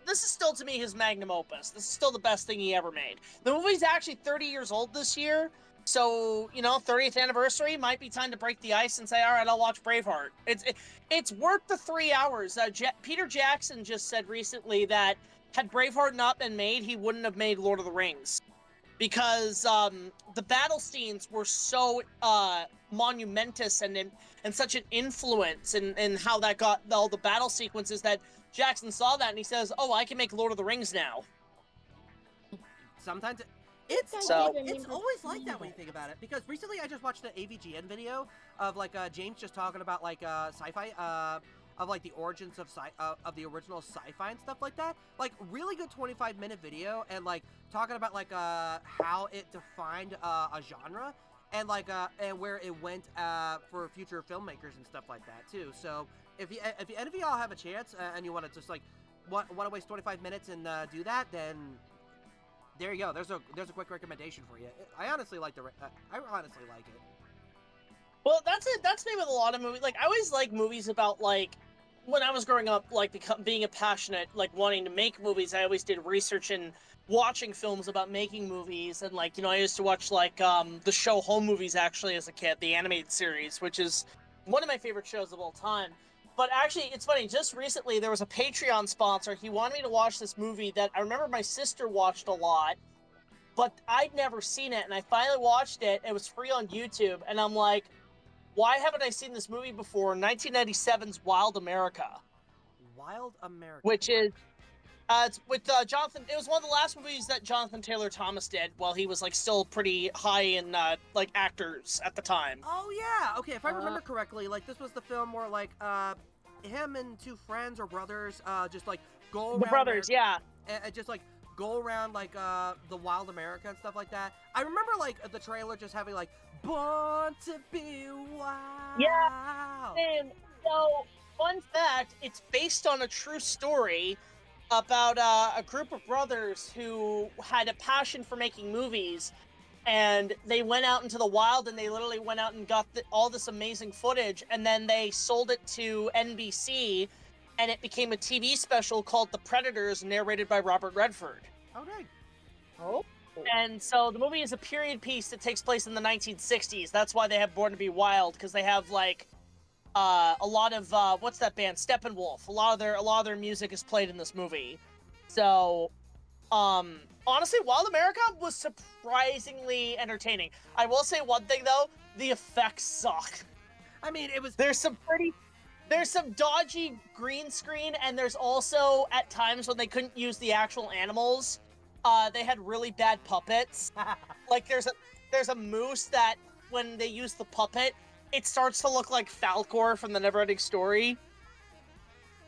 is still to me his magnum opus. This is still the best thing he ever made. The movie's actually 30 years old this year, so you know 30th anniversary might be time to break the ice and say, all right, I'll watch Braveheart. It's worth the 3 hours. Peter Jackson just said recently that had Braveheart not been made, he wouldn't have made Lord of the Rings. Because the battle scenes were so monumentous and such an influence in how that got all the battle sequences that Jackson saw that and he says, "Oh, I can make Lord of the Rings now." Sometimes it's always like that when you think about it. Because recently I just watched an AVGN video of like James just talking about like sci-fi of like the origins of the original sci-fi and stuff like that. Like really good 25-minute video and like talking about like how it defined a genre and like and where it went for future filmmakers and stuff like that too. So if any of y'all have a chance and you want to just like want to waste 25 minutes and do that, then there you go. There's a quick recommendation for you. I honestly like I honestly like it. Well, that's it. That's me with a lot of movies. Like I always like movies about like when I was growing up, like being a passionate, like wanting to make movies. I always did research and watching films about making movies, and like, you know, I used to watch like the show Home Movies actually as a kid, the animated series, which is one of my favorite shows of all time. But actually, it's funny, just recently there was a Patreon sponsor. He wanted me to watch this movie that I remember my sister watched a lot, but I'd never seen it, and I finally watched it. It was free on YouTube, and I'm like, why haven't I seen this movie before? 1997's Wild America. Wild America. Which is it's with Jonathan. It was one of the last movies that Jonathan Taylor Thomas did while he was like still pretty high in like actors at the time. Oh yeah, okay. If I remember correctly, like this was the film where like him and two friends or brothers just like go around. The brothers, yeah. And just like go around like the Wild America and stuff like that. I remember like the trailer just having like "Born to Be Wild." Yeah. And so, fun fact: it's based on a true story about a group of brothers who had a passion for making movies, and they went out into the wild and they literally went out and got all this amazing footage, and then they sold it to NBC, and it became a TV special called The Predators, narrated by Robert Redford. Oh, dang. Oh. And so the movie is a period piece that takes place in the 1960s. That's why they have Born to Be Wild, because they have like a lot of what's that band, Steppenwolf. A lot of their music is played in this movie. So honestly, Wild America was surprisingly entertaining. I will say one thing though, the effects suck. I mean, it was there's some dodgy green screen, and there's also at times when they couldn't use the actual animals, they had really bad puppets. Like there's a moose that when they use the puppet, it starts to look like Falcor from the Neverending Story.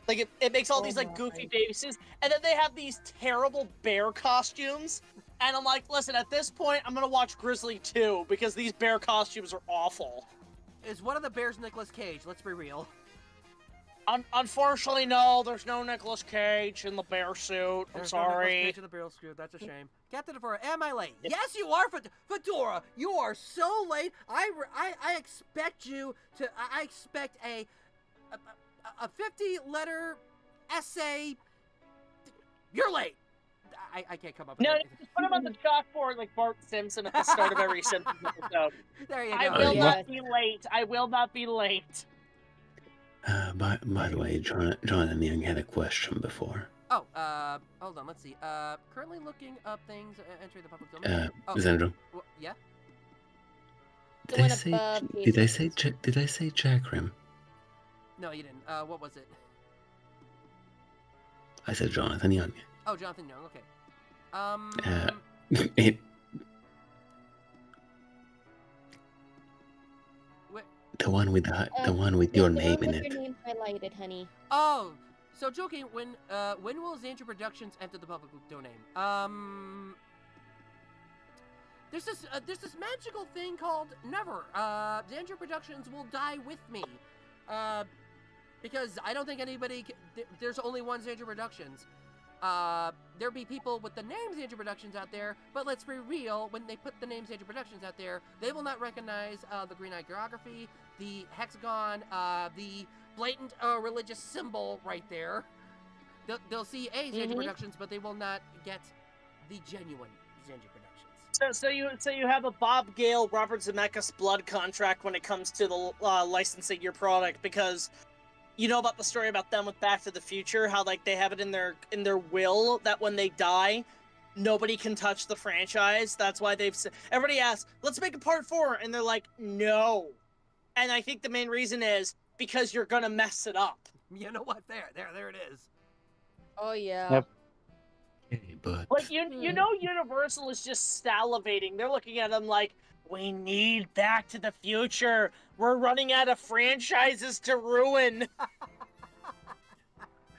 Like it makes all these like goofy faces, and then they have these terrible bear costumes. And I'm like, listen, at this point, I'm gonna watch Grizzly 2 because these bear costumes are awful. Is one of the bears Nicolas Cage? Let's be real. Unfortunately, no. There's no Nicolas Cage in the bear suit. I'm sorry. No Nicolas Cage in the bear suit. That's a shame. Captain Fedora, am I late? Yes, you are, Fedora. You are so late. I expect you to. I expect a 50-letter essay. You're late. I can't come up with anything. Just put him on the chalkboard like Bart Simpson at the start of every Simpsons episode. There you go. I will not be late. I will not be late. By the way, Jonathan Young had a question before. Oh, hold on. Let's see. Currently looking up things entering the public domain. Xandrew. Well, yeah. The Did I one say? above Did I Casey's. say? Did I say Jackrim? No, you didn't. What was it? I said Jonathan Young. Oh, Jonathan Young. Okay. It, the one with your name in Your it. name highlighted, honey. Oh, so joking. When will Xandrew Productions enter the public domain? There's this magical thing called never. Xandrew Productions will die with me. Because I don't think anybody. There's only one Xandrew Productions. There'll be people with the name Xandrew Productions out there, but let's be real, when they put the name Xandrew Productions out there, they will not recognize the green iconography, the hexagon, the blatant religious symbol right there. They'll see Xandrew Productions, but they will not get the genuine Xandrew Productions. So you have a Bob Gale, Robert Zemeckis blood contract when it comes to the licensing your product, because you know about the story about them with Back to the Future, how like they have it in their will that when they die, nobody can touch the franchise. That's why everybody asks, let's make a part 4, and they're like, no. And I think the main reason is because you're gonna mess it up. You know what? There it is. Oh yeah. Yep. Okay, but Like you know, Universal is just salivating. They're looking at them like, we need Back to the Future. We're running out of franchises to ruin.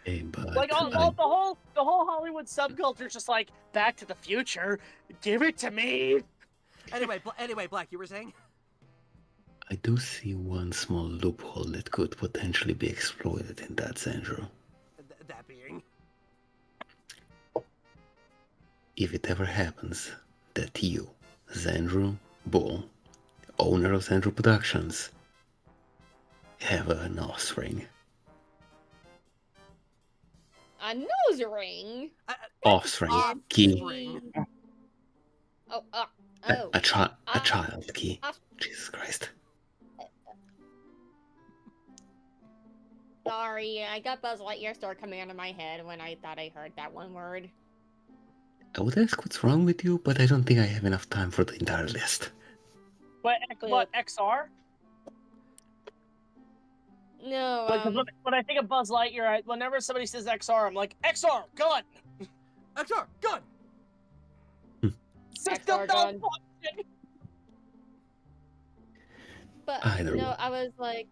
hey, but Like the whole Hollywood subculture is just like, Back to the Future, give it to me. Anyway, Black, you were saying? I do see one small loophole that could potentially be exploited in that, Xandrew. That being? If it ever happens that you, Xandrew Bull, owner of Xandrew Productions, have an offspring. A nose ring. Offspring. Key. Oh. A child. Key. Jesus Christ. Sorry, I got Buzz Lightyear Star Command in my head when I thought I heard that one word. I would ask what's wrong with you, but I don't think I have enough time for the entire list. What XR? No. Like, when I think of Buzz Lightyear, whenever somebody says XR, I'm like, XR gun. XR gun. System XR gun. malfunction. But Either no, way. I was like,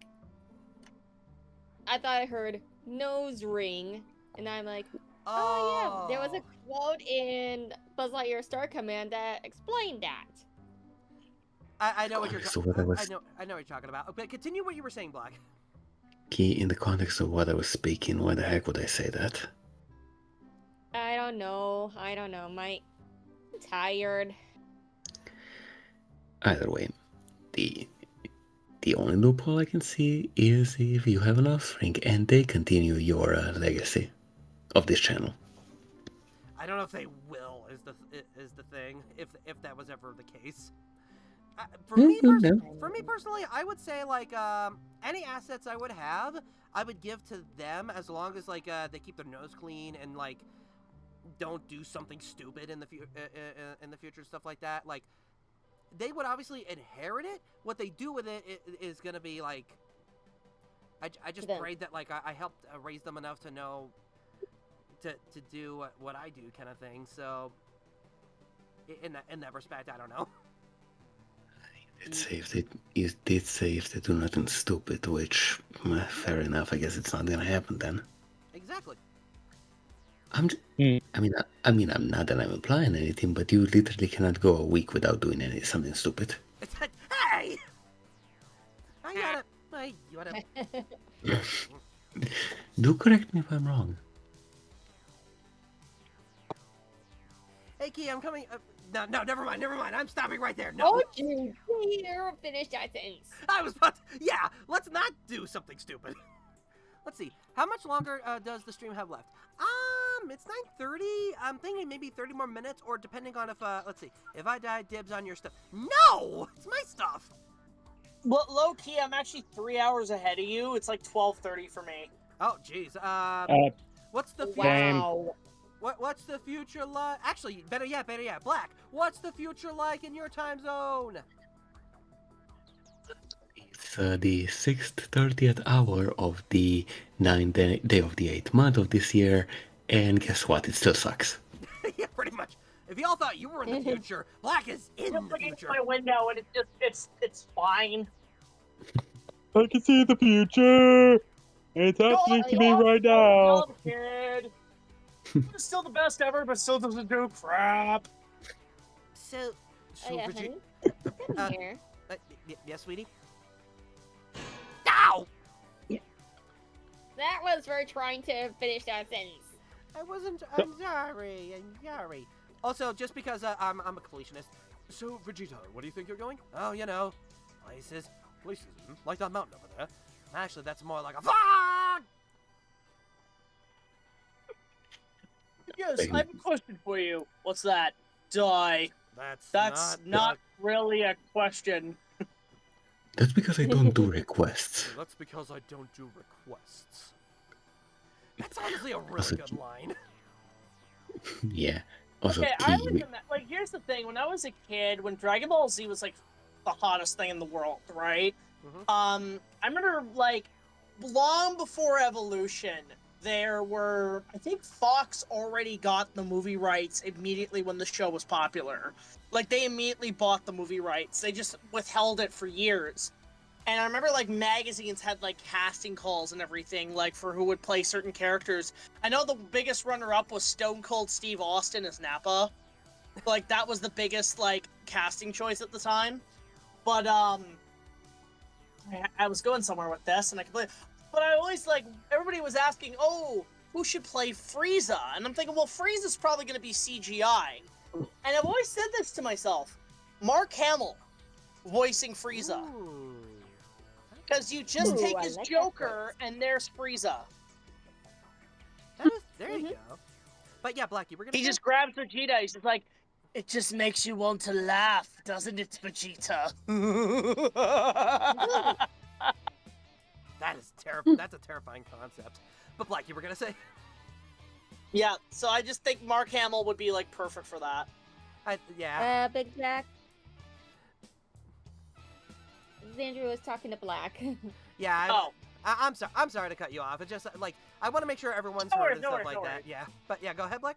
I thought I heard nose ring, and I'm like, oh yeah, there was a quote in Buzz Lightyear Star Command that explained that. I know what you're So talking what about. I know what you're talking about. But continue what you were saying, Black. Key, in the context of what I was speaking, why the heck would I say that? I don't know. I'm tired. Either way, the only loophole I can see is if you have an offspring and they continue your legacy of this channel. I don't know if they will. Is the thing? If that was ever the case. For me personally, I would say like any assets I would have, I would give to them as long as like they keep their nose clean and like don't do something stupid in the future, stuff like that. Like they would obviously inherit it. What they do with it is gonna be like. I just prayed that like I helped raise them enough to know to do what I do, kind of thing. So in that respect, I don't know. You did say if they do nothing stupid, which fair enough. I guess it's not gonna happen then. Exactly. I mean, I'm not that I'm implying anything, but you literally cannot go a week without doing something stupid. Hey! I gotta. Do correct me if I'm wrong. Hey, Key, I'm coming. No, never mind. I'm stopping right there. No. Oh, you dare finish that sentence. I was about to, yeah, let's not do something stupid. Let's see. How much longer does the stream have left? It's 9:30. I'm thinking maybe 30 more minutes, or depending on if, let's see. If I die, dibs on your stuff. No! It's my stuff! Low key, I'm actually 3 hours ahead of you. It's like 12:30 for me. Oh, jeez. What's the future? Wow. What's the future like? Actually, better yet, Black. What's the future like in your time zone? It's the 6:30th hour of the 9th day of the 8th month of this year, and guess what? It still sucks. Yeah, pretty much. If y'all thought you were in the future, Black is in the looking future. at my window and it's fine. I can see the future. It's happening to me right now. Dumb kid. It's still the best ever, but still doesn't do crap. So, yeah, Vegeta. honey. Come here. Yes, sweetie. Ow! That was for trying to finish that sentence. I wasn't. I'm sorry. Also, just because I'm a completionist. So, Vegeta, where do you think you're going? Oh, you know, places. Places, like that mountain over there. Actually, that's more like a fog! Yes, I have a question for you. What's that? Die. That's not really a question. That's because I don't do requests. That's because I don't do requests. That's honestly a really good line. Yeah. Also, Okay, I was like, here's the thing. When I was a kid, when Dragon Ball Z was like the hottest thing in the world, right? I remember like long before Evolution, there were, I think Fox already got the movie rights immediately when the show was popular. Like they immediately bought the movie rights. They just withheld it for years. And I remember like magazines had like casting calls and everything, like for who would play certain characters. I know the biggest runner-up was Stone Cold Steve Austin as Nappa. Like that was the biggest like casting choice at the time. But I was going somewhere with this, and I completely. But I always like everybody was asking, oh, who should play Frieza? And I'm thinking, well, Frieza's probably going to be CGI. And I've always said this to myself: Mark Hamill voicing Frieza. Because you just take his Joker, and there's Frieza. There you go. But yeah, Black, you were gonna. He just grabs Vegeta. He's just like, it just makes you want to laugh, doesn't it, Vegeta? That is terrible. That's a terrifying concept. But Black, you were gonna say. Yeah, so I just think Mark Hamill would be like perfect for that. Yeah. Big Jack. Xandrew was talking to Black. Yeah. I'm sorry. I'm sorry to cut you off. It's just like I want to make sure everyone's heard and stuff like that. Yeah. But yeah, go ahead, Black.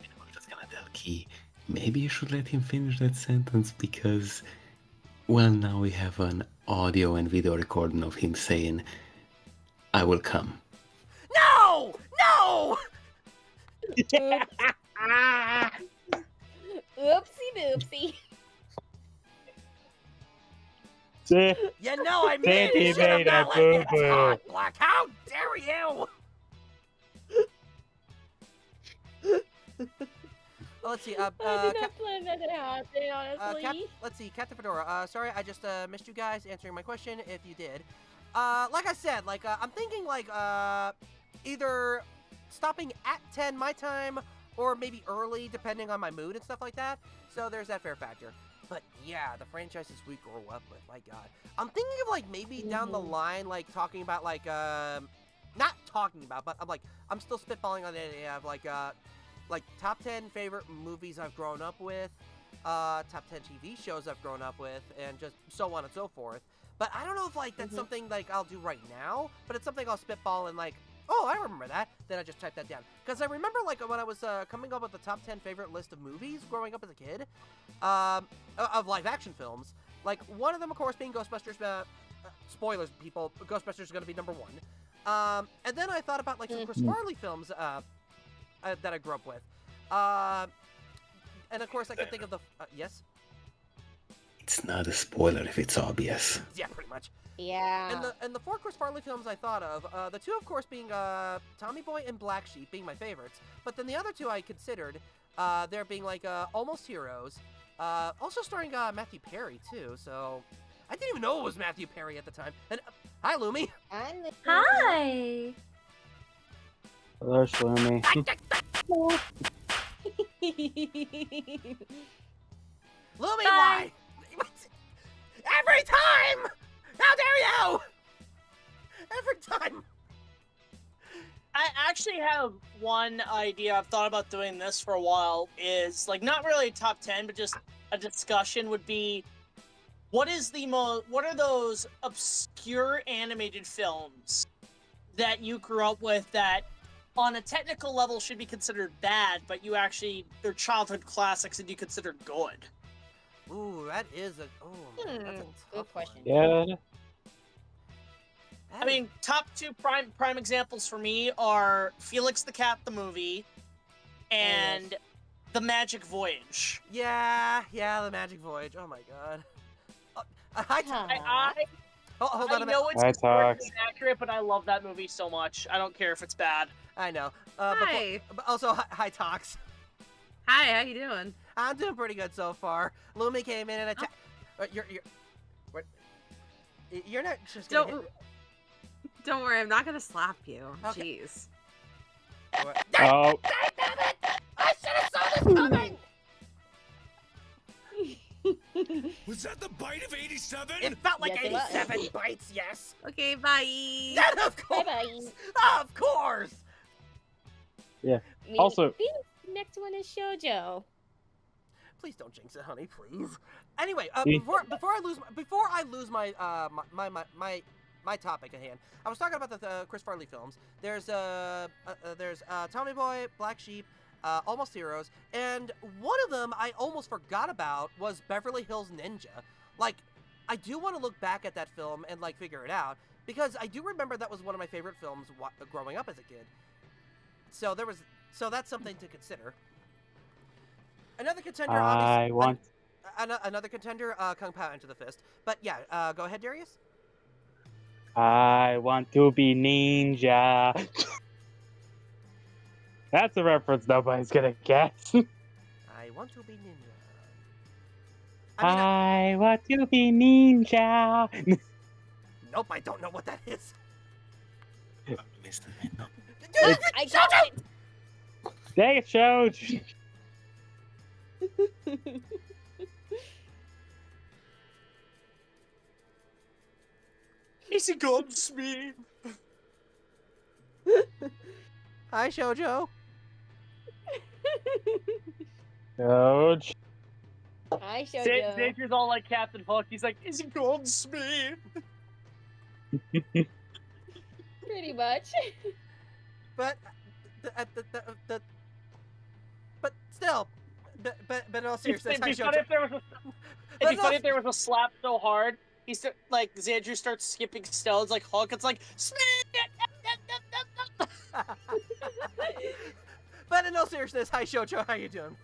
I was just gonna tell Key, maybe you should let him finish that sentence because, well, now we have an audio and video recording of him saying, "I will come." No! No! Oopsie boopsie. You know I made He it. made a boo-boo. Black, how dare you? Well, let's see. I did not plan that to happen, honestly. Let's see, Captain Fedora. Sorry, I just missed you guys answering my question. If you did, like I said, I'm thinking either stopping at 10 my time or maybe early, depending on my mood and stuff like that. So there's that fair factor. But yeah, the franchises we grew up with, my God. I'm thinking of maybe down the line, talking about not talking about, but I'm still spitballing on the idea of top 10 favorite movies I've grown up with, top 10 TV shows I've grown up with, and just so on and so forth. But I don't know if that's something I'll do right now, but it's something I'll spitball and oh, I remember that. Then I just typed that down. Because I remember, when I was coming up with the top 10 favorite list of movies growing up as a kid, of live-action films, one of them, of course, being Ghostbusters. Spoilers, people. Ghostbusters is going to be number 1. And then I thought about, some Chris Farley films that I grew up with. And, of course, I could think of the... yes? It's not a spoiler if it's obvious. Yeah, pretty much. Yeah. And the 4 Chris Farley films I thought of, the 2, of course, being Tommy Boy and Black Sheep being my favorites. But then the other 2 I considered, there being Almost Heroes, also starring Matthew Perry too. So I didn't even know it was Matthew Perry at the time. And hi, Lumi. Hi. Hello, Shloomy. Lumi, why? Every time! How dare you! Every time! I actually have one idea. I've thought about doing this for a while. Is like not really a top 10, but just a discussion would be what are those obscure animated films that you grew up with that on a technical level should be considered bad, but they're childhood classics and you consider good? Ooh, that is a that's a Good tough question. one. Yeah. I mean, top two prime examples for me are Felix the Cat the movie and The Magic Voyage. Yeah, The Magic Voyage. Oh my god. Hold on I a minute. know it's Hi, historically Tox. inaccurate, but I love that movie so much. I don't care if it's bad. I know. Hi. But also, hi, Tox. Hi, how you doing? I'm doing pretty good so far. Lumi came in and attacked. You're not just gonna Don't worry, I'm not gonna slap you. Okay. Jeez. Oh. I should have saw this coming! Was that the bite of 87? It felt like Yes, it was. 87 bites, yes. Okay, bye. Then of course! Bye-bye. Of course! Yeah. Me- Also- the next one is Shoujo. Please don't jinx it, honey, please. Anyway, See? before I lose my my topic at hand, I was talking about the Chris Farley films. There's Tommy Boy, Black Sheep, Almost Heroes, and one of them I almost forgot about was Beverly Hills Ninja. Like, I do want to look back at that film and like figure it out because I do remember that was one of my favorite films growing up as a kid. So that's something to consider. Another contender, obviously. Another contender, Kung Pao Enter the Fist. But yeah, go ahead, Darius. I want to be ninja. That's a reference nobody's gonna get. I want to be ninja. I want to be ninja. Nope, I don't know what that is. I got it. Dang it, Shoj. Easy comes me. Hi, Shoujo. Shoj. Hi, Shoujo. Xandrew's all like Captain Hook. He's like, Easy comes me. Pretty much. But but still, but in all seriousness, It'd be Hi, funny Shoujo. if there was a there was a slap so hard. Like Xandrew starts skipping stones like Hulk. It's like But in all seriousness, hi Shoujo, how you doing?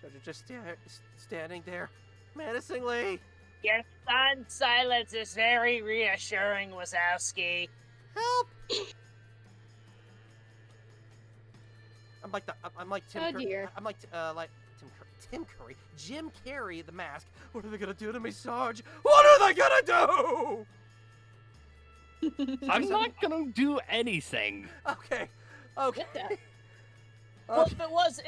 Shoujo just standing there, menacingly. your son's silence is very reassuring, Wazowski. Help! I'm like Tim. Oh, Curry. dear. I'm like Tim Curry. Jim Carrey, The Mask. What are they gonna do to me, Sarge? What are they gonna do? I'm not gonna do anything. Okay. Well, if it was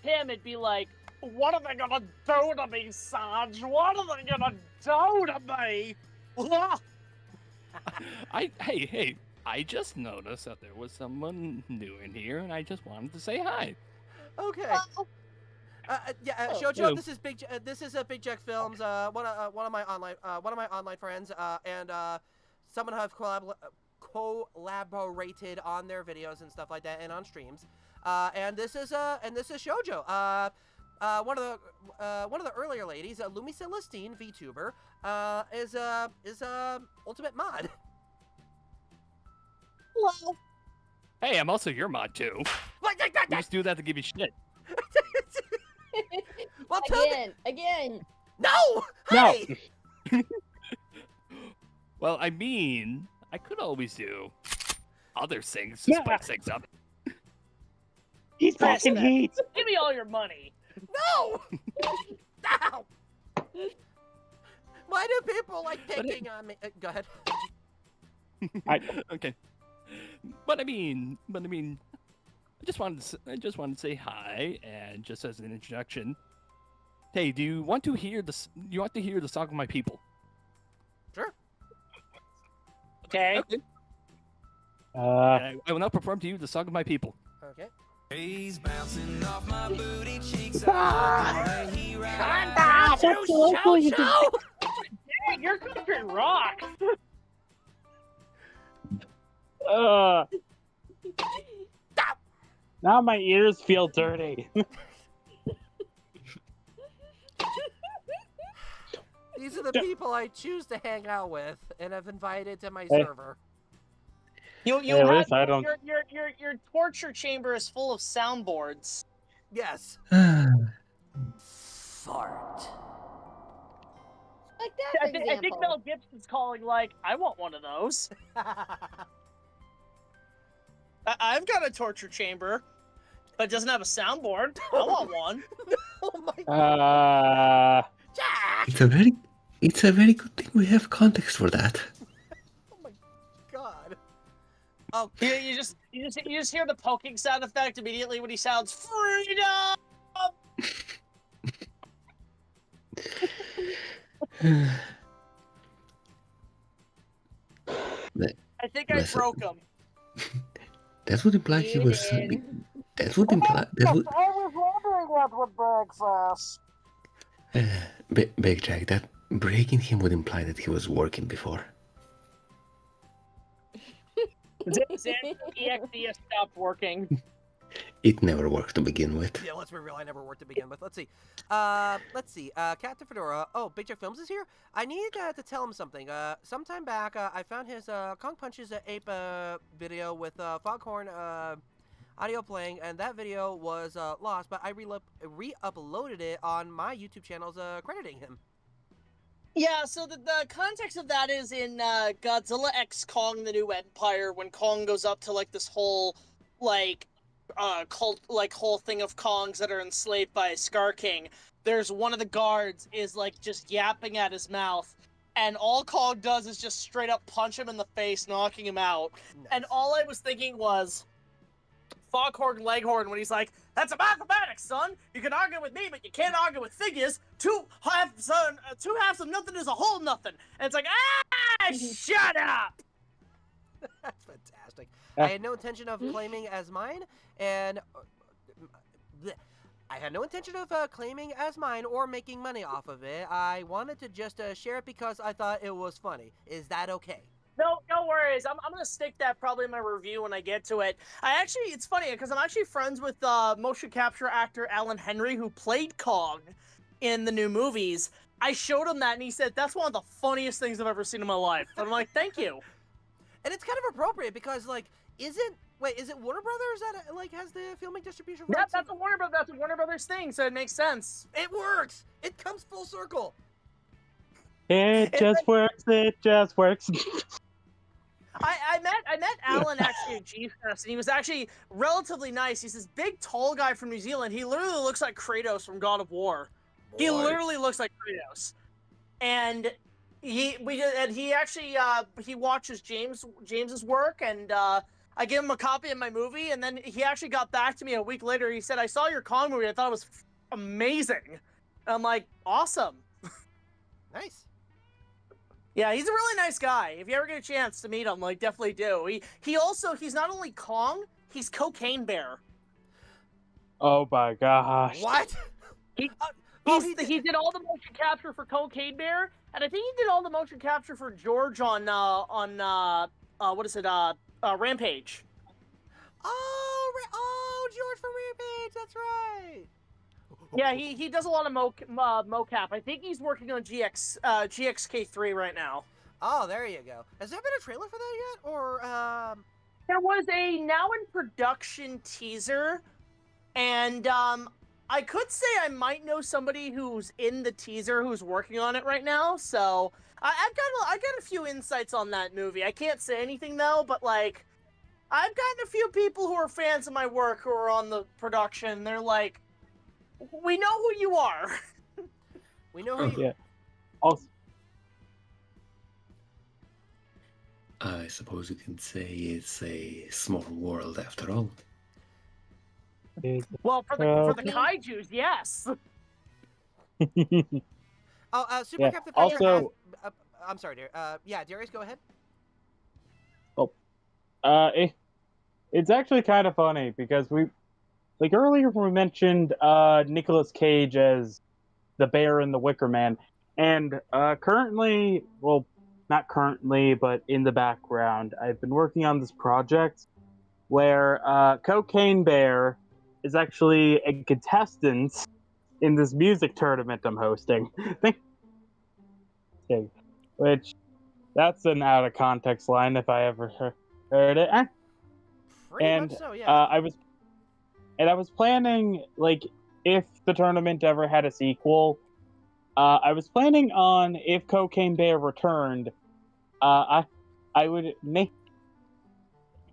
Tim, it'd be like, what are they gonna do to me, Sarge? What are they gonna do to me? Hey, I just noticed that there was someone new in here, and I just wanted to say hi. Okay. Oh. Shoujo, this is Big Jack Films. One of my online friends, and someone who I've collaborated on their videos and stuff like that, and on streams. And this is Shoujo. One of the earlier ladies, Lumi Celestine, VTuber, is Ultimate Mod. Hello. Hey, I'm also your mod too. You just do that to give you shit. Well, again. No. No. Hey! Well, I mean, I could always do other things to spice things up. He's back in heat. Give me all your money. No! Ow! Why do people like picking on me? Go ahead. Okay. But I mean, I just wanted to say hi, and just as an introduction, hey, do you want to hear the song of my people? Sure. Okay. I will now perform to you the song of my people. Okay. He's bouncing off my booty cheeks. Dang, your country rocks. Now my ears feel dirty. These are the people I choose to hang out with and have invited to my server. You Hey, at least I don't- your torture chamber is full of soundboards. Yes. Fart. Like that, for I think example. Mel Gibson's calling like, I want one of those. I've got a torture chamber, but it doesn't have a soundboard. I want one. Oh my Jack! It's a very good thing we have context for that. Oh my god. Oh, You just hear the poking sound effect immediately when he sounds freedom. I think I Listen. broke him. That would imply he was. That would imply. That would. I was wondering what would break us. Big Jack, that breaking him would imply that he was working before. Xandrew EXE has stopped working. It never worked to begin with. yeah, let's be real. I never worked to begin with. Let's see. Captain Fedora. Oh, Big Jack Films is here? I need to tell him something. Sometime back, I found his Kong Punches Ape video with Foghorn audio playing, and that video was lost, but I re-uploaded it on my YouTube channels crediting him. Yeah, so the context of that is in Godzilla X Kong: The New Empire, when Kong goes up to like this whole like cult whole thing of Kongs that are enslaved by Scar King. There's one of the guards is like just yapping at his mouth, and all Kong does is just straight up punch him in the face, knocking him out. Nice. And all I was thinking was Foghorn Leghorn when he's like, "That's a mathematics, son. You can argue with me, but you can't argue with figures. Two halves of nothing is a whole nothing." And it's like, shut up. That's fantastic. I had no intention of claiming as mine, and I had no intention of claiming as mine or making money off of it. I wanted to just share it because I thought it was funny. Is that okay? No worries. I'm gonna stick that probably in my review when I get to it. It's funny because I'm actually friends with motion capture actor Alan Henry, who played Kong in the new movies. I showed him that, and he said that's one of the funniest things I've ever seen in my life. And I'm like, thank you. And it's kind of appropriate because, like, is it Warner Brothers that like has the filming distribution Yeah, rights? that's a Warner Brothers thing, so it makes sense. It works. It comes full circle. It just works. It just works. I met Alan actually at G-Fest, and he was actually relatively nice. He's this big, tall guy from New Zealand. He literally looks like Kratos from God of War. He literally looks like Kratos. And he watches James's work, and I gave him a copy of my movie, and then he actually got back to me a week later. He said, "I saw your Kong movie. I thought it was amazing." And I'm like, awesome. Nice. Yeah, he's a really nice guy. If you ever get a chance to meet him, like, definitely do. He's not only Kong, he's Cocaine Bear. Oh my gosh. What? He did all the motion capture for Cocaine Bear, and I think he did all the motion capture for George on Rampage. Oh, George from Rampage. That's right. Yeah, he does a lot of mocap. I think he's working on 𝐃𝐎𝐋𝐿 right now. Oh, there you go. Has there been a trailer for that yet, or There was a now in production teaser, and I could say I might know somebody who's in the teaser who's working on it right now. So I've got a few insights on that movie. I can't say anything though, but like I've gotten a few people who are fans of my work who are on the production. They're like, "We know who you are." We know who you. Yeah. Also, I suppose you can say it's a small world after all. Well, for the kaijus, yes. Oh, Super Yeah, Captain Patrick. also- I'm sorry, dear. Yeah, Darius, go ahead. It's actually kind of funny because earlier we mentioned Nicolas Cage as the bear in the Wicker Man, and currently, well, not currently, but in the background, I've been working on this project where Cocaine Bear is actually a contestant in this music tournament I'm hosting. Which, that's an out of context line if I ever heard it. Pretty much so, yeah. I was planning, like, if the tournament ever had a sequel, I was planning on, if Cocaine Bear returned, I would make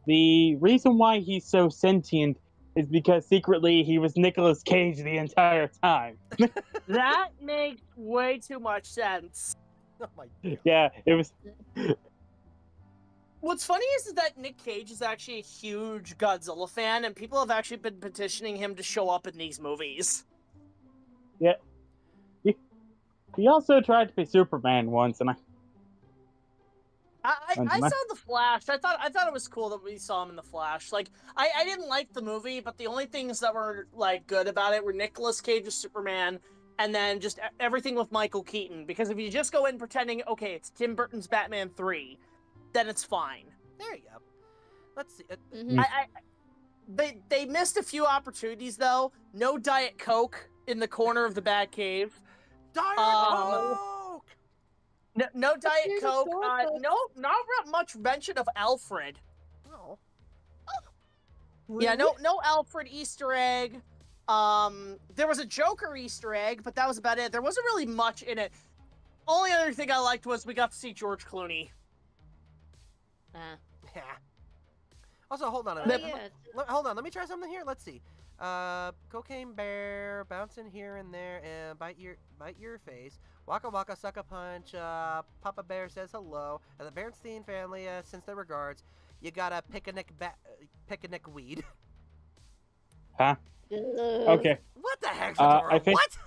the reason why he's so sentient is because secretly he was Nicolas Cage the entire time. That makes way too much sense. Oh my God. Yeah, it was. What's funny is that Nick Cage is actually a huge Godzilla fan, and people have actually been petitioning him to show up in these movies. Yeah. He also tried to be Superman once, and I saw The Flash. I thought it was cool that we saw him in The Flash. Like, I didn't like the movie, but the only things that were, like, good about it were Nicolas Cage's Superman, and then just everything with Michael Keaton. Because if you just go in pretending, okay, it's Tim Burton's Batman 3, then it's fine. There you go. Let's see. They missed a few opportunities, though. No Diet Coke in the corner of the Batcave. Diet Coke! No Diet Here's a Coke. Starbucks. Not much mention of Alfred. Oh. Yeah, no Alfred Easter egg. There was a Joker Easter egg, but that was about it. There wasn't really much in it. Only other thing I liked was we got to see George Clooney. Yeah. Also, hold on a Oh, minute. yeah. Hold on. Let me try something here. Let's see. Cocaine Bear bouncing here and there and bite your face. Waka Waka Sucker Punch. Papa Bear says hello. And the Bernstein family sends their regards. You gotta pick a neck weed. Huh? Okay. What the heck's what?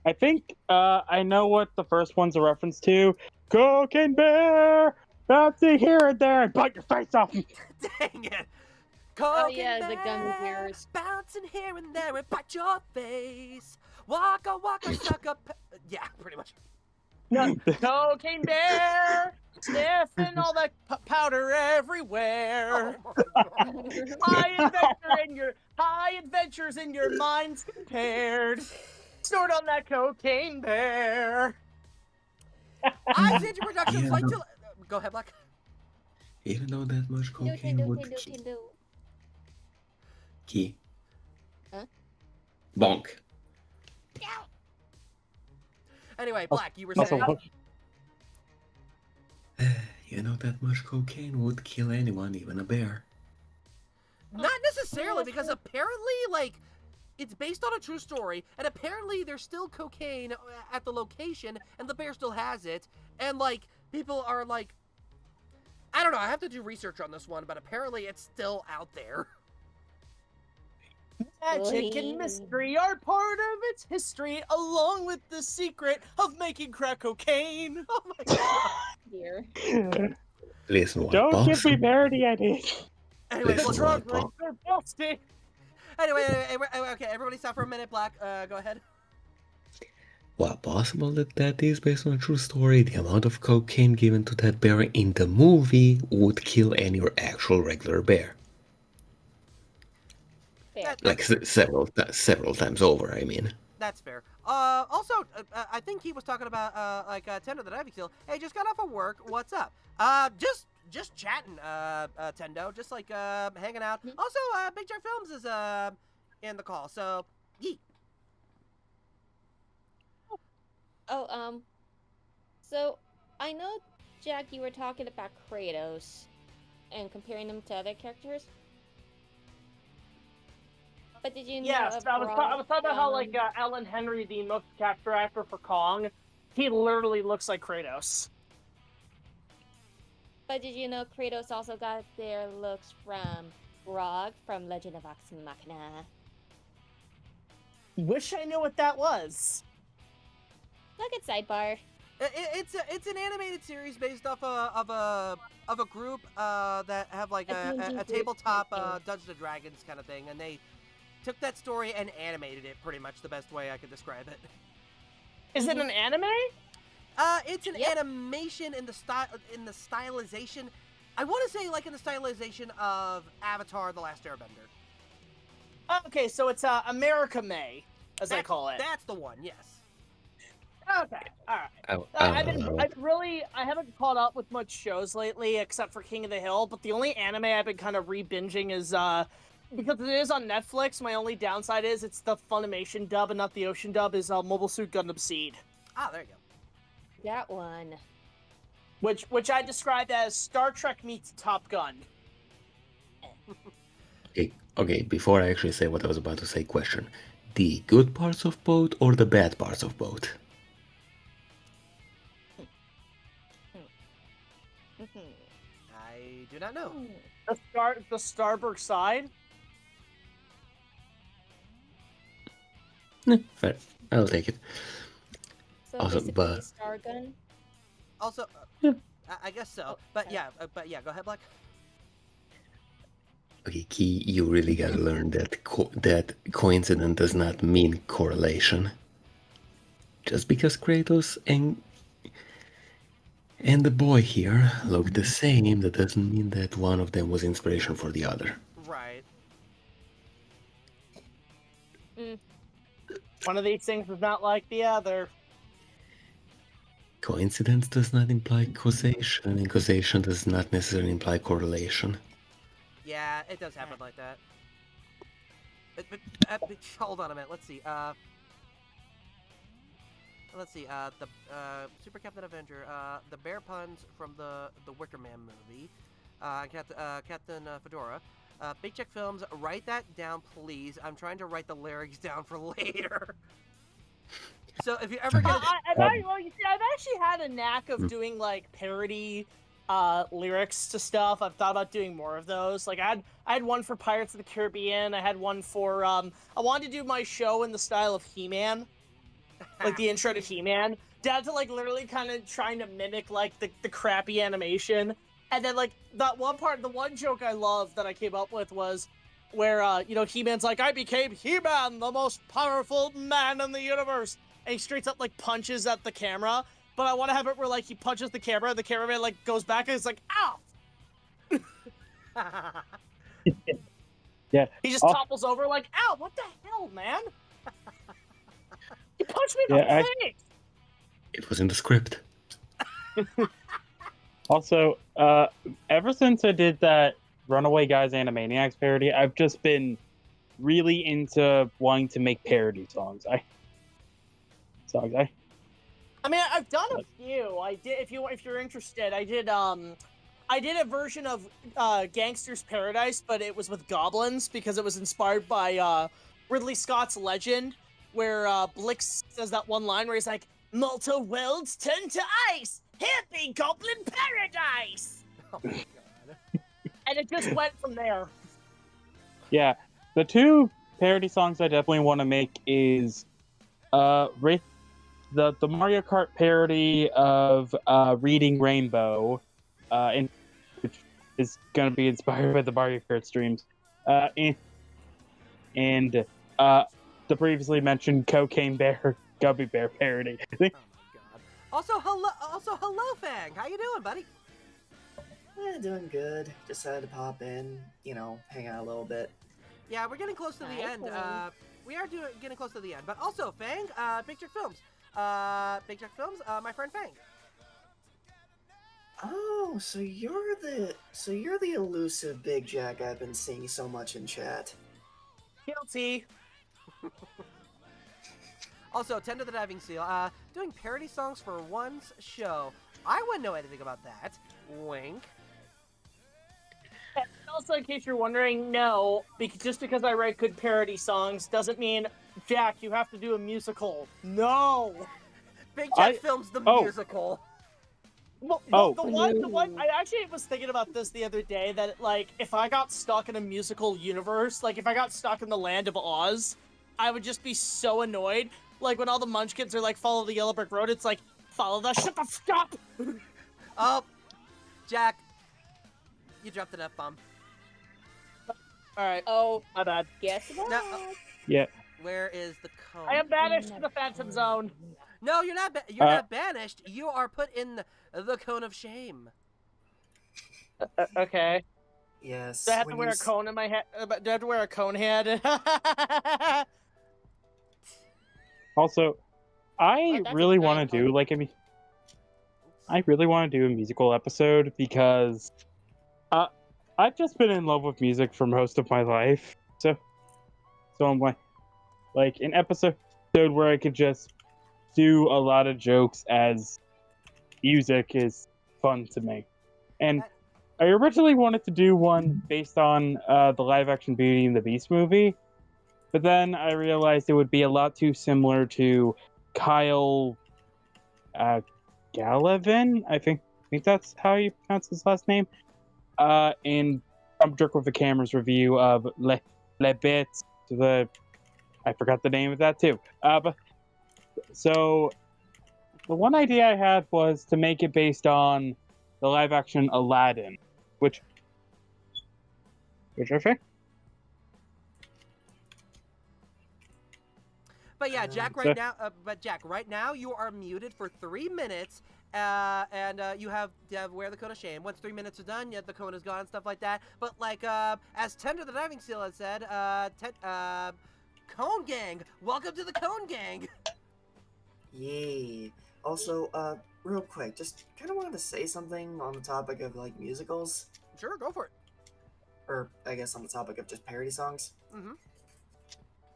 I think I know what the first one's a reference to. Cocaine Bear, bouncing here and there and bite your face off. Dang it! Oh yeah, the gummy bears. Bouncing here and there and bite your face. Waka Waka Sucker. Yeah, pretty much. Cocaine Bear, sniffing all that powder everywhere. High adventures in your minds compared. Snort on that Cocaine Bear. Xandrew Productions like to. Go ahead, Black. Even though that much cocaine would key. Huh? Bonk. Anyway, Black, you were Also, saying. You know that much cocaine would kill anyone, even a bear. Not necessarily, because apparently, like, it's based on a true story, and apparently there's still cocaine at the location, and the bear still has it, and, like, people are, like, I don't know, I have to do research on this one, but apparently it's still out there. Magic and mystery are part of its history, along with the secret of making crack cocaine. Oh my god. Dear. Listen, what Don't give me Boston? parody ideas. Anyway, Listen, The drug what rates are busted. Anyway, okay, everybody stop for a minute, Black, go ahead. Well, possible that is based on a true story. The amount of cocaine given to that bear in the movie would kill any actual regular bear. Fair. Like several times over, I mean. That's fair. Also, I think he was talking about, Tendo the Diving Seal. Hey, just got off of work, what's up? Just chatting, Tendo, just, like, hanging out. Also, Big Jar Films is, in the call, so, yeet. Oh, so I know, Jack, you were talking about Kratos and comparing them to other characters. But did you know? Yes, I was talking about how, like, Alan Henry, the motion capture actor for Kong, he literally looks like Kratos. But did you know Kratos also got their looks from Grog from Legend of Vox Machina. Wish I knew what that was. Look at sidebar. It's an animated series based off of a group that have like a tabletop Dungeons and Dragons kind of thing, and they took that story and animated it pretty much the best way I could describe it. Is it an anime? It's an animation in the stylization. I want to say like in the stylization of Avatar: The Last Airbender. Okay, so it's America May, as I call it. That's the one, yes. Okay, alright. I haven't caught up with much shows lately, except for King of the Hill, but the only anime I've been kind of re-binging is, because it is on Netflix, my only downside is it's the Funimation dub and not the Ocean dub, is Mobile Suit Gundam Seed. Ah, there you go. That one. Which I described as Star Trek meets Top Gun. Okay, before I actually say what I was about to say, question. The good parts of both or the bad parts of both? I do not know. The Starburg side? Fair. I'll take it. So Also, basically but Stargun. Also, I guess so. But yeah, go ahead, Black. okay, Key, you really gotta learn that that coincidence does not mean correlation. Just because Kratos and the boy here look the same, that doesn't mean that one of them was inspiration for the other. Right. One of these things is not like the other. Coincidence does not imply causation, and causation does not necessarily imply correlation. Yeah, it does happen like that. But hold on a minute. Let's see. The Super Captain Avenger, the bear puns from the Wicker Man movie, Captain Fedora, Big Check Films. Write that down, please. I'm trying to write the lyrics down for later. So if you ever get, you see, I've actually had a knack of doing like parody lyrics to stuff. I've thought about doing more of those. Like I had one for Pirates of the Caribbean. I had one for I wanted to do my show in the style of He-Man, like the intro to He-Man. Down to like literally kind of trying to mimic like the crappy animation. And then like that one part, the one joke I loved that I came up with was where He-Man's like, I became He-Man, the most powerful man in the universe. And he straight up like punches at the camera. But I want to have it where like he punches the cameraman like goes back and it's like, ow! Yeah. He just topples over like, ow, what the hell, man? He punched me in the face! It was in the script. Also, ever since I did that Runaway Guys Animaniacs parody, I've just been really into wanting to make parody songs. I mean, I've done a few. I did, if you're interested, I did a version of Gangster's Paradise, but it was with goblins because it was inspired by Ridley Scott's Legend, where Blix says that one line where he's like, "Malta worlds turn to ice, hippie goblin paradise." Oh my god! And it just went from there. Yeah, the two parody songs I definitely want to make is the Mario Kart parody of Reading Rainbow, which is going to be inspired by the Mario Kart streams, and the previously mentioned Cocaine Bear Gummy Bear parody. Oh my god! Also, hello, Fang. How you doing, buddy? Doing good. Decided to pop in, hang out a little bit. Yeah, we're getting close to the end. We are getting close to the end. But also, Fang, Big Jack Films. My friend Fang. Oh, so you're the elusive Big Jack I've been seeing so much in chat. Guilty. Also, Tend to the Diving Seal, doing parody songs for one's show. I wouldn't know anything about that. Wink. And also, in case you're wondering, no, just because I write good parody songs doesn't mean, Jack, you have to do a musical. No! Big Jack Films the musical. Well, Oh. the one, I actually was thinking about this the other day, that, like, if I got stuck in a musical universe, like, if I got stuck in the land of Oz, I would just be so annoyed. Like, when all the Munchkins are like, follow the yellow brick road, it's like, follow the, shut the stop! Oh, Jack, you dropped an F-bomb. Alright. Oh, my bad. Guess what? No, Yeah. where is the cone? I am banished to the Phantom Zone. No, you're not. You're not banished. You are put in the cone of shame. Okay. Yes. Do I have to wear a cone in my head? Do I have to wear a cone head? Also, I really want to do like I really want to do a musical episode because I've just been in love with music for most of my life. So I'm like an episode where I could just do a lot of jokes as music is fun to me. And I originally wanted to do one based on the live-action Beauty and the Beast movie, but then I realized it would be a lot too similar to 𝐃𝐻𝐿 𝐃𝐓𝐑𝐄𝐎𝐍, I think that's how you pronounce his last name. In Trump Jerk with the Camera's review of Le Bits, I forgot the name of that too. So the one idea I had was to make it based on the live-action Aladdin, which I think. But yeah, Jack, right now you are muted for 3 minutes, and you have wear the cone of shame. Once 3 minutes are done, the cone is gone and stuff like that. But like as Tender the Diving Seal has said, Cone Gang, welcome to the Cone Gang. Yay. Also, real quick, just kind of wanted to say something on the topic of like musicals. Sure, go for it. Or I guess on the topic of just parody songs. Mm-hmm.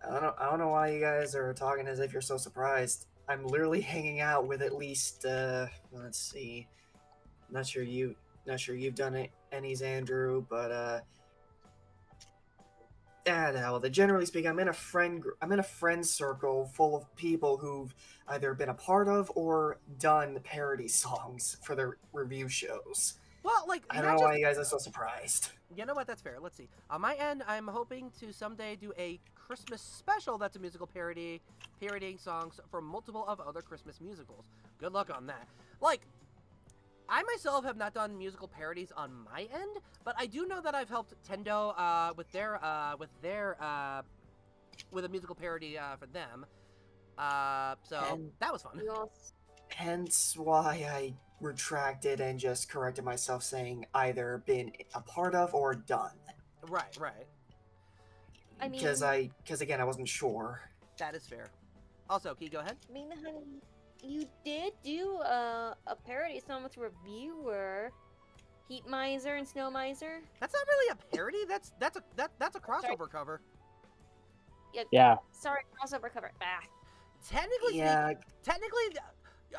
I don't know why you guys are talking as if you're so surprised. I'm literally hanging out with at least let's see. Not sure you've done it any Xandrew, but well, generally speaking, I'm in a friend circle full of people who've either been a part of or done parody songs for their review shows. Well, like, I don't know why you guys are so surprised. You know what? That's fair. Let's see. On my end, I'm hoping to someday do a Christmas special that's a musical parodying songs from multiple of other Christmas musicals. Good luck on that. Like, I myself have not done musical parodies on my end, but I do know that I've helped Tendo with a musical parody for them. So that was fun. Hence why I retracted and just corrected myself, saying either been a part of or done. Right. I mean, because again, I wasn't sure. That is fair. Also, Key, go ahead. I mean, honey, you did do a parody song with Reviewer, Heat Miser and Snow Miser. That's not really a parody. That's a crossover cover. Yeah. Sorry, crossover cover. Technically,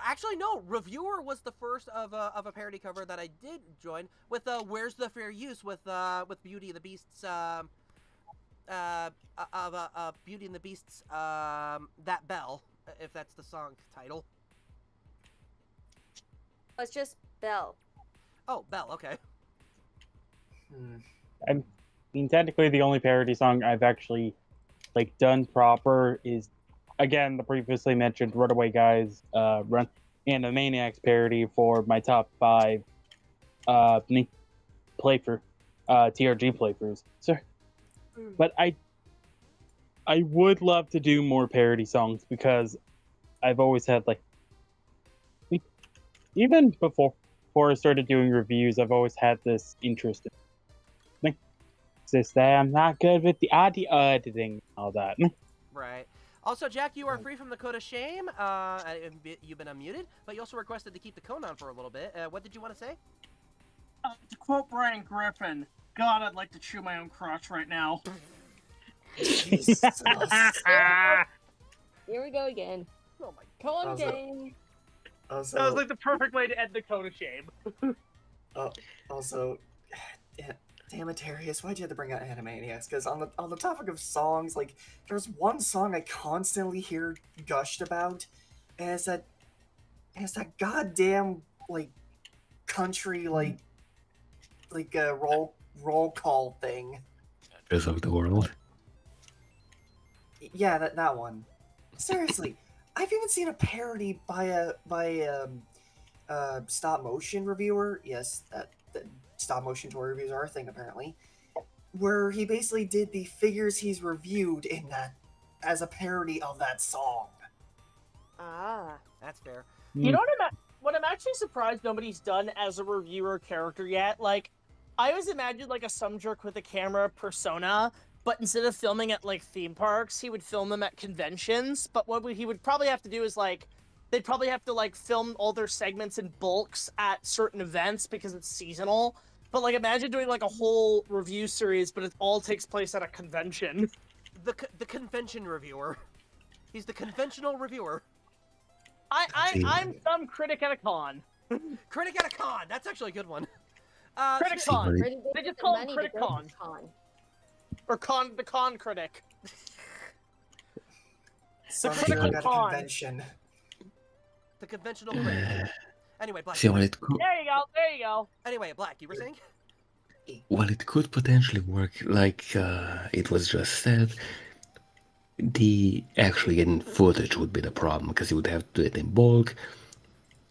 actually no. Reviewer was the first of a parody cover that I did join with. Where's the Fair Use with Beauty and the Beast's Beauty and the Beast's That Bell, if that's the song title. Oh, it's just Belle. Oh, Belle. Okay. I mean, technically, the only parody song I've actually done proper is, again, the previously mentioned Runaway Guys Run and the Maniacs parody for my top 5 TRG playthroughs. So, but I would love to do more parody songs because I've always had even before I started doing reviews, I've always had this interest in just that I'm not good with the audio editing and all that. Right. Also, Jack, you are free from the code of shame. You've been unmuted, but you also requested to keep the cone on for a little bit. What did you want to say? To quote Brian Griffin, God, I'd like to chew my own crotch right now. Jesus. Here we go again. Oh my Cone Gang. Also, that was like the perfect way to end the cone of shame. Also, damn it, Darius, why'd you have to bring out Animaniacs? Because on the topic of songs, there's one song I constantly hear gushed about, and it's that goddamn country like a roll call thing. Rest of the world. Yeah, that one. Seriously, I've even seen a parody by a stop motion reviewer. Yes, that stop motion toy reviews are a thing apparently. Where he basically did the figures he's reviewed in that as a parody of that song. Ah, that's fair. You know what I'm actually surprised nobody's done as a reviewer character yet? Like, I always imagined like a some jerk with a camera persona, but instead of filming at like theme parks, he would film them at conventions. But what he would probably have to do is like, they'd probably have to like film all their segments in bulks at certain events because it's seasonal. But like, imagine doing like a whole review series, but it all takes place at a convention. The convention reviewer. He's the conventional reviewer. I'm some critic at a con. Critic at a con. That's actually a good one. Critic con. They just call him critic con. Or the con critic. The critical con. Convention. The conventional critic. Anyway, Black. See, well, it could, There you go. Anyway, Black, you were saying? well, it could potentially work like it was just said. The actually getting footage would be the problem because you would have to do it in bulk,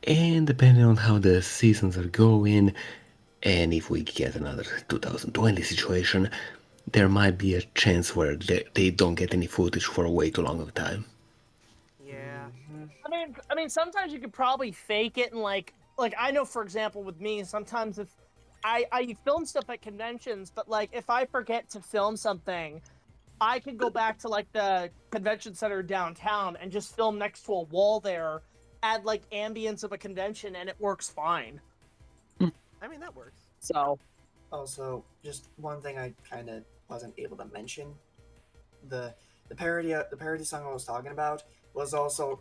and depending on how the seasons are going, and if we get another 2020 situation, there might be a chance where they don't get any footage for a way too long of a time. Yeah. I mean, sometimes you could probably fake it and like I know, for example, with me, sometimes if I film stuff at conventions, but like if I forget to film something, I can go back to like the convention center downtown and just film next to a wall there, add like ambience of a convention, and it works fine. I mean, that works. So, also, just one thing I kind of wasn't able to mention: the parody song I was talking about was also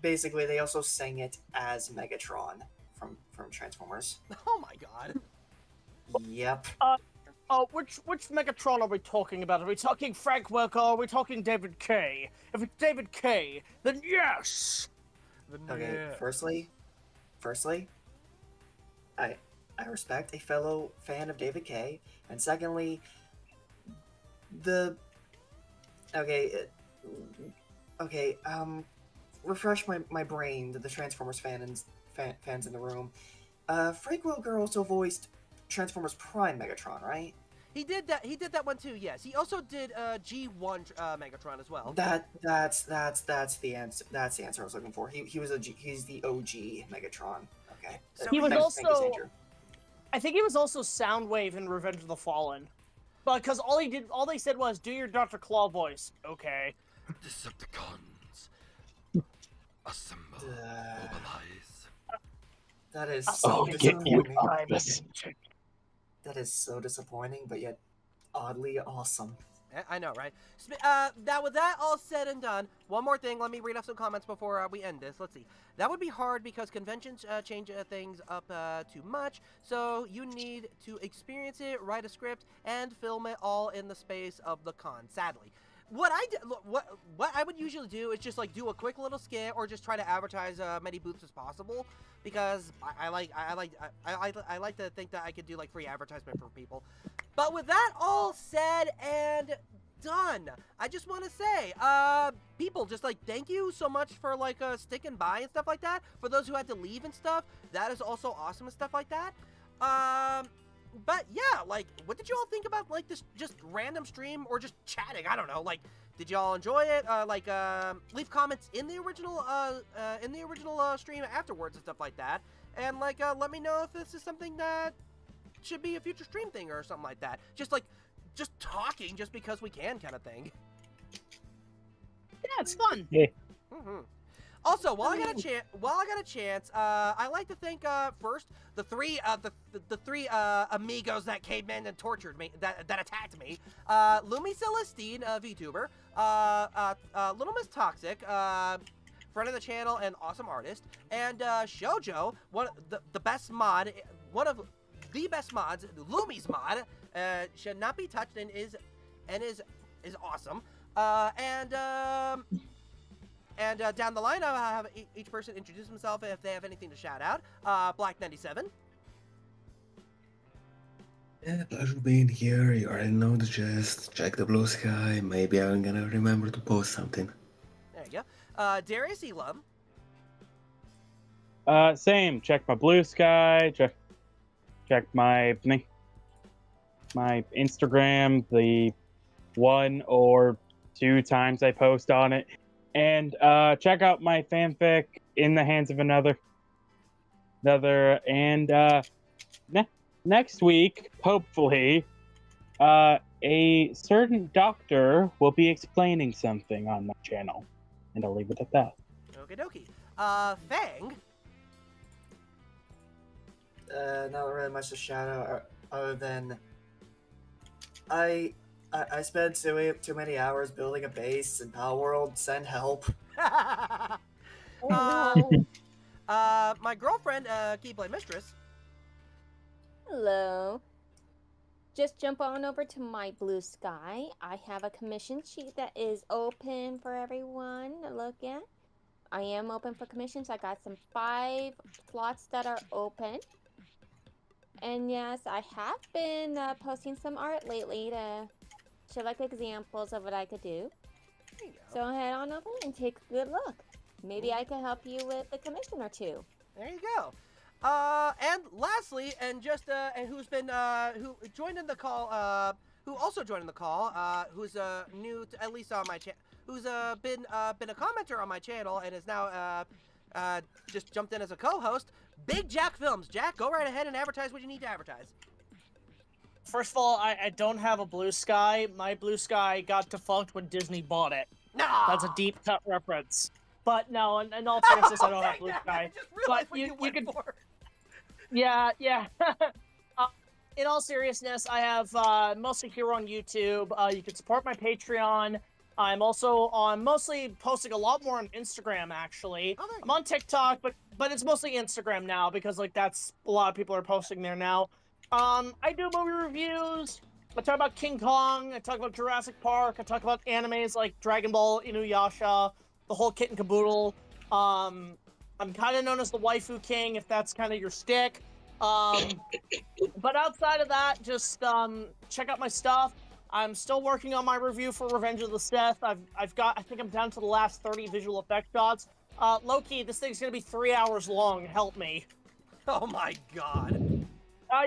basically they also sang it as Megatron from Transformers. Oh my god. Yep. Which Megatron are we talking about? Are we talking Frank Welker or are we talking David K? If it's David K, then yes! Okay, firstly, I respect a fellow fan of David K, and secondly, refresh my brain to the Transformers fans in the room. Frank Welker also voiced Transformers Prime Megatron, right? He did that one too. Yes. He also did G1 Megatron as well. That's the answer. That's the answer I was looking for. He's the OG Megatron. Okay. So he was Thanks, also. I think he was also Soundwave in Revenge of the Fallen, but because all they said was do your Dr. Claw voice. Okay. Decepticons, assemble, mobilize. That is so disappointing. Get That is so disappointing, but yet oddly awesome. I know, right? Now, with that all said and done, one more thing. Let me read off some comments before we end this. Let's see. That would be hard because conventions change things up too much, so you need to experience it, write a script, and film it all in the space of the con, sadly. What I would usually do is just like do a quick little skit or just try to advertise many booths as possible, because I like to think that I could do like free advertisement for people. But with that all said and done, I just want to say, people, just like thank you so much for like sticking by and stuff like that. For those who had to leave and stuff, that is also awesome and stuff like that. But yeah, like, what did you all think about like this just random stream or just chatting? I don't know. Like, did y'all enjoy it? Leave comments in the original stream afterwards and stuff like that. And like, let me know if this is something that should be a future stream thing or something like that. Just talking just because we can kind of thing. Yeah, it's fun. Yeah. Also, while I got a chance, I like to thank first the three amigos that came in and tortured me, that attacked me. Lumi Celestine, VTuber, Little Miss Toxic, friend of the channel and awesome artist, and Shoujo, one of the best mod, one of the best mods, Lumi's mod, should not be touched and is awesome. And down the line, I'll have each person introduce themselves if they have anything to shout out. Black97. Yeah, pleasure being here. You already know the gist. Check the blue sky. Maybe I'm gonna remember to post something. There you go. Darius Elam. Same. Check my blue sky. Check my Instagram. The 1 or 2 times I post on it, and check out my fanfic In the Hands of Another. And next week, hopefully, a certain doctor will be explaining something on my channel, and I'll leave it at that. Okie dokie. Fang. Not really much to shout out other than I spent too many hours building a base in Power World. Send help. My girlfriend, Keyblade Mistress. Hello. Just jump on over to my blue sky. I have a commission sheet that is open for everyone to look at. I am open for commissions. I got some 5 slots that are open. And yes, I have been posting some art lately to show like examples of what I could do. So head on over and take a good look. Maybe I can help you with a commission or 2. There you go. And lastly, and just and who's been who joined in the call, who also joined in the call, who's new to, at least on my channel, who's been a commenter on my channel and is now just jumped in as a co-host. Big Jack Films. Jack, go right ahead and advertise what you need to advertise. First of all, I don't have a blue sky. My blue sky got defunct when Disney bought it. Nah. That's a deep cut reference. But no, in all seriousness, I don't have blue sky. I just realized but what you went for. Yeah. In all seriousness, I have mostly here on YouTube. You can support my Patreon. I'm also on mostly posting a lot more on Instagram, actually. I'm on TikTok, but it's mostly Instagram now because like that's a lot of people are posting there now. I do movie reviews. I talk about King Kong. I talk about Jurassic Park. I talk about animes like Dragon Ball, Inuyasha, the whole kit and caboodle. I'm kind of known as the waifu king, if that's kind of your stick. But outside of that, just check out my stuff. I'm still working on my review for Revenge of the Sith. I think I'm down to the last 30 visual effect shots. Low-key, this thing's gonna be 3 hours long. Help me. Oh my god.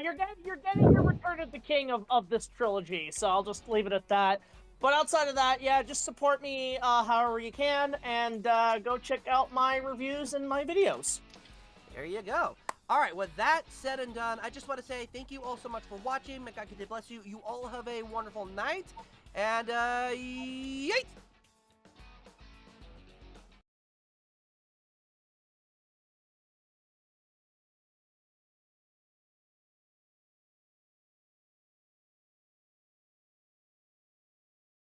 You're getting your Return of the King of this trilogy, so I'll just leave it at that. But outside of that, yeah, just support me however you can, and go check out my reviews and my videos. There you go. All right, with that said and done, I just want to say thank you all so much for watching. May God continue to bless you. You all have a wonderful night, and yeet!